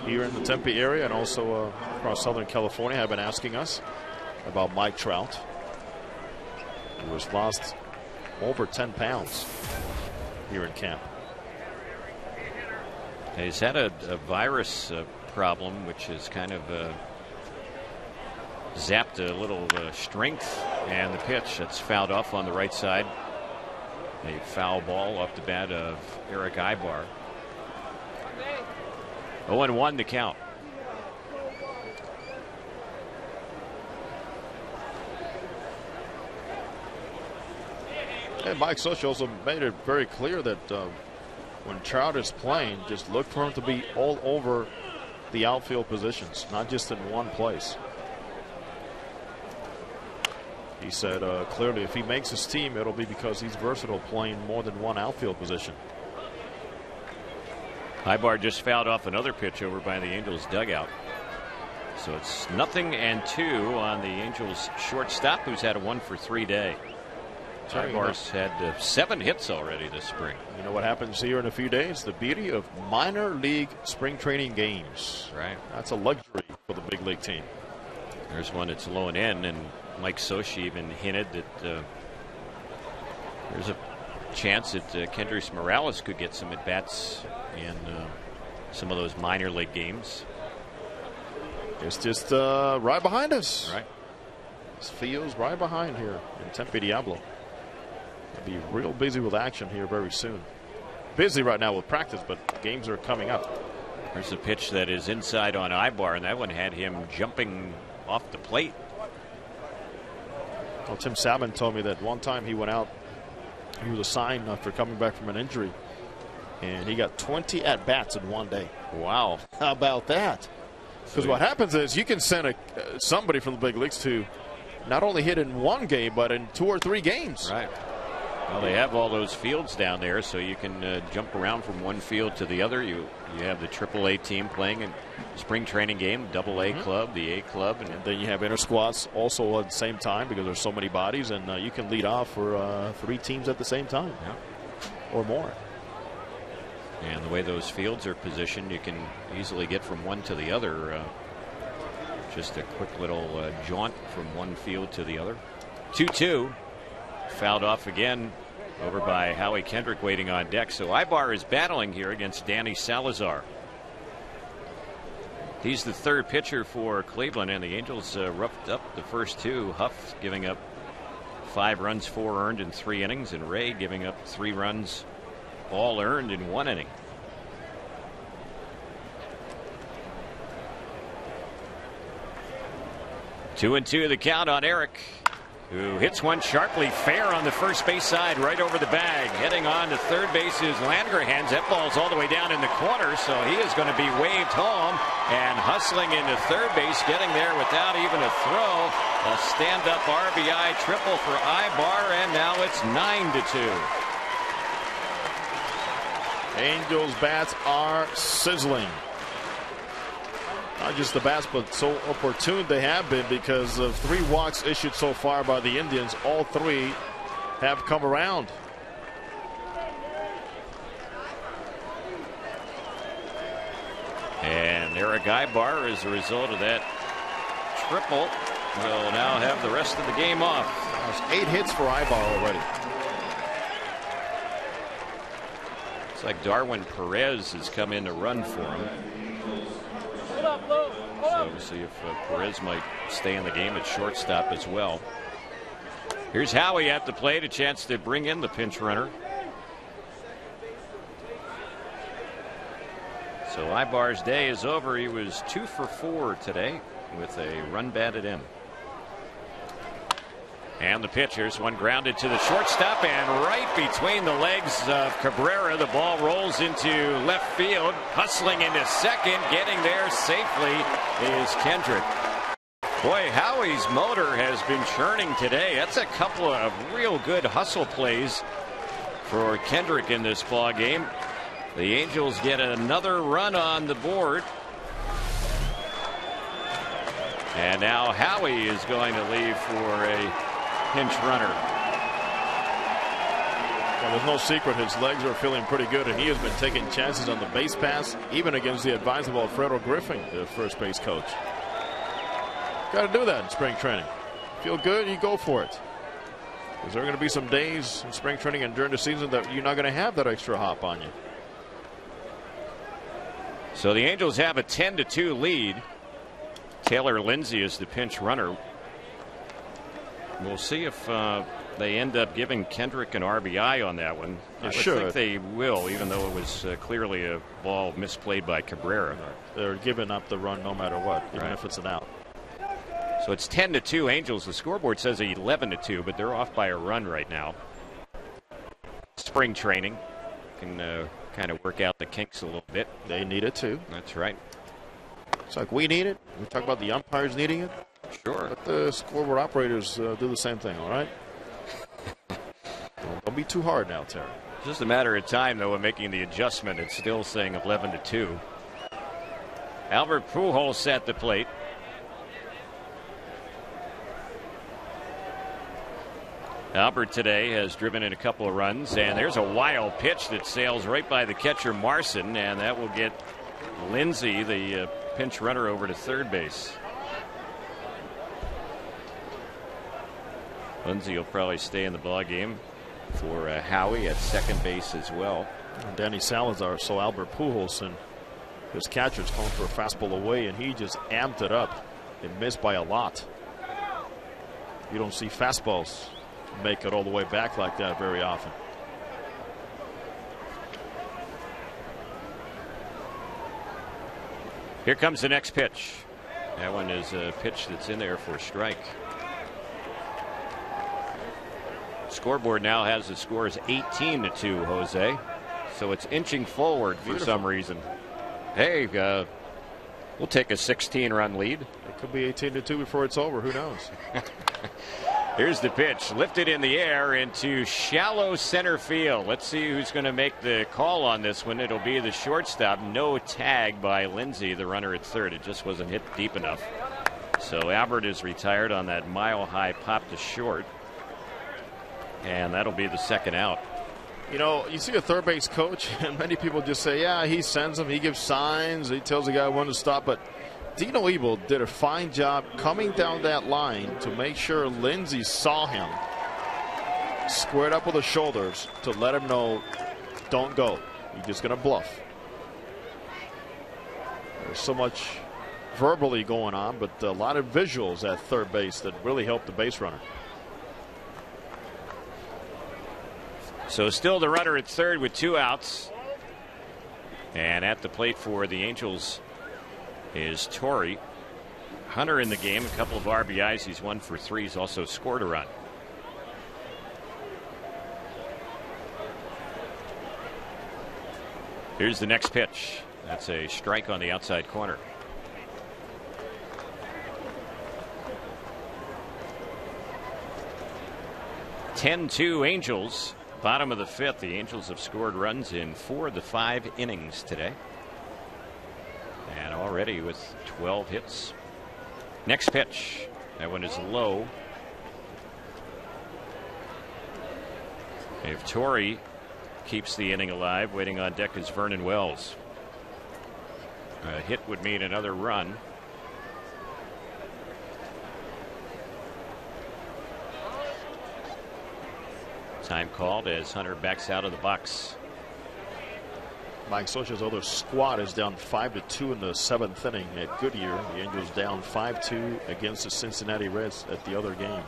here in the Tempe area and also across Southern California have been asking us about Mike Trout, who has lost over 10 pounds here in camp. He's had a virus problem, which has kind of zapped a little strength, and the pitch that's fouled off on the right side. A foul ball off the bat of Eric Ibar. 0-1 to count. And Mike Scioscia also made it very clear that when Trout is playing, just look for him to be all over the outfield positions, not just in one place. He said clearly if he makes his team, it'll be because he's versatile, playing more than one outfield position. Ibar just fouled off another pitch over by the Angels dugout. So it's 0-2 on the Angels shortstop, who's had a 1-for-3 day. Ibar's had 7 hits already this spring. You know what happens here in a few days? The beauty of minor league spring training games. Right. That's a luxury for the big league team. There's one that's low and in, and Mike Scioscia even hinted that there's a chance that Kendrys Morales could get some at-bats in some of those minor league games. It's just right behind us. Right. This field's right behind here in Tempe Diablo. They'll be real busy with action here very soon. Busy right now with practice, but games are coming up. There's a pitch that is inside on Ibar, and that one had him jumping off the plate. Well, Tim Salmon told me that one time he went out, he was assigned after coming back from an injury, and he got 20 at-bats in one day. Wow. How about that? Because what happens is you can send somebody from the big leagues to not only hit in one game, but in 2 or 3 games. Right. Well, they have all those fields down there, so you can jump around from one field to the other. You have the AAA team playing in spring training game, AA club, the A club, and then you have inter squads also at the same time because there's so many bodies, and you can lead off for 3 teams at the same time, or more. And the way those fields are positioned, you can easily get from one to the other. Just a quick little jaunt from one field to the other. 2-2. Fouled off again over by Howie Kendrick waiting on deck. So Ibar is battling here against Danny Salazar. He's the 3rd pitcher for Cleveland, and the Angels roughed up the first 2. Huff giving up 5 runs, 4 earned in 3 innings, and Ray giving up 3 runs, all earned in 1 inning. Two and 2 the count on Eric, who hits one sharply fair on the first base side right over the bag. Heading on to third base is Langerhans. That ball's all the way down in the corner, so he is going to be waved home. And hustling into third base, getting there without even a throw. A stand-up RBI triple for Ibar, and now it's 9-2. Angels bats are sizzling. Not just the bats, but so opportune they have been because of 3 walks issued so far by the Indians. All 3 have come around. And Eric Ibar, as a result of that triple, will now have the rest of the game off. There's 8 hits for Ibar already. It's like Darwin Perez has come in to run for him. So we'll see if Perez might stay in the game at shortstop as well. Here's Howie at the plate, a chance to bring in the pinch runner. So Ibar's day is over. He was 2 for 4 today with a run batted in. And the pitchers, one grounded to the shortstop and right between the legs of Cabrera. The ball rolls into left field. Hustling into second, getting there safely is Kendrick. Boy, Howie's motor has been churning today. That's a couple of real good hustle plays for Kendrick in this ball game. The Angels get another run on the board. And now Howie is going to leave for a pinch runner. Well, there's no secret his legs are feeling pretty good, and he has been taking chances on the base pass, even against the advice of Alfredo Griffin, the first base coach. Got to do that in spring training. Feel good, you go for it. Because there are going to be some days in spring training and during the season that you're not going to have that extra hop on you. So the Angels have a 10-2 lead. Taylor Lindsay is the pinch runner. We'll see if they end up giving Kendrick an RBI on that one. I think they will, even though it was clearly a ball misplayed by Cabrera. They're giving up the run no matter what, even if it's an out. So it's 10-2 Angels. The scoreboard says 11-2, but they're off by a run right now. Spring training can kind of work out the kinks a little bit. They need it too. That's right. It's like we need it. We talk about the umpires needing it. Sure. Let the scoreboard operators do the same thing, all right? Don't be too hard now, Terry. Just a matter of time, though, of making the adjustment. It's still saying 11-2. Albert Pujols at the plate. Albert today has driven in a couple of runs, and there's a wild pitch that sails right by the catcher Marson, and that will get Lindsay, the pinch runner, over to third base. Lindsay will probably stay in the ball game for Howie at second base as well. And Danny Salazar, so Albert Pujols, and his catcher's going for a fastball away, and he just amped it up and missed by a lot. You don't see fastballs make it all the way back like that very often. Here comes the next pitch. That one is a pitch that's in there for a strike. Scoreboard now has the score as 18-2, Jose. So it's inching forward for some reason. Hey, We'll take a 16-run lead. It could be 18-2 before it's over. Who knows? Here's the pitch, lifted in the air into shallow center field. Let's see who's going to make the call on this one. It'll be the shortstop. No tag by Lindsay, the runner at third. It just wasn't hit deep enough. So Albert is retired on that mile-high pop to short. And that'll be the second out. You know, you see a third base coach, and many people just say, yeah, he sends him, he gives signs, he tells the guy when to stop. But Dino Ebel did a fine job coming down that line to make sure Lindsay saw him, squared up with the shoulders to let him know, don't go. You're just going to bluff. There's so much verbally going on, but a lot of visuals at third base that really helped the base runner. So still the runner at third with 2 outs. And at the plate for the Angels is Torrey. Hunter in the game, a couple of RBIs. He's 1 for 3. He's also scored a run. Here's the next pitch. That's a strike on the outside corner. (10-2) Angels. Bottom of the 5th. The Angels have scored runs in 4 of the 5 innings today. And already with 12 hits. Next pitch. That one is low. If Torrey keeps the inning alive, waiting on deck is Vernon Wells. A hit would mean another run. Time called as Hunter backs out of the box. Mike Scioscia's other squad is down 5-2 in the 7th inning at Goodyear. The Angels down 5-2 against the Cincinnati Reds at the other game.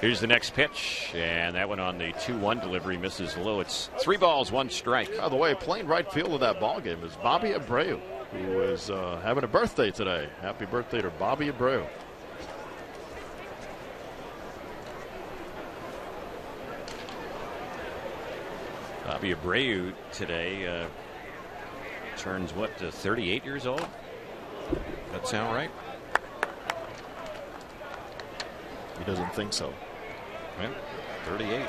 Here's the next pitch, and that one on the 2-1 delivery misses low. It's 3 balls, 1 strike. By the way, playing right field of that ball game is Bobby Abreu, who is having a birthday today. Happy birthday to Bobby Abreu. Bobby Abreu today turns what, to 38 years old? That sound right? He doesn't think so. Yeah, 38.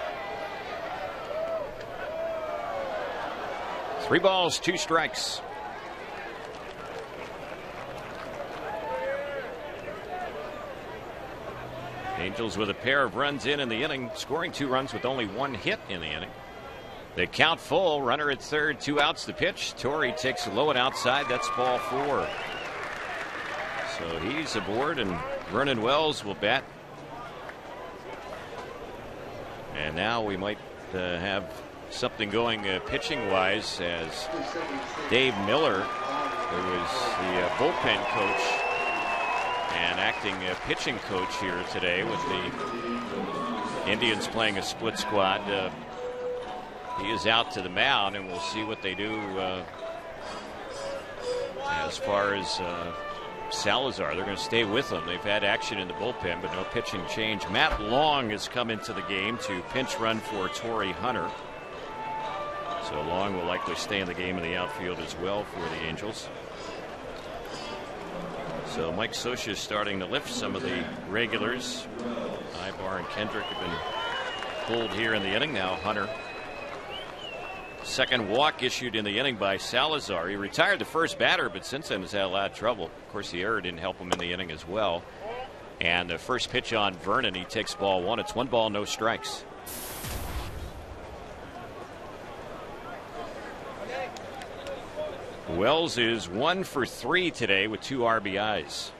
3 balls, 2 strikes. Angels with a pair of runs in the inning, scoring 2 runs with only 1 hit in the inning. They count full. Runner at third, 2 outs the pitch. Torrey takes a low and outside. That's ball 4. So he's aboard, and Vernon Wells will bat. And now we might have something going pitching wise, as Dave Miller, who was the bullpen coach and acting pitching coach here today with the Indians playing a split squad. He is out to the mound, and we'll see what they do as far as Salazar. They're going to stay with him. They've had action in the bullpen, but no pitching change. Matt Long has come into the game to pinch run for Torrey Hunter. So Long will likely stay in the game in the outfield as well for the Angels. So Mike Scioscia is starting to lift some of the regulars. Ibar and Kendrick have been pulled here in the inning. Now Hunter. Second walk issued in the inning by Salazar. He retired the first batter, but since then has had a lot of trouble. Of course, the error didn't help him in the inning as well. And the first pitch on Vernon, he takes ball 1. It's 1 ball, no strikes. Wells is 1 for 3 today with 2 RBIs.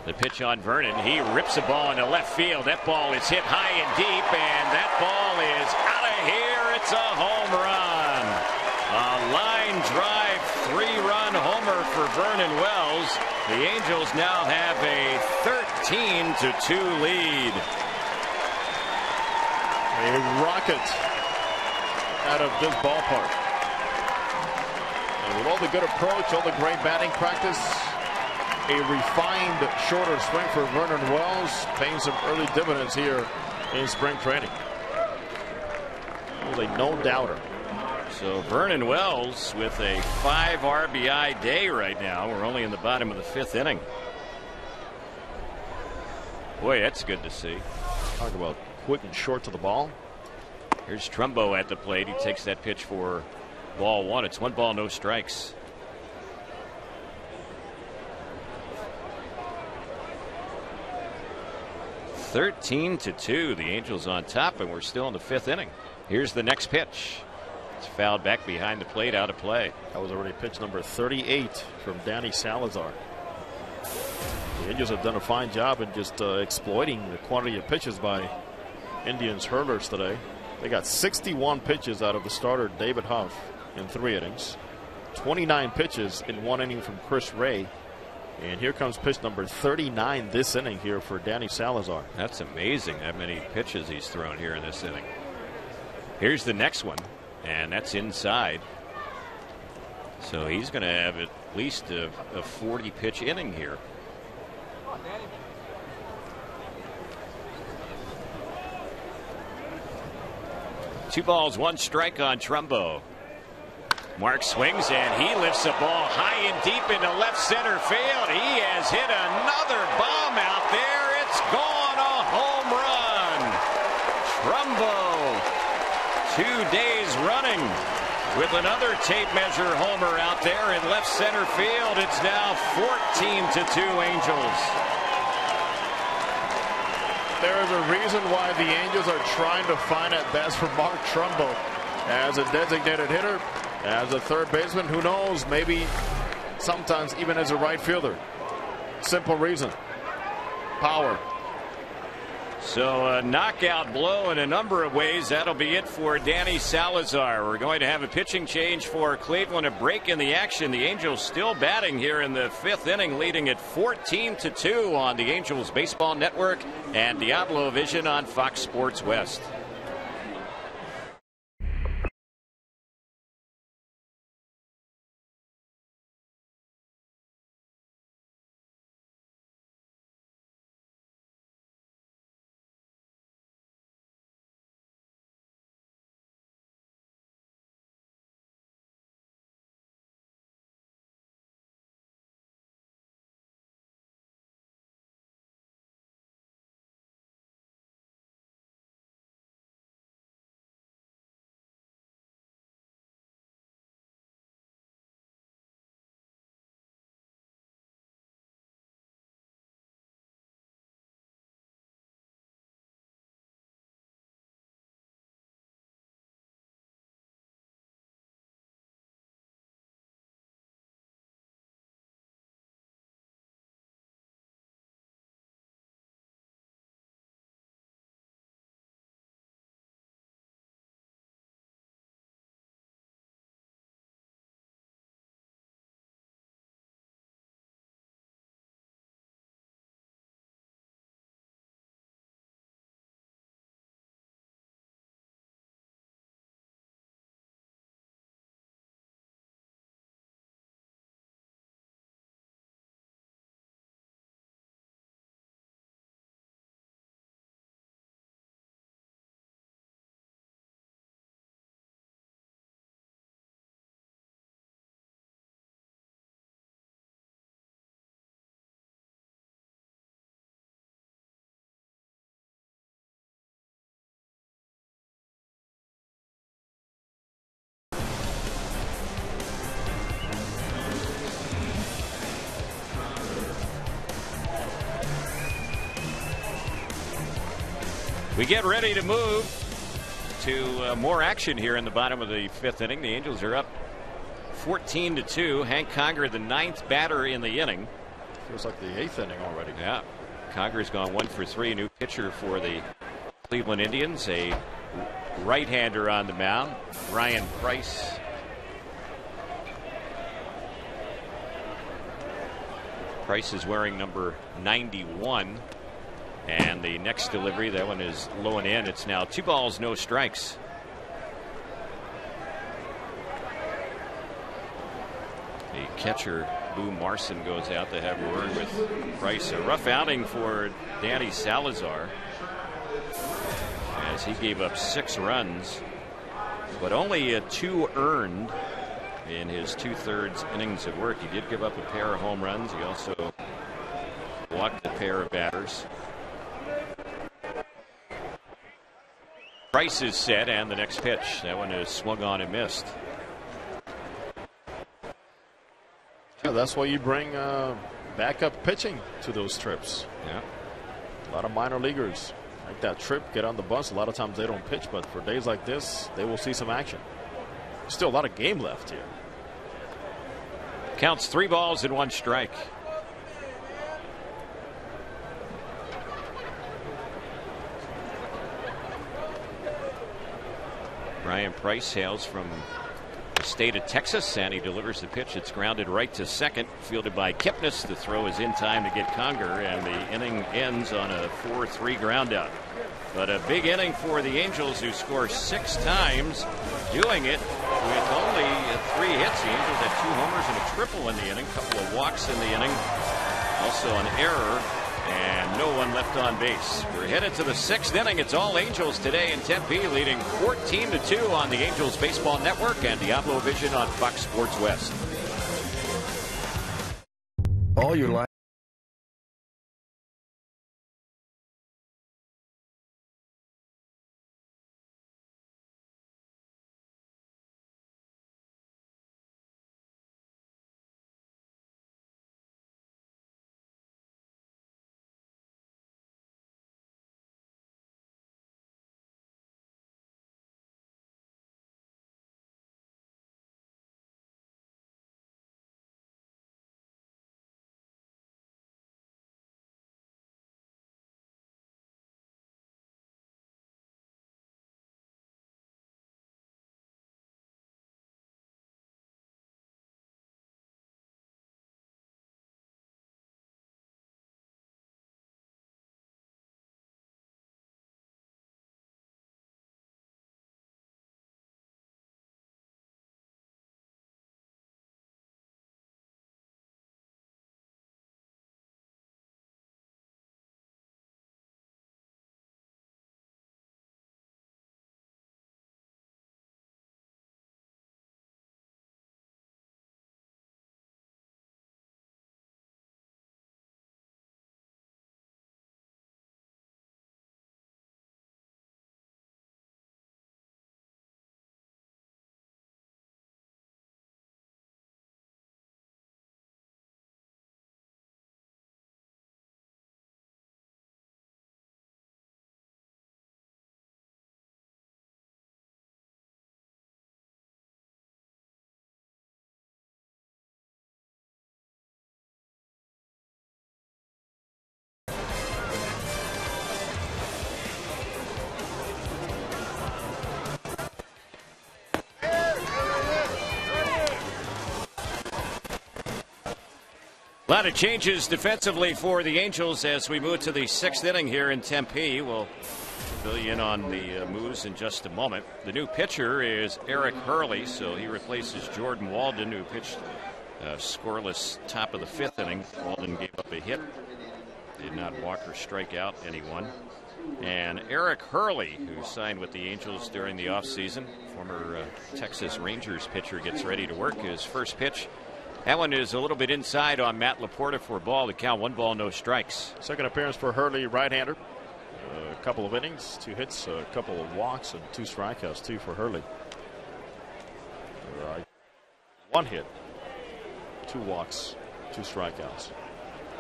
The pitch on Vernon. He rips a ball into left field. That ball is hit high and deep, and that ball is out of here. It's a home run. A line drive 3-run homer for Vernon Wells. The Angels now have a 13-2 lead. A rocket out of this ballpark. And with all the good approach, all the great batting practice, a refined shorter swing for Vernon Wells, paying some early dividends here in spring training. Really no doubter. So Vernon Wells with a 5 RBI day right now. We're only in the bottom of the 5th inning. Boy, that's good to see. Talk about quick and short to the ball. Here's Trumbo at the plate. He takes that pitch for ball 1. It's 1 ball, no strikes. (13-2). The Angels on top, and we're still in the 5th inning. Here's the next pitch. It's fouled back behind the plate, out of play. That was already pitch number 38 from Danny Salazar. The Angels have done a fine job in just exploiting the quantity of pitches by Indians hurlers today. They got 61 pitches out of the starter David Huff in 3 innings. 29 pitches in 1 inning from Chris Ray. And here comes pitch number 39 this inning here for Danny Salazar. That's amazing how many pitches he's thrown here in this inning. Here's the next one, and that's inside. So he's going to have at least a 40-pitch inning here. Two balls, 1 strike on Trumbo. Mark swings and he lifts a ball high and deep into left center field. He has hit another bomb out there. It's gone, a home run. Trumbo, 2 days running with another tape measure homer out there in left center field. It's now 14-2 Angels. There is a reason why the Angels are trying to find at bats for Mark Trumbo as a designated hitter, as a third baseman. Who knows? Maybe sometimes even as a right fielder. Simple reason: power. So a knockout blow in a number of ways. That'll be it for Danny Salazar. We're going to have a pitching change for Cleveland, a break in the action. The Angels still batting here in the 5th inning, leading at 14-2 on the Angels Baseball Network and Diablo Vision on Fox Sports West. We get ready to move to more action here in the bottom of the 5th inning. The Angels are up 14-2. Hank Conger, the 9th batter in the inning. Feels like the 8th inning already. Yeah. Conger's gone 1 for 3. New pitcher for the Cleveland Indians. A right-hander on the mound, Ryan Price. Price is wearing number 91. And the next delivery, that one is low and in. It's now 2 balls, no strikes. The catcher, Boo Marson, goes out to have a word with Price. A rough outing for Danny Salazar, as he gave up 6 runs but only 2 earned in his 2/3 innings of work. He did give up a pair of home runs. He also walked a pair of batters. Price is set, and the next pitch. That one is swung on and missed. Yeah, that's why you bring backup pitching to those trips. Yeah. A lot of minor leaguers like that trip, get on the bus. A lot of times they don't pitch, but for days like this, they will see some action. Still a lot of game left here. Counts 3 balls and 1 strike. Ryan Price hails from the state of Texas, and he delivers the pitch. It's grounded right to second, fielded by Kipnis. The throw is in time to get Conger, and the inning ends on a 4-3 groundout. But a big inning for the Angels, who score 6 times, doing it with only 3 hits. The Angels had 2 homers and a triple in the inning, a couple of walks in the inning, also an error, and no one left on base. We're headed to the 6th inning. It's all Angels today in Tempe, leading 14-2 on the Angels Baseball Network and Diablo Vision on Fox Sports West. All your life. A lot of changes defensively for the Angels as we move to the 6th inning here in Tempe. We'll fill you in on the moves in just a moment. The new pitcher is Eric Hurley, so he replaces Jordan Walden, who pitched scoreless top of the 5th inning. Walden gave up a hit, did not walk or strike out anyone. And Eric Hurley, who signed with the Angels during the offseason, former Texas Rangers pitcher, gets ready to work. His first pitch, that one is a little bit inside on Matt Laporta for a ball. The count 1 ball, no strikes. Second appearance for Hurley, right-hander. A couple of innings, 2 hits, a couple of walks, and 2 strikeouts, 2 for Hurley. 1 hit, 2 walks, 2 strikeouts.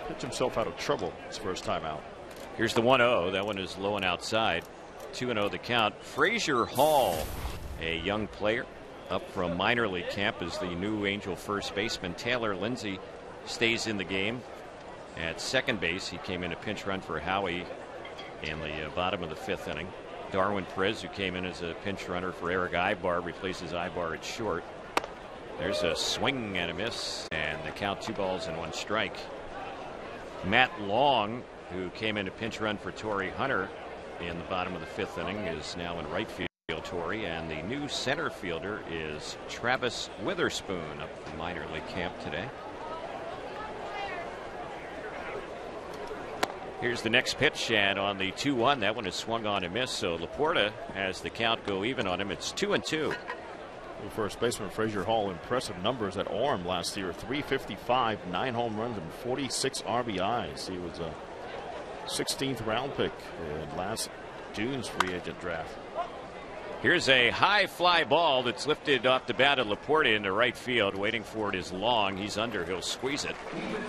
Pitched himself out of trouble his first time out. Here's the 1-0. That one is low and outside. 2-0 the count. Frazier Hall, a young player up from minor league camp, is the new Angel first baseman. Taylor Lindsay stays in the game at second base. He came in a pinch run for Howie in the bottom of the 5th inning. Darwin Perez, who came in as a pinch runner for Eric Ibar, replaces Ibar at short. There's a swing and a miss, and the count 2 balls and 1 strike. Matt Long, who came in a pinch run for Torrey Hunter in the bottom of the 5th inning, is now in right field. Torrey, and the new center fielder is Travis Witherspoon up from minor league camp today. Here's the next pitch, and on the 2-1, that one is swung on and missed. So Laporta has the count go even on him. It's 2-2. First baseman Frazier Hall, impressive numbers at Orem last year. 355, 9 home runs, and 46 RBIs. He was a 16th round pick in last June's free agent draft. Here's a high fly ball that's lifted off the bat of Laporta into right field. Waiting for it is Long. He's under. He'll squeeze it.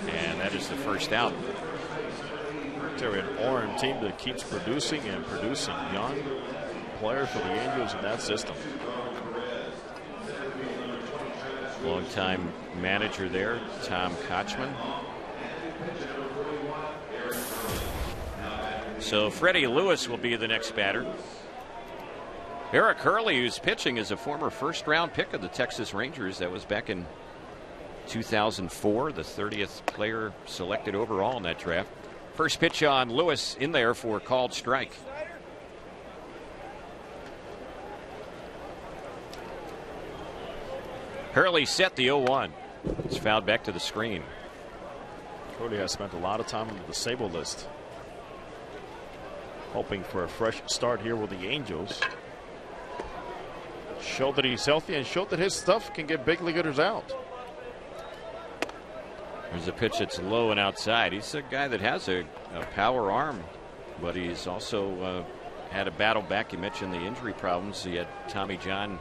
And that is the first out. Terry, an Orem team that keeps producing and producing young players for the Angels in that system. Longtime manager there, Tom Kochman. So Freddie Lewis will be the next batter. Eric Hurley, who's pitching, is a former first-round pick of the Texas Rangers. That was back in 2004, the 30th player selected overall in that draft. First pitch on Lewis in there for a called strike. Hurley set the 0-1. It's fouled back to the screen. Cody has spent a lot of time on the disabled list, hoping for a fresh start here with the Angels. Show that he's healthy and show that his stuff can get big leaguers out. There's a pitch that's low and outside. He's a guy that has a power arm, but he's also had a battle back. You mentioned the injury problems. He had Tommy John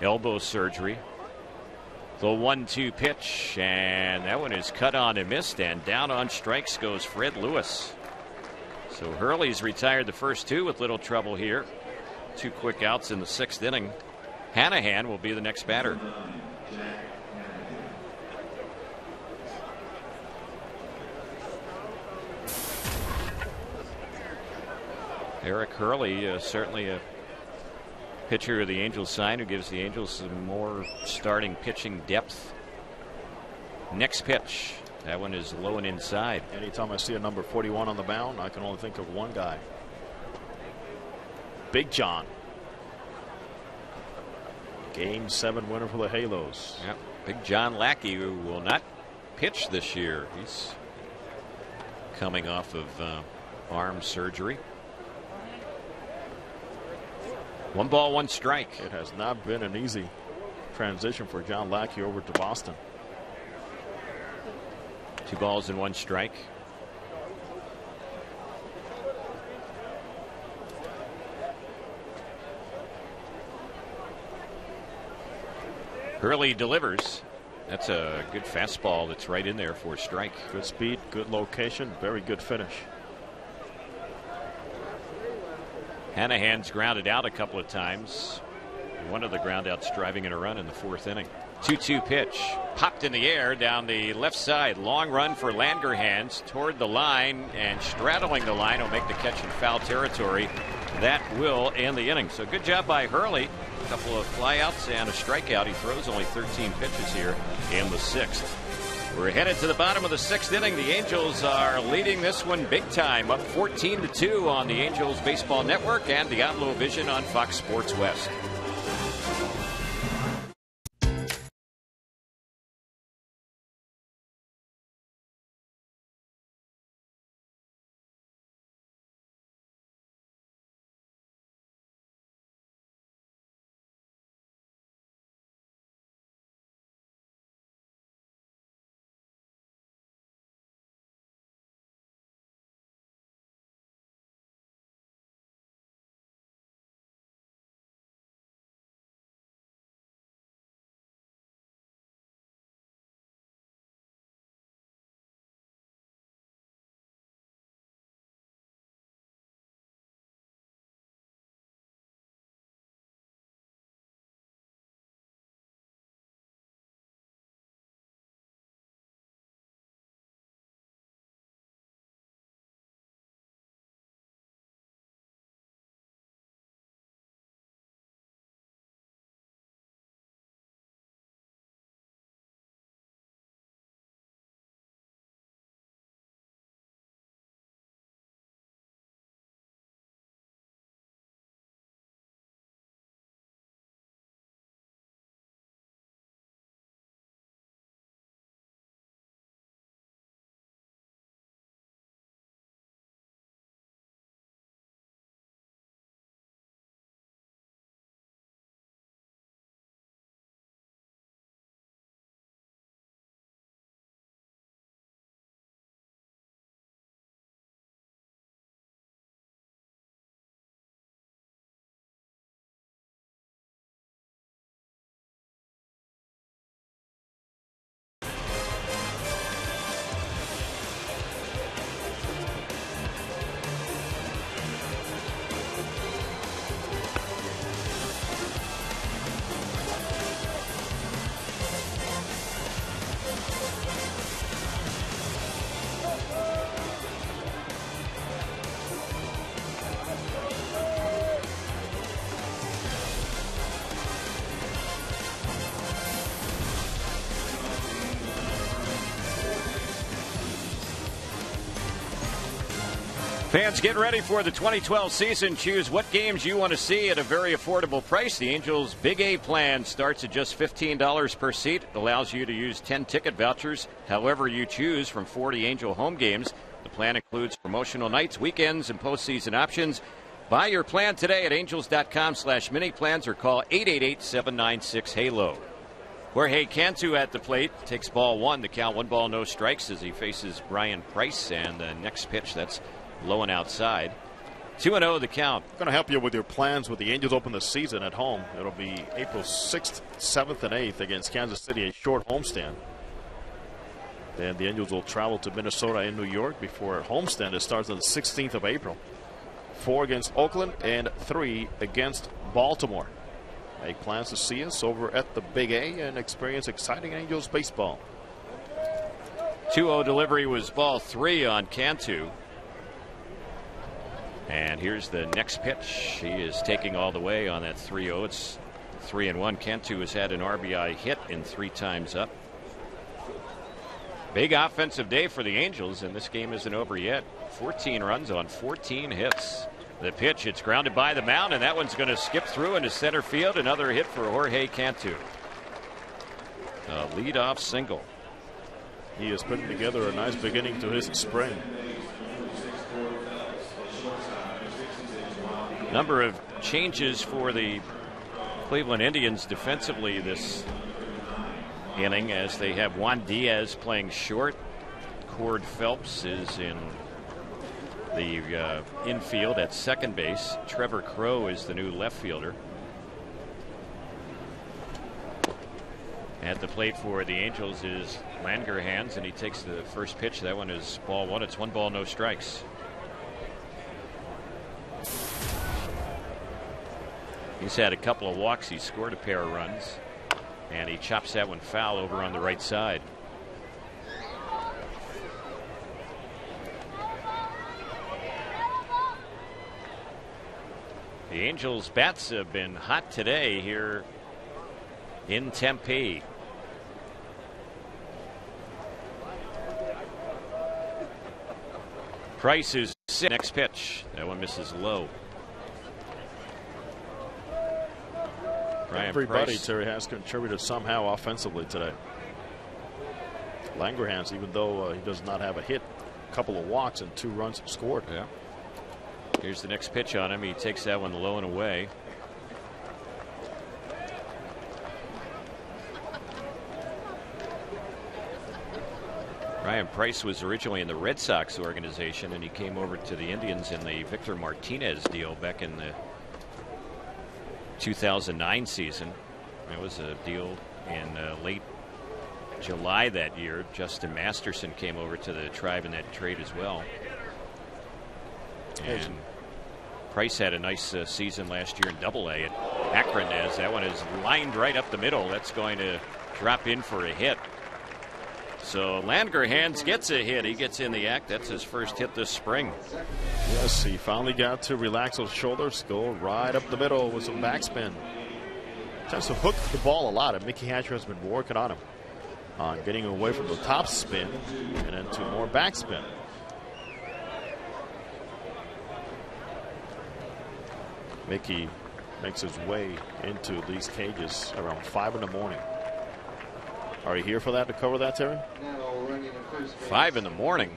elbow surgery. The 1-2 pitch, and that one is cut on and missed, and down on strikes goes Fred Lewis. So Hurley's retired the first two with little trouble here. 2 quick outs in the 6th inning. Hanahan will be the next batter. Eric Hurley, certainly a pitcher of the Angels sign, who gives the Angels some more starting pitching depth. Next pitch. That one is low and inside. Anytime I see a number 41 on the mound, I can only think of one guy. Big John. Game 7 winner for the Halos. Yep. Big John Lackey, who will not pitch this year. He's coming off of arm surgery. 1 ball, 1 strike. It has not been an easy transition for John Lackey over to Boston. 2 balls and 1 strike. Hurley delivers. That's a good fastball that's right in there for a strike. Good speed, good location, very good finish. Hanahan's grounded out a couple of times. One of the groundouts driving in a run in the 4th inning. 2-2 pitch. Popped in the air down the left side. Long run for Langerhans toward the line, and straddling the line will make the catch in foul territory. That will end the inning. So good job by Hurley. A couple of flyouts and a strikeout. He throws only 13 pitches here in the 6th. We're headed to the bottom of the 6th inning. The Angels are leading this one big time, up 14-2 on the Angels Baseball Network and Diablo Vision on Fox Sports West. Fans, get ready for the 2012 season. Choose what games you want to see at a very affordable price. The Angels Big A plan starts at just $15 per seat. It allows you to use 10 ticket vouchers however you choose from 40 Angel home games. The plan includes promotional nights, weekends, and postseason options. Buy your plan today at angels.com/mini-plans or call 888-796-HALO. Jorge Cantu at the plate takes ball one. The count 1 ball, no strikes as he faces Ryan Price. And the next pitch, that's low and outside. 2-0 the count. Going to help you with your plans with the Angels open the season at home. It'll be April 6th, 7th, and 8th against Kansas City, a short homestand. Then the Angels will travel to Minnesota and New York before a homestand. It starts on the 16th of April. 4 against Oakland and 3 against Baltimore. Make plans to see us over at the Big A and experience exciting Angels baseball. 2-0 delivery was ball 3 on Cantu. And here's the next pitch. He is taking all the way on that 3-0. It's 3-1. Cantu has had an RBI hit in 3 times up. Big offensive day for the Angels, and this game isn't over yet. 14 runs on 14 hits. The pitch, it's grounded by the mound, and that one's going to skip through into center field. Another hit for Jorge Cantu. A leadoff single. He is putting together a nice beginning to his spring. Number of changes for the Cleveland Indians defensively this inning as they have Juan Diaz playing short. Cord Phelps is in the infield at second base. Trevor Crowe is the new left fielder. At the plate for the Angels is Langerhans, and he takes the first pitch. That one is ball 1. It's 1 ball, no strikes. He's had a couple of walks. He scored a pair of runs, and he chops that one foul over on the right side. The Angels' bats have been hot today here in Tempe. Price is set. Next pitch. That one misses low. Ryan Everybody, Price. Terry, has contributed somehow offensively today. Langerhans, even though he does not have a hit, a couple of walks and 2 runs scored. Yeah. Here's the next pitch on him. He takes that one low and away. Ryan Price was originally in the Red Sox organization, and he came over to the Indians in the Victor Martinez deal back in the 2009 season. That was a deal in late July that year. Justin Masterson came over to the Tribe in that trade as well. And Price had a nice season last year in Double-A at Akron, as that one is lined right up the middle. That's going to drop in for a hit. So Langerhans gets a hit. He gets in the act. That's his first hit this spring. Yes, he finally got to relax those shoulders, go right up the middle with some backspin. Tends to hook the ball a lot, and Mickey Hatcher has been working on him on getting away from the top spin and into more backspin. Mickey makes his way into these cages around 5 in the morning. Are you here for that, to cover that, Terry? 5 in the morning.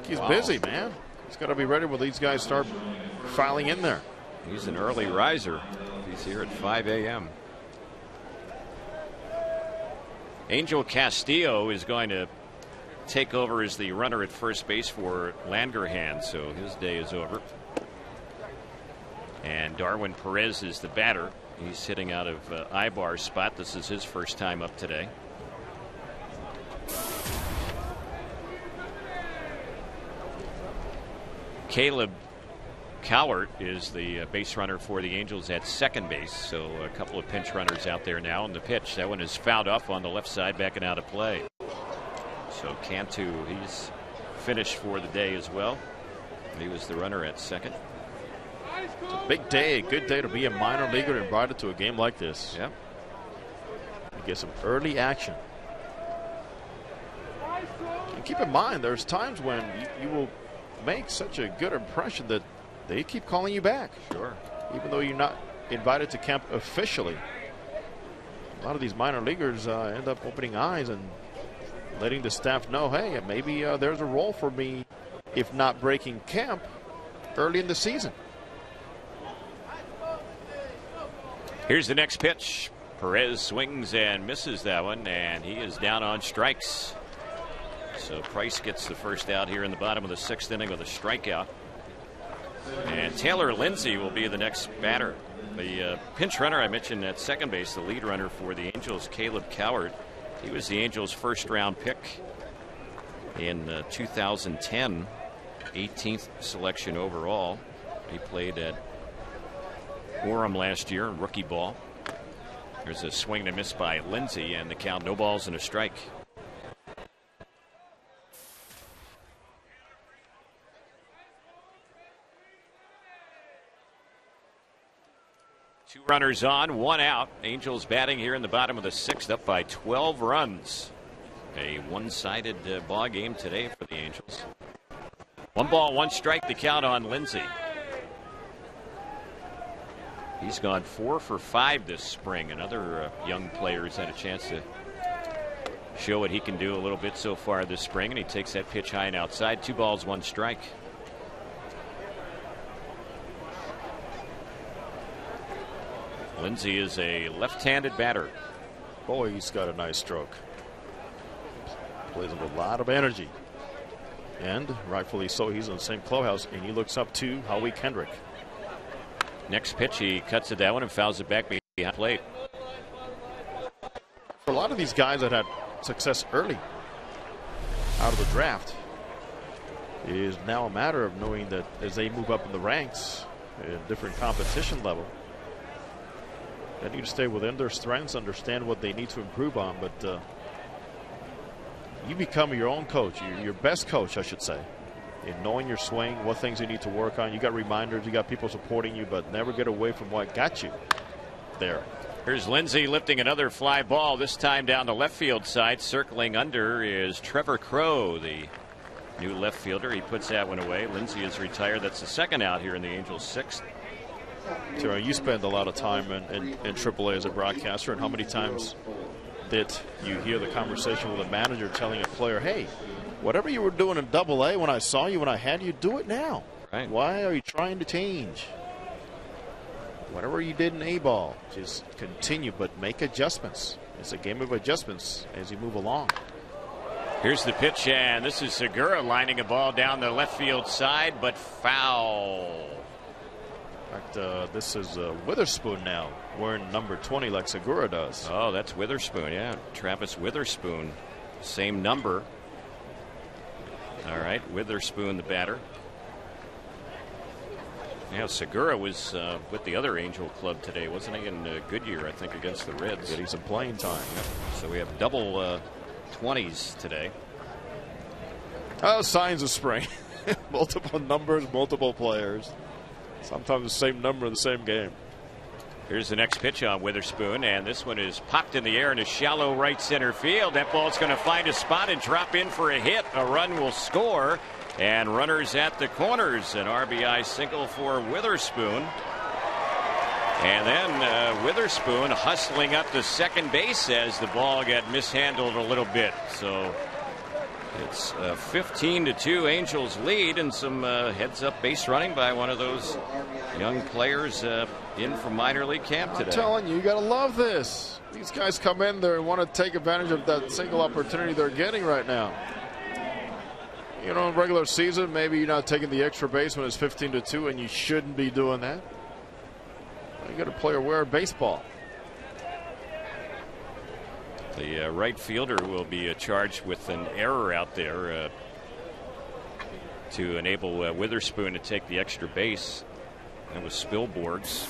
He's busy, man. He's got to be ready when these guys start filing in there. He's an early riser. He's here at 5 a.m. Angel Castillo is going to take over as the runner at first base for Langerhans, so his day is over. And Darwin Perez is the batter. He's hitting out of Ibar's spot. This is his first time up today. Caleb Cowart is the base runner for the Angels at second base. So a couple of pinch runners out there now. And the pitch, that one is fouled off on the left side, backing out of play. So Cantu, he's finished for the day as well. He was the runner at second. It's a big day, a good day to be a minor leaguer and brought it to a game like this. Yep. You get some early action. And keep in mind, there's times when you will make such a good impression that they keep calling you back. Sure. Even though you're not invited to camp officially. A lot of these minor leaguers end up opening eyes and letting the staff know, hey, maybe there's a role for me, if not breaking camp early in the season. Here's the next pitch. Perez swings and misses that one, and he is down on strikes. So Price gets the first out here in the bottom of the 6th inning with a strikeout. And Taylor Lindsay will be the next batter. The pinch runner I mentioned at second base, the lead runner for the Angels, Caleb Coward. He was the Angels' first-round pick in 2010, 18th selection overall. He played at Orem last year in rookie ball. There's a swing and a miss by Lindsay, and the count, no balls and a strike. Two runners on, one out. Angels batting here in the bottom of the 6th, up by 12 runs. A one-sided ball game today for the Angels. 1 ball, 1 strike, the count on Lindsay. He's gone 4 for 5 this spring. Another young player has had a chance to show what he can do a little bit so far this spring, and he takes that pitch high and outside. 2 balls, 1 strike. Lindsay is a left-handed batter. Boy, he's got a nice stroke. Plays with a lot of energy. And rightfully so, he's in the same clubhouse, and he looks up to Howie Kendrick. Next pitch, he cuts it that one and fouls it back behind plate. For a lot of these guys that had success early out of the draft, it is now a matter of knowing that as they move up in the ranks in different competition level, they need to stay within their strengths, understand what they need to improve on. But you become your own coach, your best coach, I should say, in knowing your swing, what things you need to work on. You got reminders, you got people supporting you, but never get away from what got you there. Here's Lindsay lifting another fly ball, this time down the left field side. Circling under is Trevor Crowe, the new left fielder. He puts that one away. Lindsay is retired. That's the 2nd out here in the Angels' 6th. Terry, you spend a lot of time in AAA as a broadcaster, and how many times did you hear the conversation with a manager telling a player, hey, whatever you were doing in AA when I saw you, when I had you, do it now. Right. Why are you trying to change? Whatever you did in A-ball, just continue, but make adjustments. It's a game of adjustments as you move along. Here's the pitch, and this is Segura lining a ball down the left field side, but foul. In fact, this is Witherspoon now, wearing number 20 like Segura does. Oh, that's Witherspoon, yeah. Travis Witherspoon, same number. All right, Witherspoon, the batter. Yeah, Segura was with the other Angel club today, wasn't he, in Goodyear, I think, against the Reds. Getting some playing time. Yep. So we have double 20s today. Signs of spring. Multiple numbers, multiple players. Sometimes the same number in the same game. Here's the next pitch on Witherspoon, and this one is popped in the air into shallow right center field. That ball's going to find a spot and drop in for a hit. A run will score, and runners at the corners. An RBI single for Witherspoon. And then Witherspoon hustling up to second base as the ball got mishandled a little bit. So it's 15-2 Angels lead, and some heads-up base running by one of those young players in from minor league camp today. I'm telling you, you got to love this. These guys come in there and want to take advantage of that single opportunity they're getting right now. You know, in regular season, maybe you're not taking the extra base when it's 15-2, and you shouldn't be doing that. You got to play aware of baseball. The right fielder will be charged with an error out there to enable Witherspoon to take the extra base. That was Spilborghs.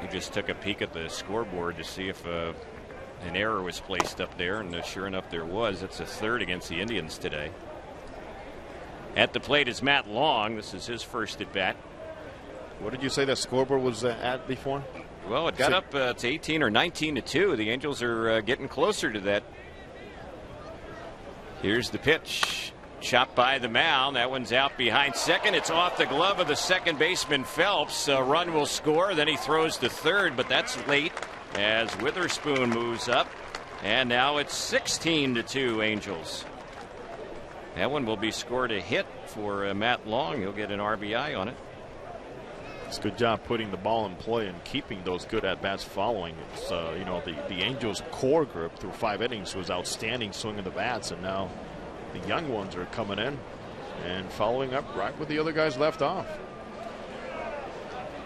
He just took a peek at the scoreboard to see if an error was placed up there, and sure enough there was. It's a third against the Indians today. At the plate is Matt Long. This is his first at bat. What did you say that scoreboard was at before? Well, it got up to 18 or 19-2. The Angels are getting closer to that. Here's the pitch. chopped by the mound. That one's out behind second. It's off the glove of the second baseman Phelps. A run will score. Then he throws to third, but that's late as Witherspoon moves up. And now it's 16-2 Angels. That one will be scored a hit for Matt Long. He'll get an RBI on it. It's a good job putting the ball in play and keeping those good at-bats following. It's, you know, the Angels core group through 5 innings was outstanding swinging the bats, and now the young ones are coming in and following up right where the other guys left off.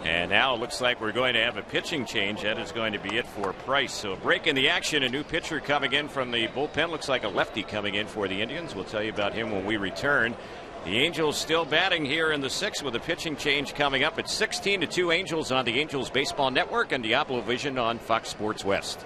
And now it looks like we're going to have a pitching change. That is going to be it for Price. So break in the action. A new pitcher coming in from the bullpen. Looks like a lefty coming in for the Indians. We'll tell you about him when we return. The Angels still batting here in the 6th with a pitching change coming up. It's 16-2 Angels on the Angels Baseball Network and Diablo Vision on Fox Sports West.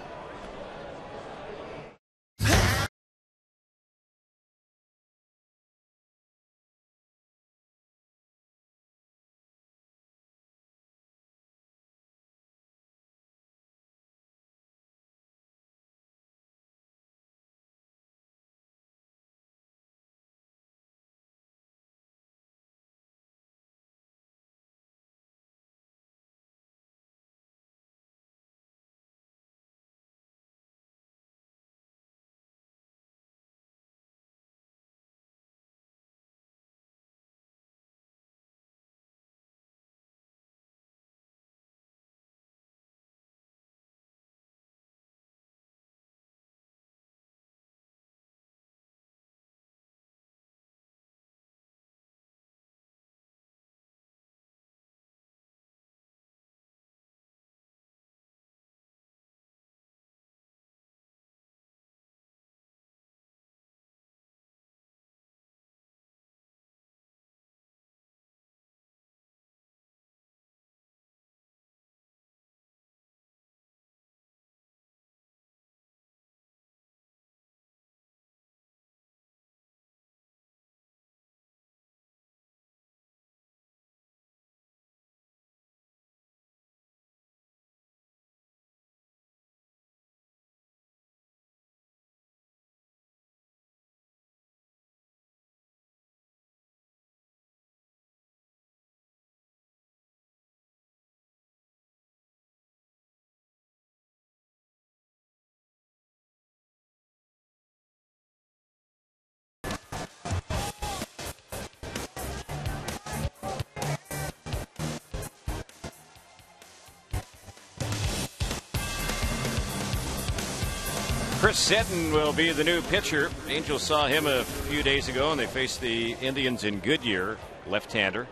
Chris Seddon will be the new pitcher. Angels saw him a few days ago, and they faced the Indians in Goodyear, left-hander.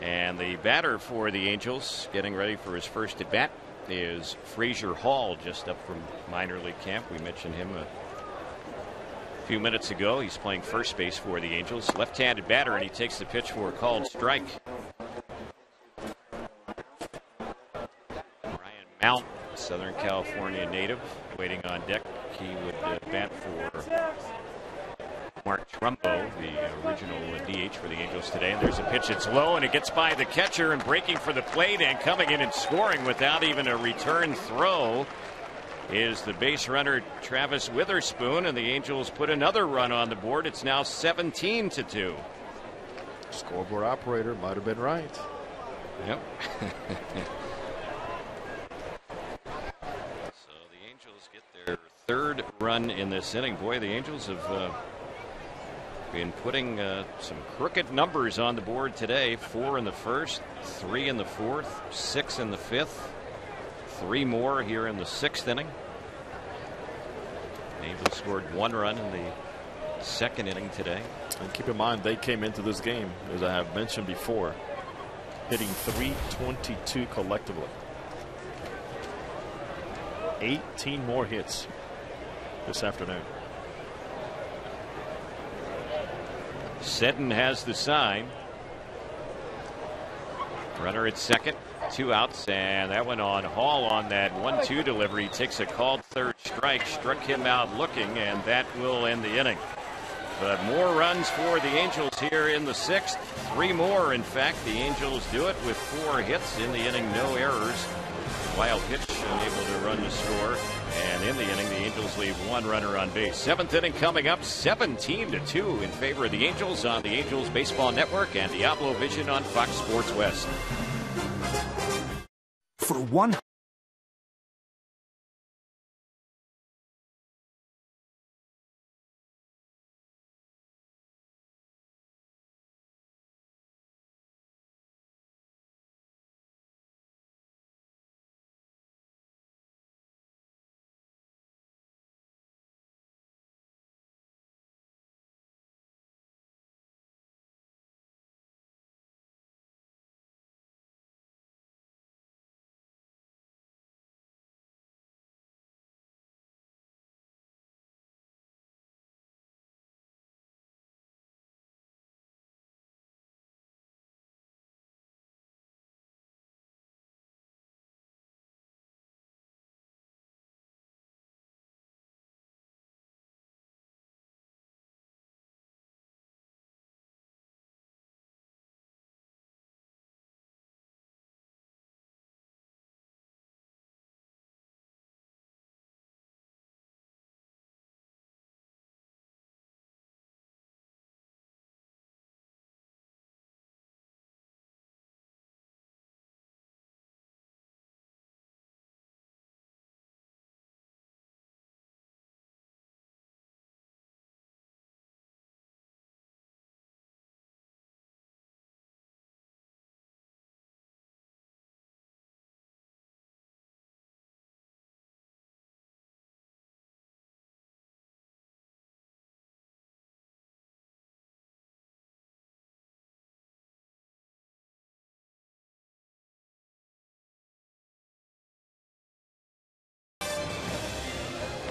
And the batter for the Angels, getting ready for his first at-bat, is Frazier Hall, just up from minor league camp. We mentioned him a few minutes ago. He's playing first base for the Angels. Left-handed batter, and he takes the pitch for a called strike. Ryan Mount, Southern California native, waiting on deck. He would bat for Mark Trumbo, the original DH for the Angels today. And there's a pitch that's low, and it gets by the catcher, and breaking for the plate and coming in and scoring without even a return throw is the base runner Travis Witherspoon, and the Angels put another run on the board. It's now 17-2. Scoreboard operator might have been right. Yep. Third run in this inning. Boy, the Angels have been putting some crooked numbers on the board today. 4 in the first, 3 in the fourth, 6 in the fifth, 3 more here in the 6th inning. The Angels scored 1 run in the 2nd inning today. And keep in mind, they came into this game, as I have mentioned before, hitting .322 collectively. 18 more hits this afternoon. Seddon has the sign. Runner at second, 2 outs, and that went on Hall on that 1-2 delivery. He takes a called third strike, struck him out looking, and that will end the inning. But more runs for the Angels here in the 6th. 3 more, in fact. The Angels do it with 4 hits in the inning, no errors. wild pitch, unable to run to score. And in the inning, the Angels leave one runner on base. Seventh inning coming up, 17-2 in favor of the Angels on the Angels Baseball Network and Diablo Vision on Fox Sports West. For one.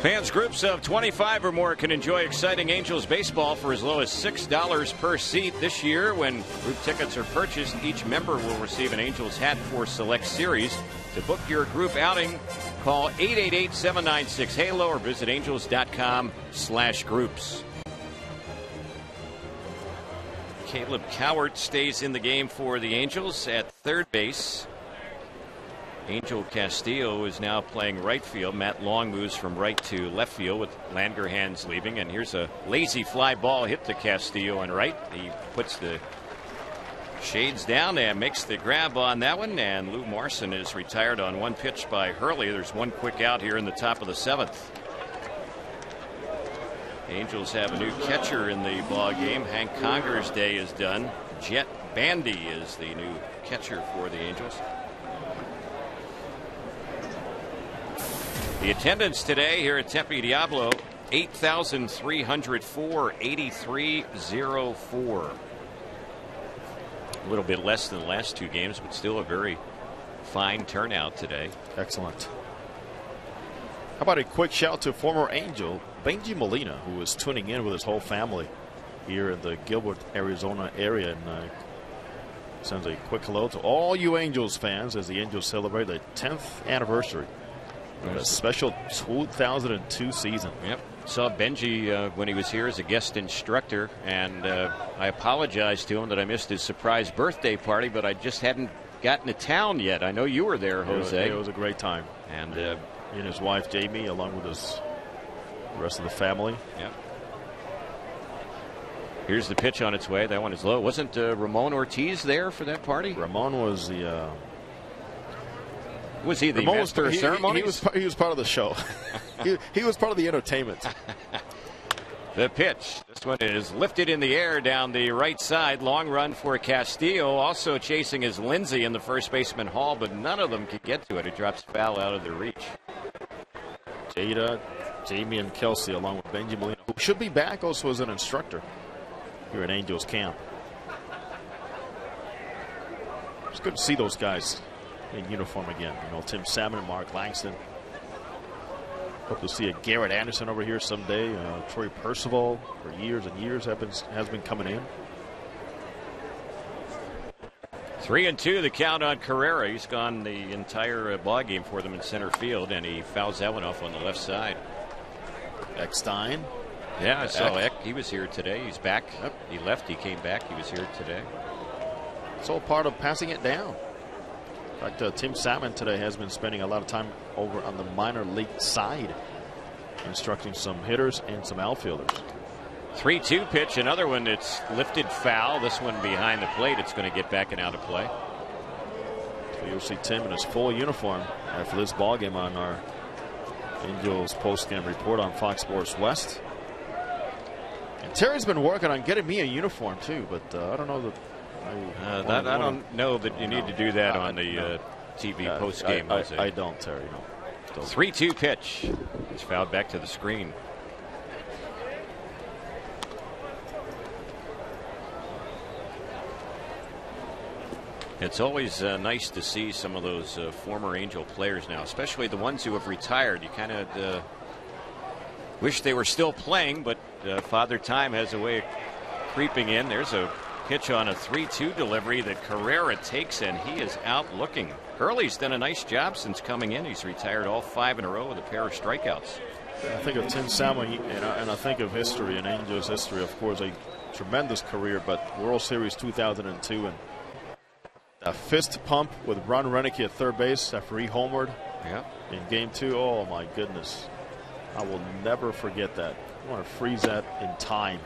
Fans groups of 25 or more can enjoy exciting Angels baseball for as low as $6 per seat this year. When group tickets are purchased, each member will receive an Angels hat for select series. To book your group outing, call 888-796-HALO or visit angels.com/groups. Caleb Cowart stays in the game for the Angels at third base. Angel Castillo is now playing right field. Matt Long moves from right to left field with Langerhans leaving. And here's a lazy fly ball hit to Castillo on right. He puts the shades down and makes the grab on that one. And Lou Morrison is retired on one pitch by Hurley. There's one quick out here in the top of the seventh. Angels have a new catcher in the ball game. Hank Conger's day is done. Jet Bandy is the new catcher for the Angels. The attendance today here at Tempe Diablo, 8,304, 8304. A little bit less than the last two games, but still a very fine turnout today. Excellent. How about a quick shout to former Angel Benji Molina, who was tuning in with his whole family here in the Gilbert, Arizona area, and sends a quick hello to all you Angels fans as the Angels celebrate their 10th anniversary. A special 2002 season. Yep. Saw Benji when he was here as a guest instructor, and I apologized to him that I missed his surprise birthday party, but I just hadn't gotten to town yet. I know you were there, Jose. It was a great time. And he and his wife, Jamie, along with the rest of the family. Yep. Here's the pitch on its way. That one is low. Wasn't Ramon Ortiz there for that party? Ramon was the... Was he the master of ceremonies? He was part of the show. he was part of the entertainment. The pitch. This one is lifted in the air down the right side. Long run for Castillo. Also chasing is Lindsay in the first baseman Hall, but none of them could get to it. It drops foul out of their reach. Jada, Jamie, and Kelsey, along with Benji Molina, who should be back also as an instructor here at Angels camp. It's good to see those guys in uniform again. You know, Tim Salmon and Mark Langston. Hope to see a Garrett Anderson over here someday. Troy Percival for years and years has been coming in. 3-2 the count on Carrera. He's gone the entire ball game for them in center field, and he fouls that one off on the left side. Eckstein. Yeah, I saw Eck. He was here today. He's back. Yep. He left. He came back. He was here today. It's all part of passing it down. In fact, Tim Salmon today has been spending a lot of time over on the minor league side, instructing some hitters and some outfielders. 3-2 pitch, another one that's lifted foul. This one behind the plate. It's going to get back and out of play. So you'll see Tim in his full uniform after this ball game on our Angels post-game report on Fox Sports West. And Terry's been working on getting me a uniform too, but I don't know that. I don't know that you need to do that on the TV post-game. I don't, Terry. No. 3-2 pitch. It's fouled back to the screen. It's always nice to see some of those former Angel players now, especially the ones who have retired. You kind of wish they were still playing, but Father Time has a way of creeping in. There's a pitch on a 3-2 delivery that Carrera takes, and he is out looking. Hurley's done a nice job since coming in. He's retired all 5 in a row with a pair of strikeouts. I think of Tim Salmon, and I think of history and Angels history. Of course, a tremendous career, but World Series 2002 and a fist pump with Ron Renicky at third base after he homered in Game 2. Oh my goodness, I will never forget that. I want to freeze that in time.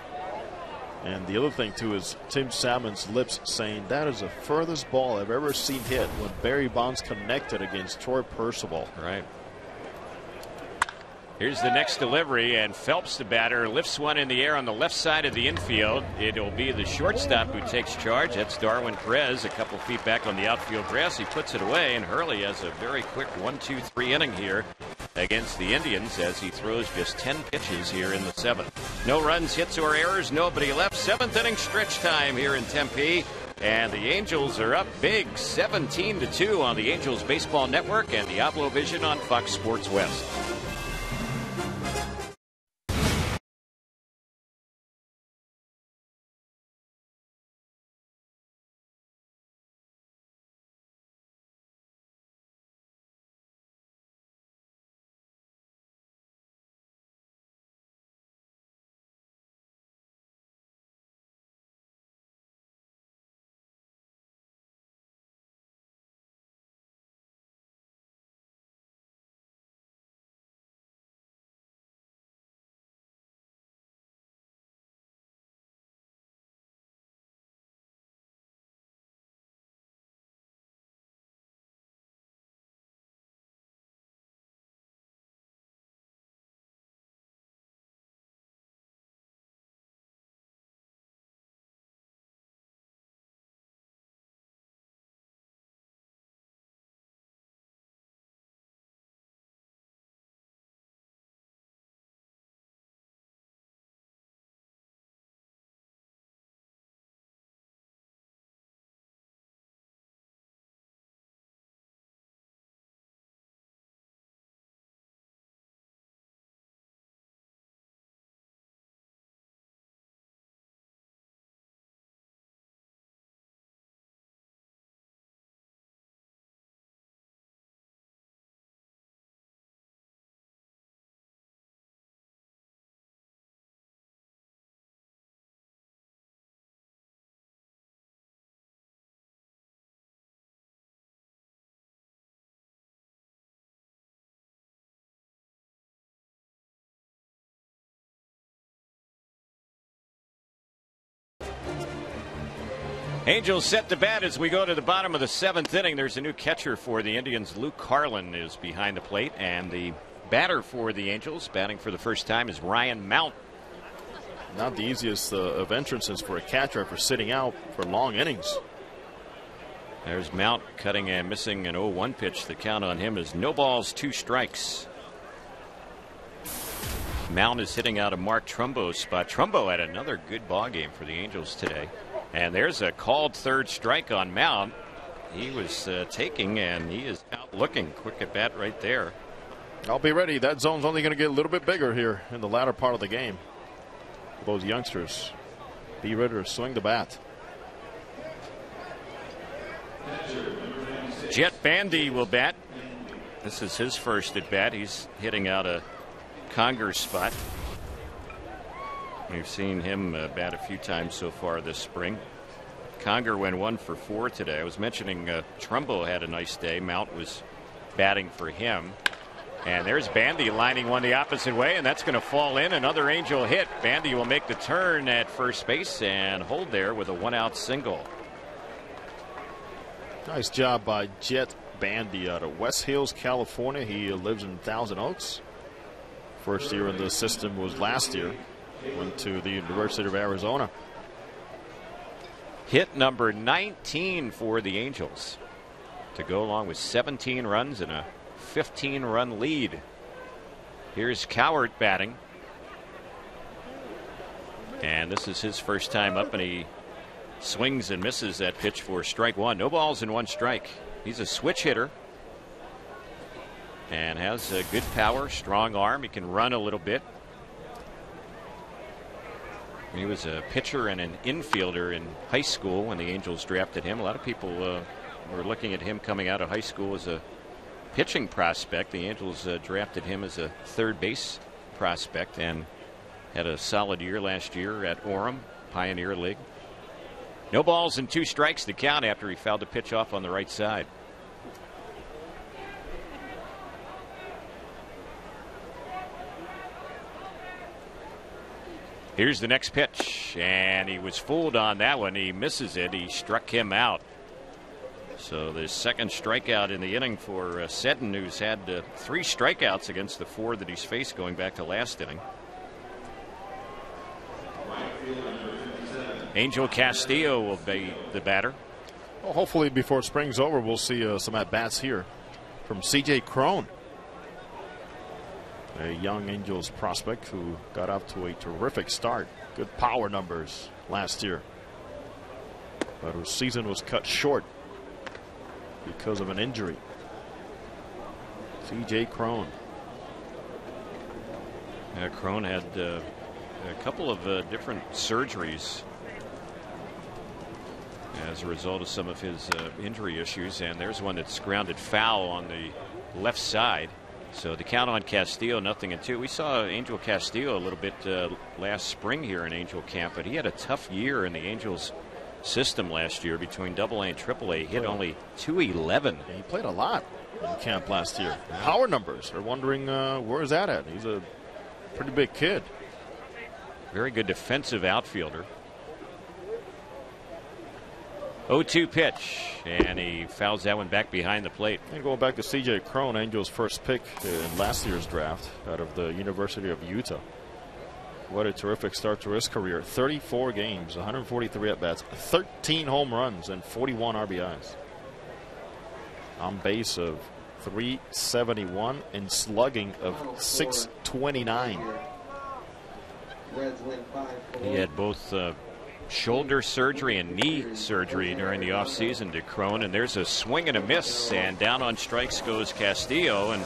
And the other thing too is Tim Salmon's lips saying that is the furthest ball I've ever seen hit when Barry Bonds connected against Troy Percival. Right. Here's the next delivery, and Phelps, the batter, lifts one in the air on the left side of the infield. It'll be the shortstop who takes charge. That's Darwin Perez, a couple feet back on the outfield grass. He puts it away, and Hurley has a very quick 1-2-3 inning here against the Indians as he throws just 10 pitches here in the 7th. No runs, hits, or errors. Nobody left. 7th inning stretch time here in Tempe. And the Angels are up big, 17-2 on the Angels Baseball Network and Diablo Vision on Fox Sports West. Angels set to bat as we go to the bottom of the 7th inning. There's a new catcher for the Indians. Luke Carlin is behind the plate, and the batter for the Angels, batting for the first time, is Ryan Mount. Not the easiest of entrances for a catcher after sitting out for long innings. There's Mount cutting and missing an 0-1 pitch. The count on him is no balls, 2 strikes. Mount is hitting out of Mark Trumbo's spot. Trumbo had another good ball game for the Angels today. And there's a called third strike on Mount. He was taking, and he is out looking. Quick at bat right there. I'll be ready. That zone's only going to get a little bit bigger here in the latter part of the game. Those youngsters, be ready to swing the bat. Jet Bandy will bat. This is his first at bat. He's hitting out a Conger's spot. We've seen him bat a few times so far this spring. Conger went 1 for 4 today. I was mentioning Trumbo had a nice day. Mount was batting for him. And there's Bandy lining one the opposite way, and that's going to fall in. Another Angel hit. Bandy will make the turn at first base and hold there with a 1-out single. Nice job by Jet Bandy out of West Hills, California. He lives in Thousand Oaks. First year in the system was last year. Went to the University of Arizona. Hit number 19 for the Angels to go along with 17 runs and a 15-run lead. Here's Cowart batting. And this is his first time up, and he swings and misses that pitch for strike one. No balls and 1 strike. He's a switch hitter and has a good power, strong arm. He can run a little bit. He was a pitcher and an infielder in high school when the Angels drafted him. A lot of people were looking at him coming out of high school as a pitching prospect. The Angels drafted him as a third base prospect and had a solid year last year at Orem, Pioneer League. No balls and 2 strikes to count after he fouled the pitch off on the right side. Here's the next pitch, and he was fooled on that one. He misses it. He struck him out. So the second strikeout in the inning for Seddon, who's had 3 strikeouts against the 4 that he's faced going back to last inning. Angel Castillo will be the batter. Well, hopefully before spring's over, we'll see some at-bats here from C.J. Cron, a young Angels prospect who got off to a terrific start. Good power numbers last year, but his season was cut short because of an injury. C.J. Cron. Cron had a couple of different surgeries as a result of some of his injury issues, and there's one that's grounded foul on the left side. So the count on Castillo, 0-2. We saw Angel Castillo a little bit last spring here in Angel camp, but he had a tough year in the Angels system last year between AA and AAA. Hit only .211. He played a lot in camp last year. Power numbers are wondering where is that at? He's a pretty big kid. Very good defensive outfielder. 0-2 pitch, and he fouls that one back behind the plate. And going back to C.J. Cron, Angels' first pick in last year's draft out of the University of Utah. What a terrific start to his career. 34 games, 143 at-bats, 13 home runs, and 41 RBIs. On base of .371 and slugging of .629. He had both shoulder surgery and knee surgery during the offseason to Cron, and there's a swing and a miss, and down on strikes goes Castillo. And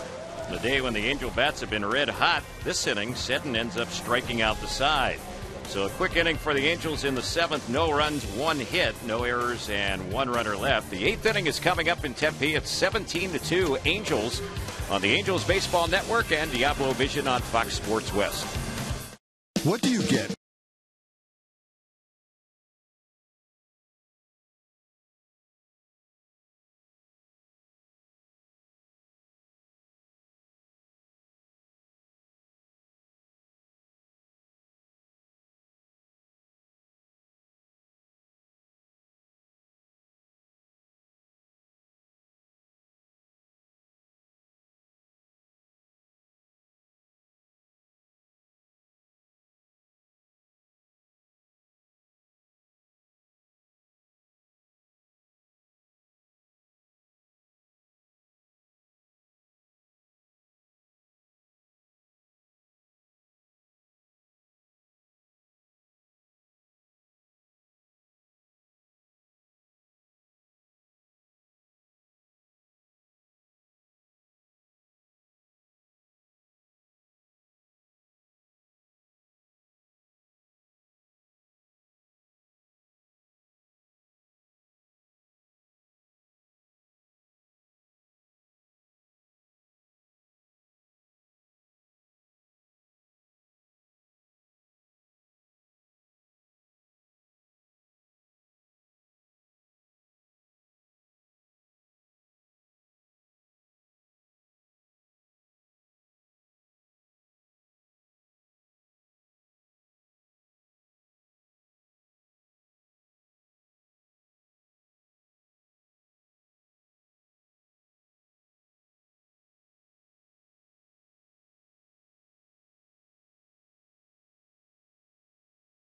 the day when the Angel bats have been red hot, this inning, Seddon ends up striking out the side. So a quick inning for the Angels in the 7th. No runs, 1 hit, no errors, and 1 runner left. The 8th inning is coming up in Tempe. It's 17-2 Angels on the Angels Baseball Network and Diablo Vision on Fox Sports West. What do you get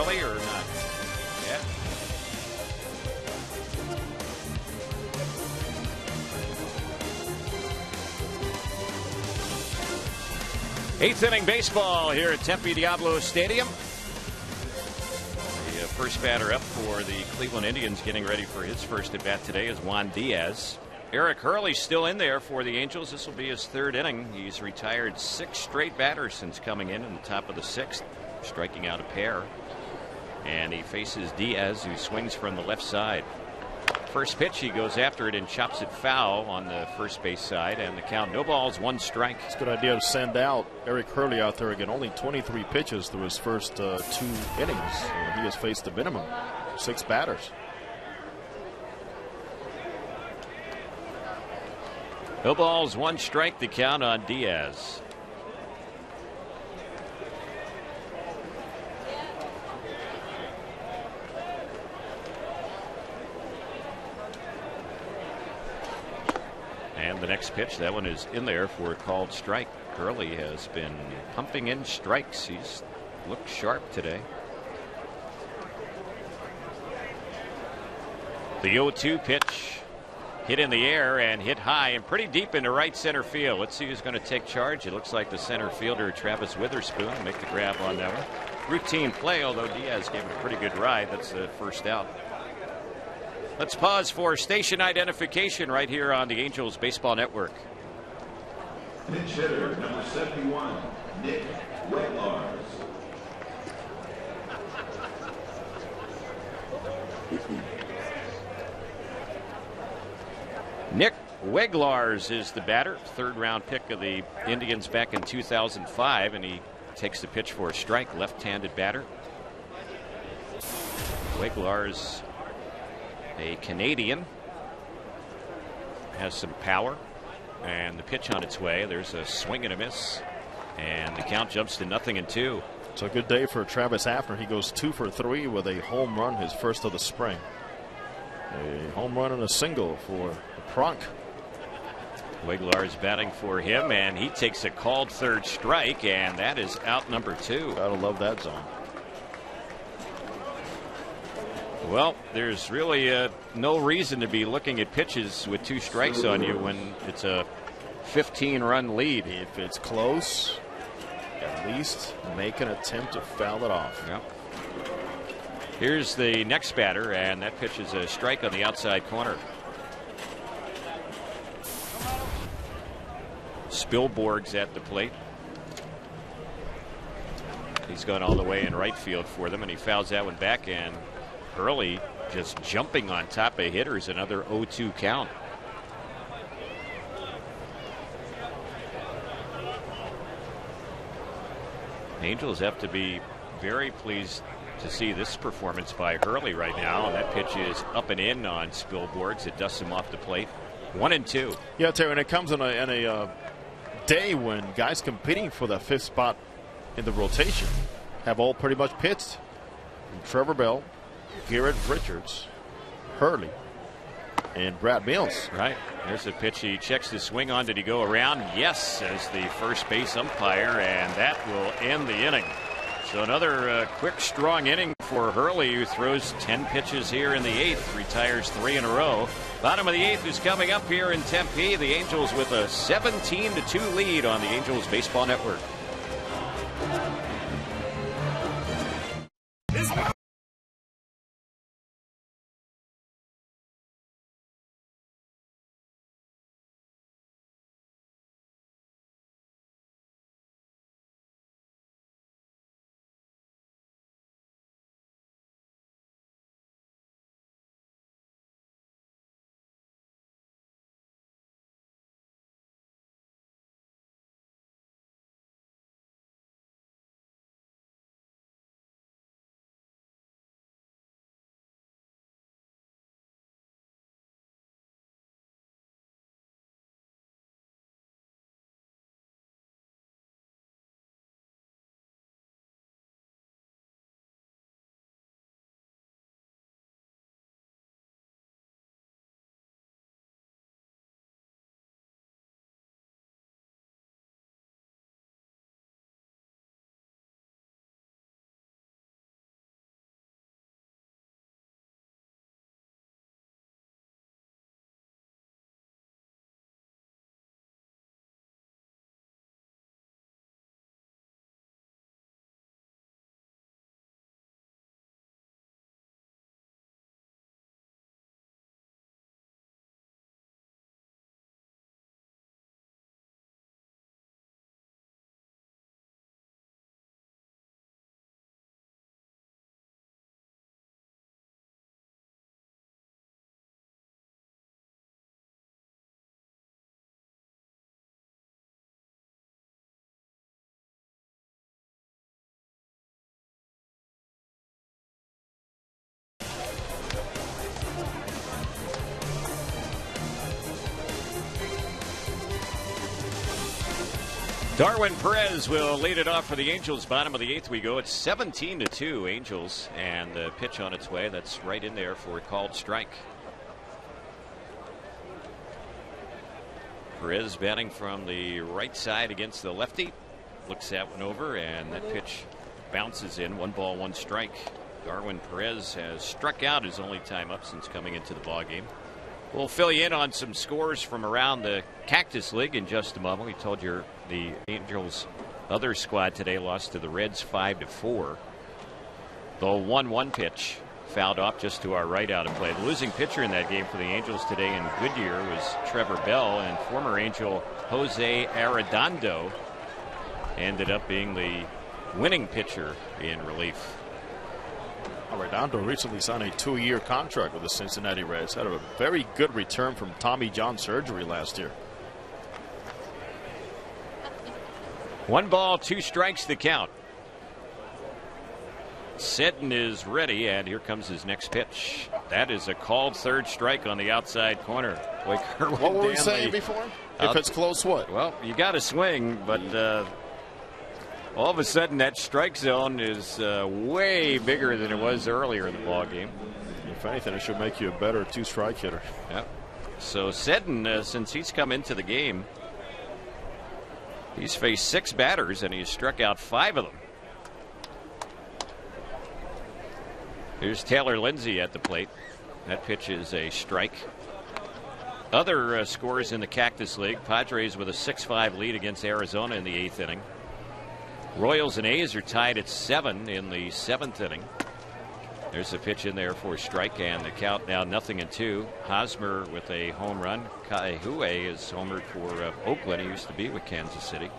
Early or not? Yeah. Eighth inning baseball here at Tempe Diablo Stadium. The first batter up for the Cleveland Indians getting ready for his first at bat today is Juan Diaz. Eric Hurley still in there for the Angels. This will be his third inning. He's retired 6 straight batters since coming in the top of the 6th, striking out a pair. And he faces Diaz, who swings from the left side. First pitch, he goes after it and chops it foul on the first base side, and the count, no balls, 1 strike. It's a good idea to send out Eric Hurley out there again. Only 23 pitches through his first 2 innings. He has faced a minimum 6 batters. No balls, 1 strike, the count on Diaz. And the next pitch, that one is in there for a called strike. Hurley has been pumping in strikes. He's looked sharp today. The 0-2 pitch hit in the air and hit high and pretty deep into right center field. Let's see who's going to take charge. It looks like the center fielder, Travis Witherspoon, will make the grab on that one. Routine play, although Diaz gave it a pretty good ride. That's the first out. Let's pause for station identification right here on the Angels Baseball Network. Pinch hitter, number 71, Nick Weglars. Nick Weglars is the batter, 3rd round pick of the Indians back in 2005, and he takes the pitch for a strike, left-handed batter. Weglars, a Canadian, has some power, and the pitch on its way. There's a swing and a miss, and the count jumps to 0-2. It's a good day for Travis Hafner. He goes 2 for 3 with a home run, his first of the spring. A home run and a single for Pronk. Weglars batting for him, and he takes a called 3rd strike, and that is out number 2. Gotta love that zone. Well, there's really no reason to be looking at pitches with 2 strikes on you when it's a 15-run lead. If it's close, at least make an attempt to foul it off. Yep. Here's the next batter, and that pitch is a strike on the outside corner. Spilborg's at the plate. He's gone all the way in right field for them, and he fouls that one back, and Hurley just jumping on top of hitters. Another 0-2 count. Angels have to be very pleased to see this performance by Hurley right now, and that pitch is up and in on Spilborgs. It dusts him off the plate. 1-2. Yeah, Terry, and it comes in a day when guys competing for that 5th spot in the rotation have all pretty much pitched. Trevor Bell, Garrett Richards, Hurley, and Brad Mills. Right. There's a pitch. He checks the swing on. Did he go around? Yes, says the first base umpire, and that will end the inning. So another quick, strong inning for Hurley, who throws 10 pitches here in the 8th, retires 3 in a row. Bottom of the 8th is coming up here in Tempe. The Angels with a 17-2 lead on the Angels Baseball Network. Darwin Perez will lead it off for the Angels. Bottom of the 8th we go. It's 17-2 Angels, and the pitch on its way. That's right in there for a called strike. Perez batting from the right side against the lefty. Looks that one over, and that pitch bounces in. 1 ball, 1 strike. Darwin Perez has struck out his only time up since coming into the ballgame. We'll fill you in on some scores from around the Cactus League in just a moment. We told you the Angels' other squad today lost to the Reds 5-4. The 1-1 pitch fouled off just to our right out of play. The losing pitcher in that game for the Angels today in Goodyear was Trevor Bell, and former Angel Jose Arredondo ended up being the winning pitcher in relief. Arredondo recently signed a 2-year contract with the Cincinnati Reds. Had a very good return from Tommy John surgery last year. 1 ball, 2 strikes to count. Seddon is ready, and here comes his next pitch. That is a called third strike on the outside corner. Boy, what were we saying before? If it's close, what? Well, you got to swing, but all of a sudden that strike zone is way bigger than it was earlier in the ballgame. If anything, it should make you a better 2-strike hitter. Yep. So Seddon, since he's come into the game, he's faced 6 batters and he's struck out 5 of them. Here's Taylor Lindsay at the plate. That pitch is a strike. Other scores in the Cactus League. Padres with a 6-5 lead against Arizona in the 8th inning. Royals and A's are tied at 7 in the 7th inning. There's a pitch in there for a strike, and the count now 0-2. Hosmer with a home run. Kai Hue is homered for Oakland. He used to be with Kansas City.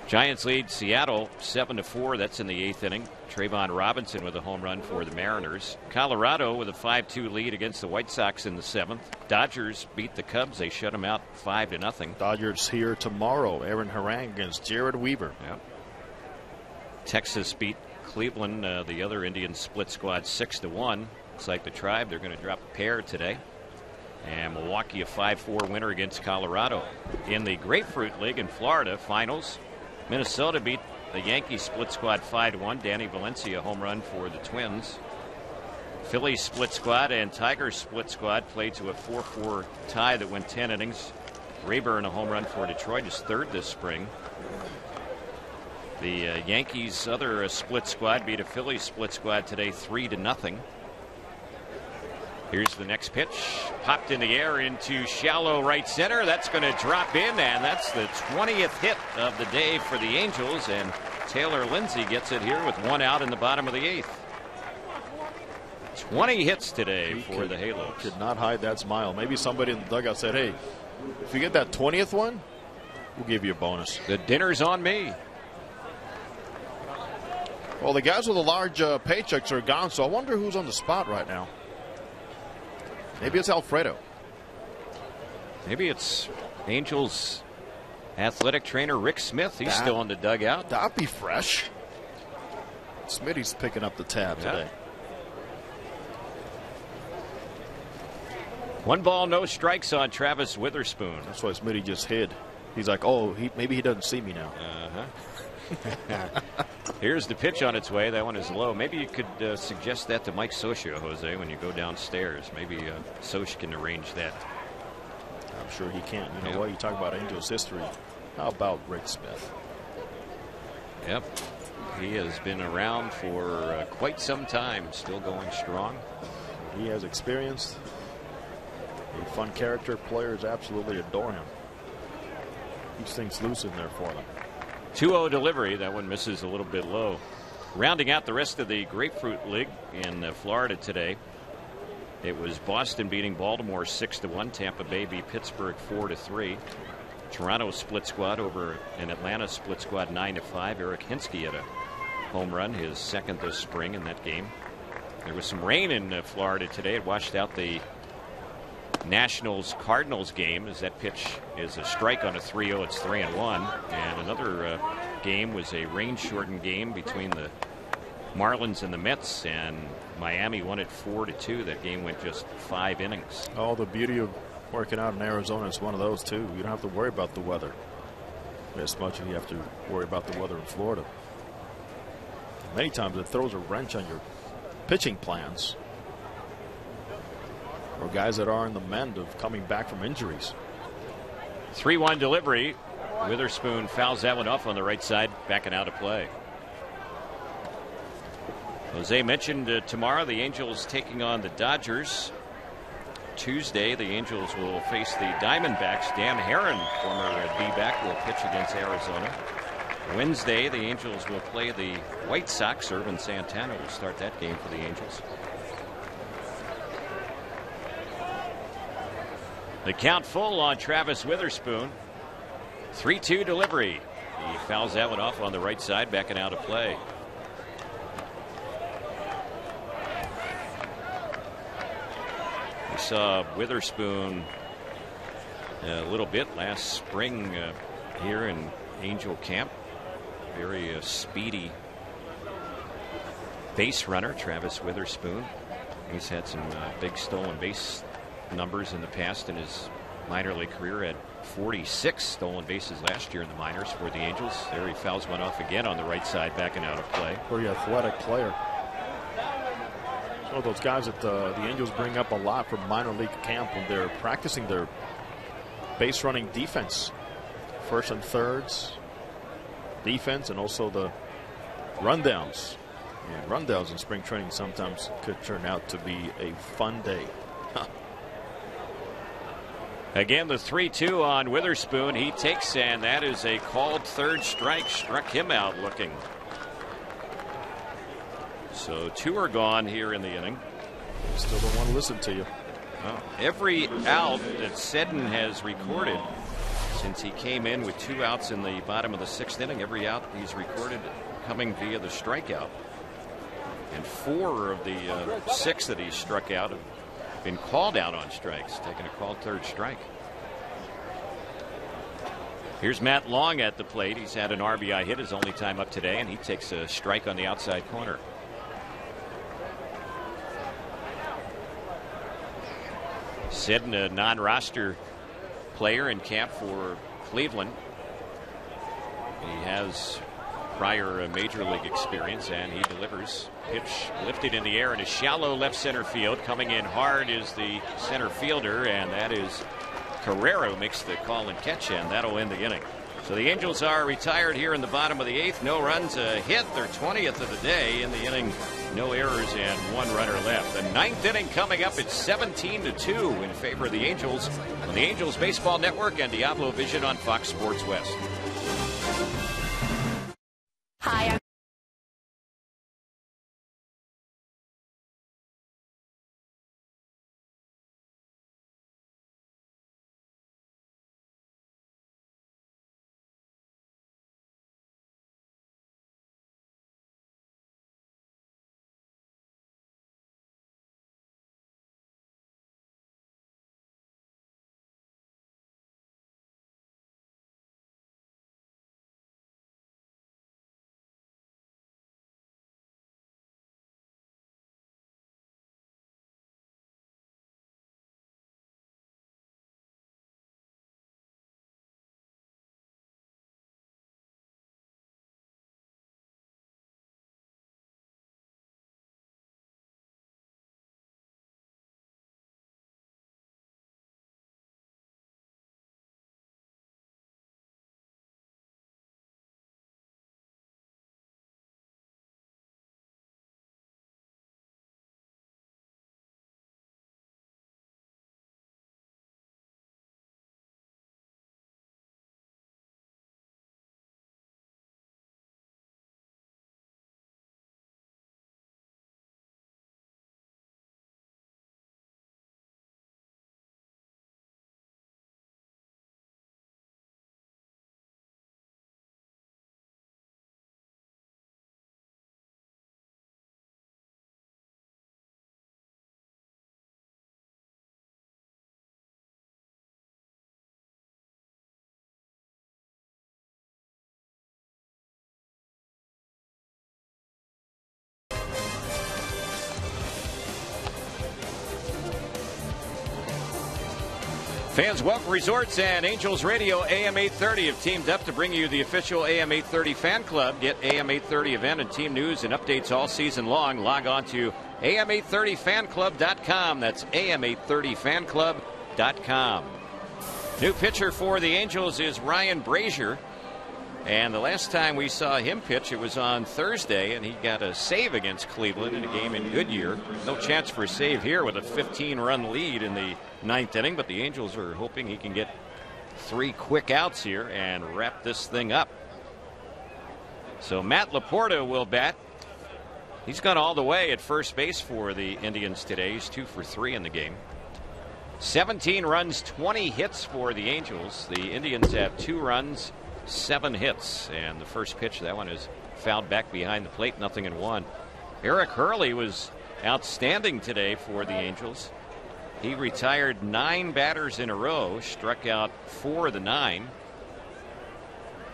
Giants lead Seattle 7-4. That's in the 8th inning. Trayvon Robinson with a home run for the Mariners. Colorado with a 5-2 lead against the White Sox in the 7th. Dodgers beat the Cubs. They shut them out 5-0. Dodgers here tomorrow. Aaron Harang against Jared Weaver. Yep. Texas beat Cleveland, the other Indian split squad, 6-1. Looks like the Tribe, they're going to drop a pair today. And Milwaukee a 5-4 winner against Colorado. In the Grapefruit League in Florida finals, Minnesota beat the Yankees split squad 5-1. Danny Valencia home run for the Twins. Phillies split squad and Tigers split squad played to a 4-4 tie that went 10 innings. Rayburn a home run for Detroit, his 3rd this spring. The Yankees other split squad beat a Phillies split squad today 3-0. Here's the next pitch. Popped in the air into shallow right center. That's going to drop in, and that's the 20th hit of the day for the Angels. And Taylor Lindsay gets it here with 1 out in the bottom of the 8th. 20 hits today for the Halos. Could not hide that smile. Maybe somebody in the dugout said, hey, if you get that 20th one, we'll give you a bonus. The dinner's on me. Well, the guys with the large paychecks are gone, so I wonder who's on the spot right now. Maybe it's Alfredo. Maybe it's Angels athletic trainer Rick Smith. He's still on the dugout. That'd be fresh. Smitty's picking up the tab today. 1 ball, no strikes on Travis Witherspoon. That's why Smitty just hid. He's like, oh, maybe he doesn't see me now. Here's the pitch on its way. That one is low. Maybe you could suggest that to Mike Scioscia, Jose, when you go downstairs. Maybe Scioscia can arrange that. I'm sure he can. You know what? You talk about Angels history. How about Rick Smith? Yep. He has been around for quite some time, still going strong. He has experience. A fun character. Players absolutely adore him. Keeps things loose in there for them. 2-0 delivery. That one misses a little bit low. Rounding out the rest of the Grapefruit League in Florida today, it was Boston beating Baltimore 6-1. Tampa Bay beat Pittsburgh 4-3. Toronto split squad over an Atlanta split squad 9-5. Eric Hinsky had a home run, his 2nd this spring in that game. There was some rain in Florida today. It washed out the Nationals-Cardinals game, as that pitch is a strike on a 3-0. It's 3-1. And another game was a rain-shortened game between the Marlins and the Mets, and Miami won it 4-2. That game went just 5 innings. Oh, the beauty of working out in Arizona is one of those, too. You don't have to worry about the weather. as much as you have to worry about the weather in Florida. Many times it throws a wrench on your pitching plans, or guys that are in the mend of coming back from injuries. 3-1 delivery. Witherspoon fouls that one off on the right side, backing out of play. Jose mentioned tomorrow the Angels taking on the Dodgers. Tuesday, the Angels will face the Diamondbacks. Dan Herron, former D-back, will pitch against Arizona. Wednesday, the Angels will play the White Sox. Irvin Santana will start that game for the Angels. The count full on Travis Witherspoon. 3-2 delivery. He fouls that one off on the right side, backing out of play. We saw Witherspoon a little bit last spring here in Angel Camp. Very speedy base runner, Travis Witherspoon. He's had some big stolen base numbers in the past in his minor league career. Had 46 stolen bases last year in the minors for the Angels. There he fouls one off again on the right side, backing out of play. Very athletic player. One of those guys that the Angels bring up a lot from minor league camp when they're practicing their base running defense. First and thirds defense, and also the rundowns. And rundowns in spring training sometimes could turn out to be a fun day. Again, the 3-2 on Witherspoon. He takes, and that is a called third strike. Struck him out looking. So 2 are gone here in the inning. Still don't want to listen to you. Oh, every out that Seddon has recorded since he came in with 2 outs in the bottom of the 6th inning, every out he's recorded coming via the strikeout. And 4 of the 6 that he struck out have been called out on strikes, taking a called third strike. Here's Matt Long at the plate. He's had an RBI hit his only time up today, and he takes a strike on the outside corner. Seddon, a non-roster player in camp for Cleveland. He has prior major league experience, and he delivers. Pitch lifted in the air in a shallow left center field. Coming in hard is the center fielder, and that is Carrero. Makes the call and catch, and that'll end the inning. So the Angels are retired here in the bottom of the 8th. No runs, a hit, their 20th of the day in the inning. No errors and 1 runner left. The 9th inning coming up at 17-2 in favor of the Angels on the Angels Baseball Network and Diablo Vision on Fox Sports West. Hi, Fans Welcome Resorts and Angels Radio AM 830 have teamed up to bring you the official AM 830 fan club. Get AM 830 event and team news and updates all season long. Log on to am830fanclub.com. That's am830fanclub.com. New pitcher for the Angels is Ryan Brasier. And the last time we saw him pitch, it was on Thursday, and he got a save against Cleveland in a game in Goodyear. No chance for a save here with a 15-run lead in the 9th inning, but the Angels are hoping he can get 3 quick outs here and wrap this thing up. So Matt Laporta will bat. He's gone all the way at first base for the Indians today. He's 2 for 3 in the game. 17 runs, 20 hits for the Angels. The Indians have 2 runs, 7 hits, and the first pitch, that one is fouled back behind the plate, 0-1. Eric Hurley was outstanding today for the Angels. He retired 9 batters in a row, struck out 4 of the 9,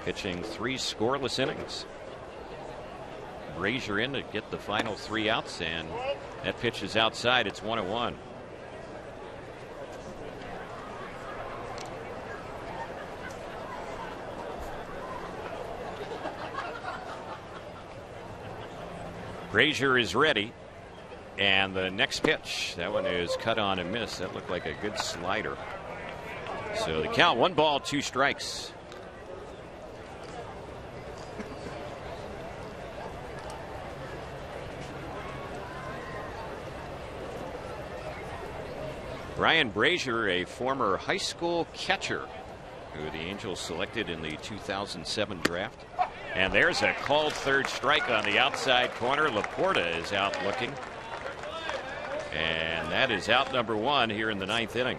pitching 3 scoreless innings. Brasier in to get the final 3 outs, and that pitch is outside. It's 1-1. Brasier is ready, and the next pitch, that one is cut on and miss. That looked like a good slider. So the count, 1 ball, 2 strikes. Ryan Brasier, a former high school catcher who the Angels selected in the 2007 draft. And there's a called third strike on the outside corner. Laporta is out looking. And that is out number 1 here in the 9th inning.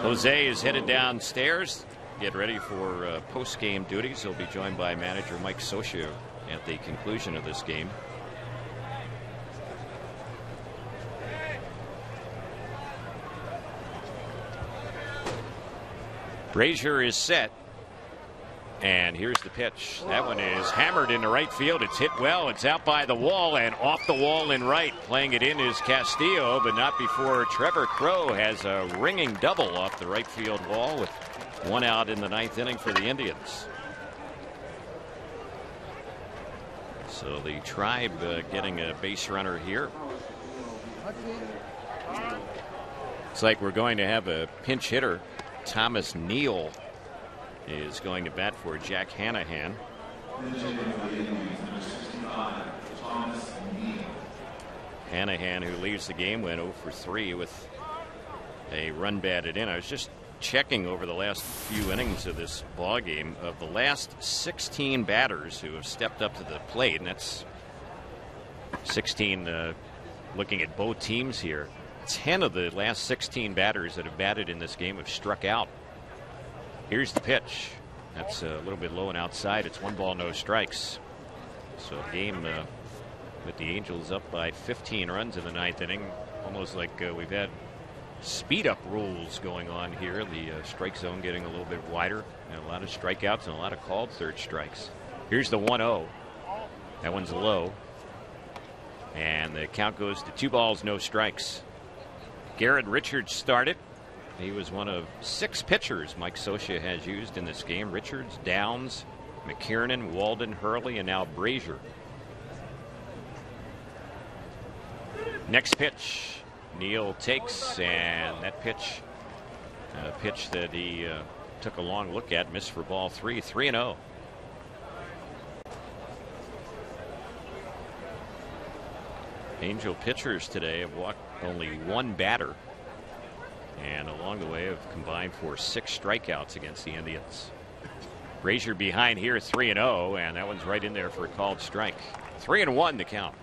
Jose is headed downstairs. Get ready for post-game duties. He'll be joined by manager Mike Scioscia at the conclusion of this game. Brasier is set, and here's the pitch. That one is hammered into right field. It's hit well. It's out by the wall and off the wall in right. Playing it in is Castillo, but not before Trevor Crowe has a ringing double off the right field wall with 1 out in the 9th inning for the Indians. So the Tribe getting a base runner here. It's like we're going to have a pinch hitter. Thomas Neal is going to bat for Jack Hanahan. Hanahan, who leaves the game, went 0 for 3 with a run batted in. I was just checking over the last few innings of this ball game. Of the last 16 batters who have stepped up to the plate, and that's 16 looking at both teams here. 10 of the last 16 batters that have batted in this game have struck out. Here's the pitch. That's a little bit low and outside. It's 1 ball, no strikes. So game with the Angels up by 15 runs in the 9th inning. Almost like we've had speed up rules going on here. The strike zone getting a little bit wider, and a lot of strikeouts and a lot of called third strikes. Here's the 1-0. That one's low. And the count goes to 2 balls, no strikes. Garrett Richards started. He was one of 6 pitchers Mike Scioscia has used in this game. Richards, Downs, McKiernan, Walden, Hurley, and now Brasier. Next pitch, Neal takes, and that pitch, a pitch that he took a long look at, missed for ball 3, 3-0. Angel pitchers today have walked only 1 batter, and along the way have combined for 6 strikeouts against the Indians. Brasier behind here, 3-0, and that one's right in there for a called strike. 3-1 the count.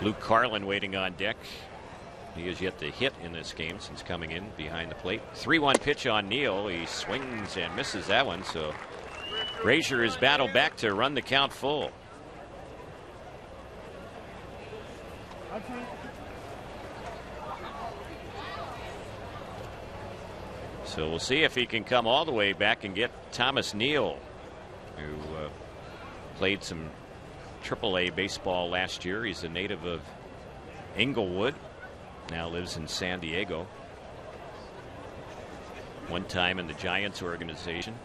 Luke Carlin waiting on deck. He has yet to hit in this game since coming in behind the plate. 3-1 pitch on Neal. He swings and misses that one. So Brasier is battled back to run the count full. So we'll see if he can come all the way back and get Thomas Neal, who played some AAA baseball last year. He's a native of Inglewood, now lives in San Diego. One time in the Giants organization.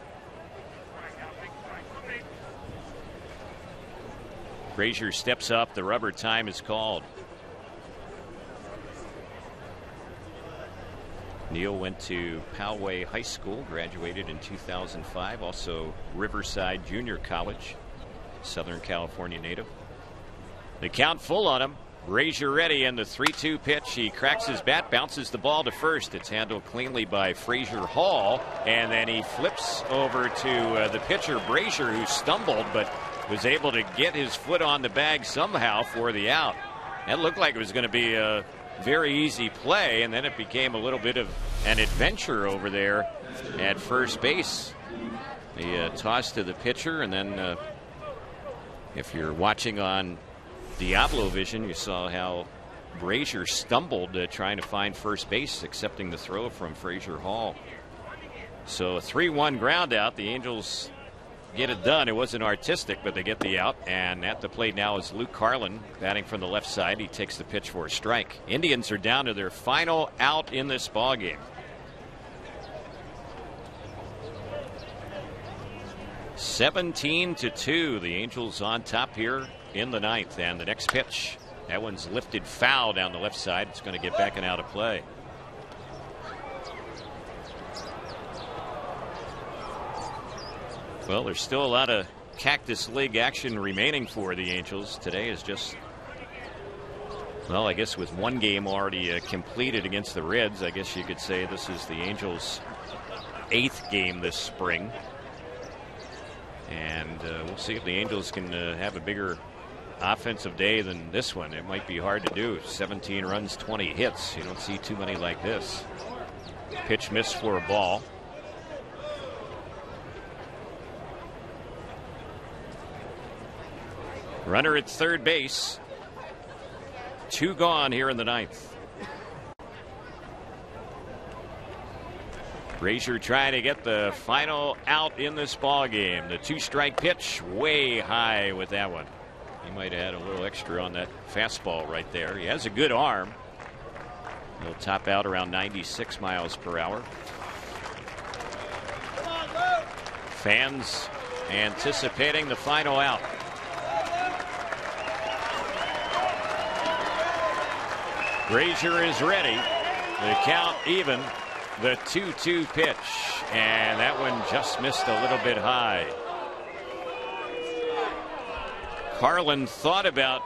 Frazier steps up. The rubber time is called. Neal went to Poway High School, graduated in 2005. Also Riverside Junior College, Southern California native. The count full on him. Frazier ready, and the 3-2 pitch. He cracks his bat, bounces the ball to first. It's handled cleanly by Frazier Hall, and then he flips over to the pitcher Frazier, who stumbled but was able to get his foot on the bag somehow for the out. That looked like it was going to be a very easy play, and then it became a little bit of an adventure over there at first base. The toss to the pitcher, and then if you're watching on Diablo Vision, you saw how Frazier stumbled trying to find first base, accepting the throw from Frazier Hall. So a 3-1 ground out. The Angels get it done. It wasn't artistic, but they get the out. And at the plate now is Luke Carlin, batting from the left side. He takes the pitch for a strike. Indians are down to their final out in this ball game. (17-2). The Angels on top here in the ninth. And the next pitch, that one's lifted foul down the left side. It's going to get back and out of play. Well, there's still a lot of Cactus League action remaining for the Angels. Today is just, well, I guess with one game already completed against the Reds, I guess you could say this is the Angels' 8th game this spring. And we'll see if the Angels can have a bigger offensive day than this one. It might be hard to do. 17 runs, 20 hits. You don't see too many like this. Pitch missed for a ball. Runner at third base. 2 gone here in the ninth. Frazier trying to get the final out in this ball game. The 2-strike pitch way high with that one. He might have had a little extra on that fastball right there. He has a good arm. He'll top out around 96 miles per hour. Fans anticipating the final out. Frazier is ready. The count even. The 2-2 pitch, and that one just missed a little bit high. Carlin thought about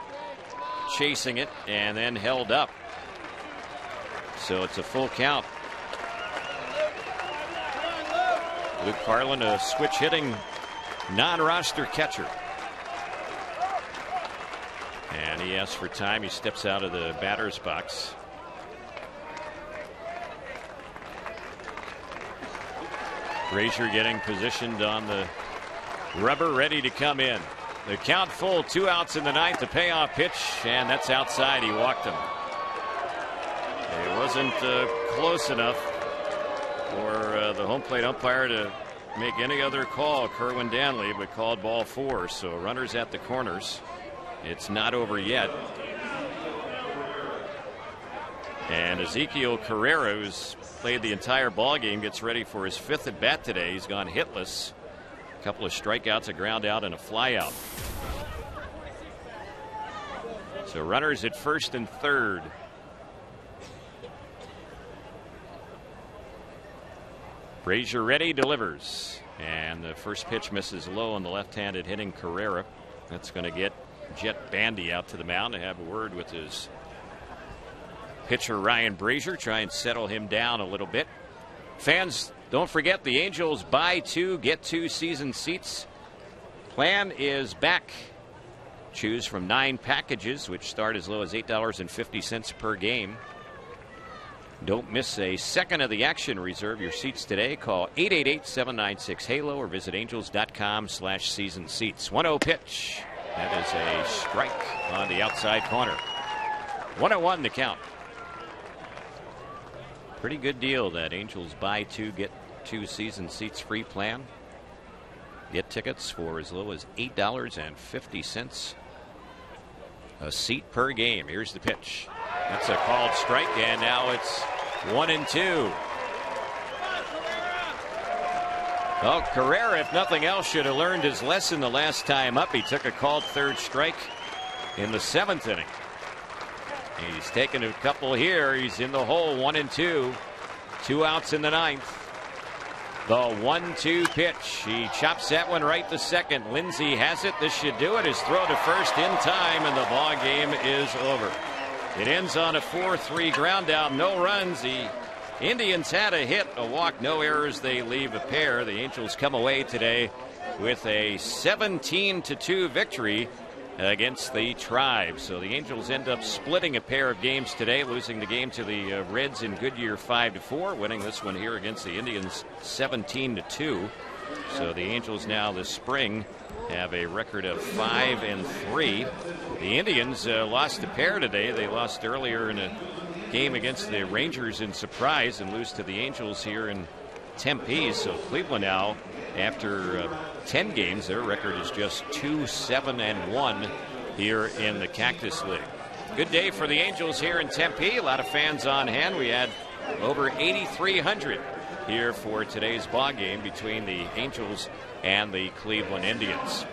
chasing it and then held up. So it's a full count. Luke Carlin, a switch hitting non-roster catcher. And he asks for time. He steps out of the batter's box. Frazier getting positioned on the rubber, ready to come in. The count full, 2 outs in the ninth. The payoff pitch, and that's outside. He walked him. It wasn't close enough for the home plate umpire to make any other call. Kerwin Danley, but called ball 4. So runners at the corners. It's not over yet. And Ezekiel Carrera, who's played the entire ball game, gets ready for his 5th at bat today. He's gone hitless. A couple of strikeouts, a ground out, and a fly out. So runners at first and third. Frazier ready, delivers. And the first pitch misses low on the left-handed hitting Carrera. That's going to get Jet Bandy out to the mound to have a word with his pitcher Ryan Brasier, try and settle him down a little bit. Fans, don't forget the Angels buy 2, get 2 season seats. Plan is back. Choose from 9 packages, which start as low as $8.50 per game. Don't miss a second of the action. Reserve your seats today. Call 888-796-HALO or visit angels.com/season seats. 1-0 pitch. That is a strike on the outside corner. 1-1 the count. Pretty good deal, that Angels buy 2, get 2 season seats free plan. Get tickets for as low as $8.50 a seat per game. Here's the pitch. That's a called strike, and now it's 1-2. Well, Carrera, if nothing else, should have learned his lesson the last time up. He took a called third strike in the 7th inning. He's taken a couple here. He's in the hole, 1-2. 2 outs in the 9th. The 1-2 pitch. He chops that one right to second. Lindsey has it. This should do it. His throw to first in time, and the ball game is over. It ends on a 4-3 ground out. No runs. The Indians had a hit, a walk, no errors. They leave a pair. The Angels come away today with a 17-2 victory against the Tribe. So the Angels end up splitting a pair of games today, losing the game to the Reds in Goodyear 5-4, winning this one here against the Indians 17-2. So the Angels now this spring have a record of 5-3. The Indians lost a pair today. They lost earlier in a game against the Rangers in surprise and lose to the Angels here in Tempe. So Cleveland now, after 10 games, their record is just 2-7-1 here in the Cactus League. Good day for the Angels here in Tempe. A lot of fans on hand. We had over 8,300 here for today's ball game between the Angels and the Cleveland Indians.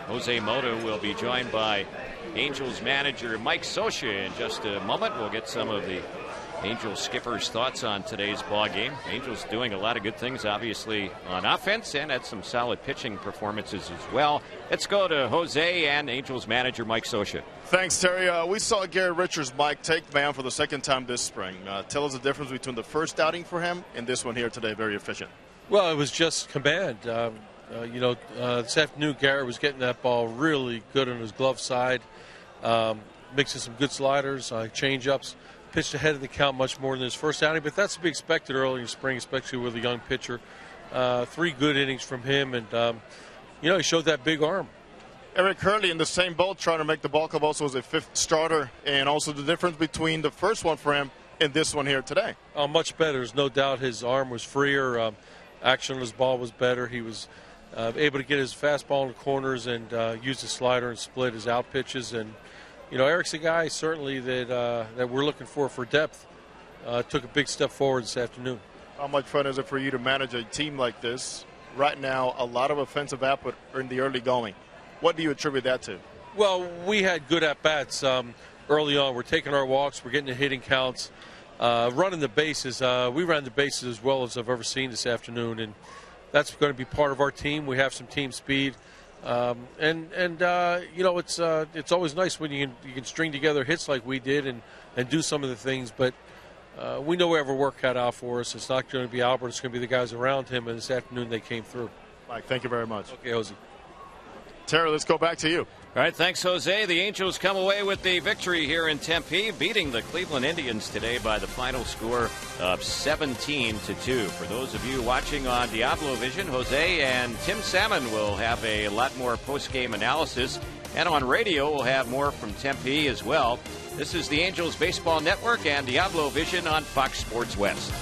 Jose Mota will be joined by Angels manager Mike Scioscia in just a moment. We'll get some of the Angels skipper's thoughts on today's ball game. Angels doing a lot of good things, obviously, on offense, and had some solid pitching performances as well. Let's go to Jose and Angels manager Mike Scioscia. Thanks, Terry. We saw Garrett Richards, Mike, take mound for the second time this spring. Tell us the difference between the first outing for him and this one here today. Very efficient. Well, it was just command. This afternoon, Garrett was getting that ball really good on his glove side, mixing some good sliders, change-ups. Pitched ahead of the count much more than his first outing, but that's to be expected early in spring, especially with a young pitcher. 3 good innings from him, and, he showed that big arm. Eric Hurley in the same boat, trying to make the ball club, also was a 5th starter, and also the difference between the first one for him and this one here today. Much better. There's no doubt his arm was freer. Action on his ball was better. He was able to get his fastball in the corners and use the slider and split his out pitches. And Eric's a guy certainly that we're looking for depth. Took a big step forward this afternoon. How much fun is it for you to manage a team like this? Right now, a lot of offensive output in the early going. What do you attribute that to? Well, we had good at-bats early on. We're taking our walks. We're getting the hitting counts. Running the bases. We ran the bases as well as I've ever seen this afternoon, and that's going to be part of our team. We have some team speed. It's always nice when you can string together hits like we did and do some of the things, but we know we have our work cut out for us. It's not going to be Albert, it's going to be the guys around him, and this afternoon they came through. Mike, thank you very much. Okay, Jose. Terry, let's go back to you. All right, thanks, Jose. The Angels come away with the victory here in Tempe, beating the Cleveland Indians today by the final score of 17-2. For those of you watching on Diablo Vision, Jose and Tim Salmon will have a lot more post-game analysis. And on radio, we'll have more from Tempe as well. This is the Angels Baseball Network and Diablo Vision on Fox Sports West.